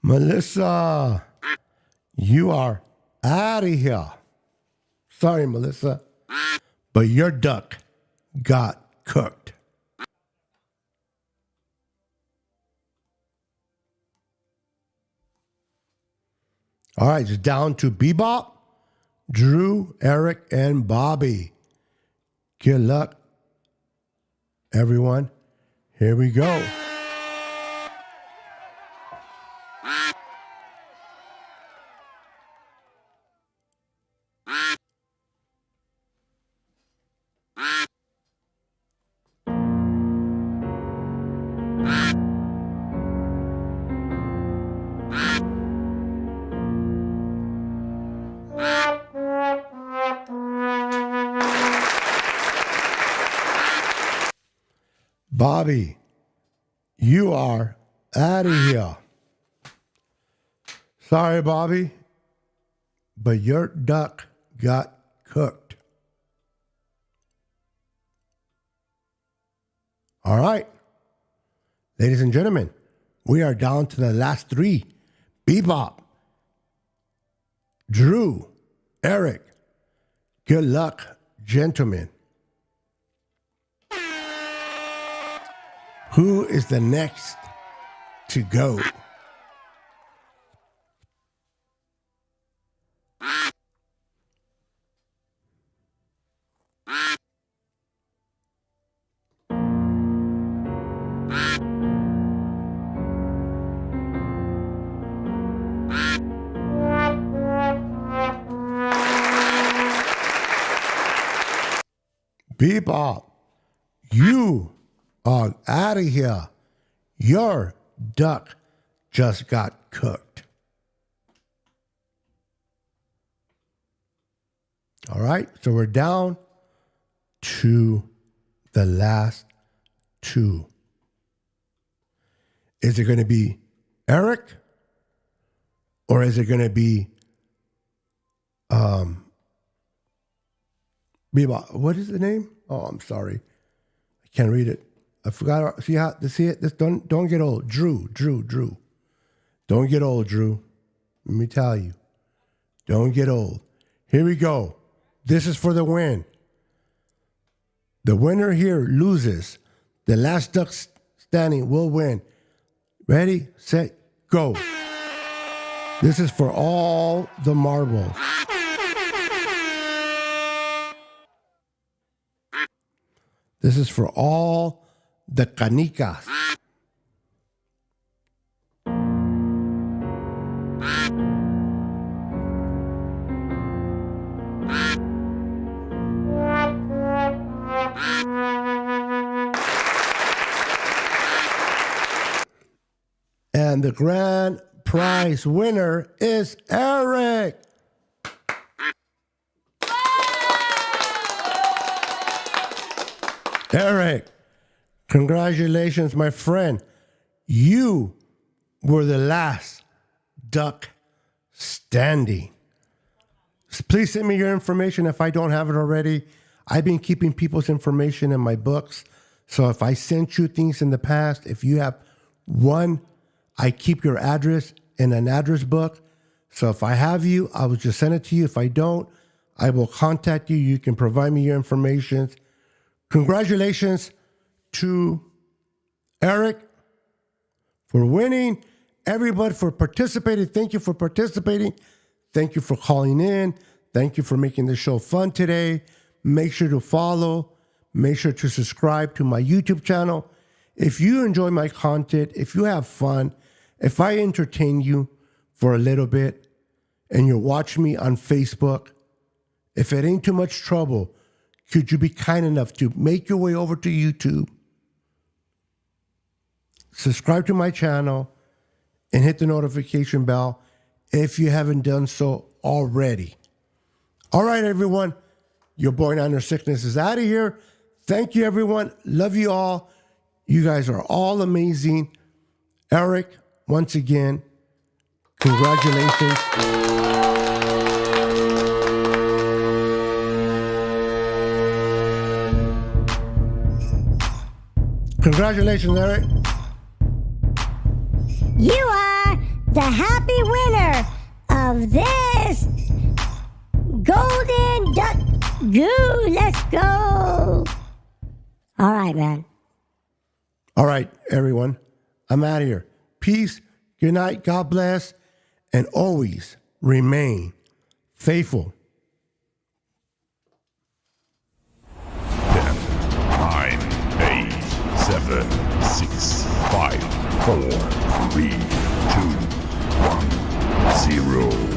Melissa, you are out of here. Sorry, Melissa, but your duck got cooked. All right, it's down to Bebop, Drew, Eric, and Bobby. Good luck, everyone. Here we go. Bobby, you are out of here. Sorry, Bobby, but your duck got cooked. All right. Ladies and gentlemen, we are down to the last three. Bebop, Drew, Eric. Good luck, gentlemen. Who is the next to go? Bebop, you are out of here. Your duck just got cooked. All right, so we're down to the last two. Is it going to be Eric or is it going to be Bebop? What is the name? Oh, I'm sorry. I can't read it. I forgot. See it? This don't get old. Drew. Don't get old, Drew. Let me tell you. Don't get old. Here we go. This is for the win. The winner here loses. The last duck standing will win. Ready, set, go. This is for all the marbles. This is for all the canicas. And the grand prize winner is Eric. Eric, congratulations, my friend. You were the last duck standing. Please send me your information if I don't have it already. I've been keeping people's information in my books. So if I sent you things in the past, if you have one, I keep your address in an address book. So if I have you, I will just send it to you. If I don't, I will contact you. You can provide me your information. Congratulations to Eric for winning. Everybody for participating. Thank you for participating. Thank you for calling in. Thank you for making the show fun today. Make sure to follow. Make sure to subscribe to my YouTube channel. If you enjoy my content, if you have fun, if I entertain you for a little bit and you watch me on Facebook, if it ain't too much trouble, could you be kind enough to make your way over to YouTube, subscribe to my channel, and hit the notification bell if you haven't done so already. All right, everyone. Your boy Niner Sickness is out of here. Thank you, everyone. Love you all. You guys are all amazing. Eric, once again, congratulations. Congratulations, Eric. You are the happy winner of this Golden Duck Goo. Let's go. All right, man. All right, everyone. I'm out of here. Peace, good night, God bless, and always remain faithful. 10, 9, 8, 7, 6, 5, 4, 3, 2, 1, 0.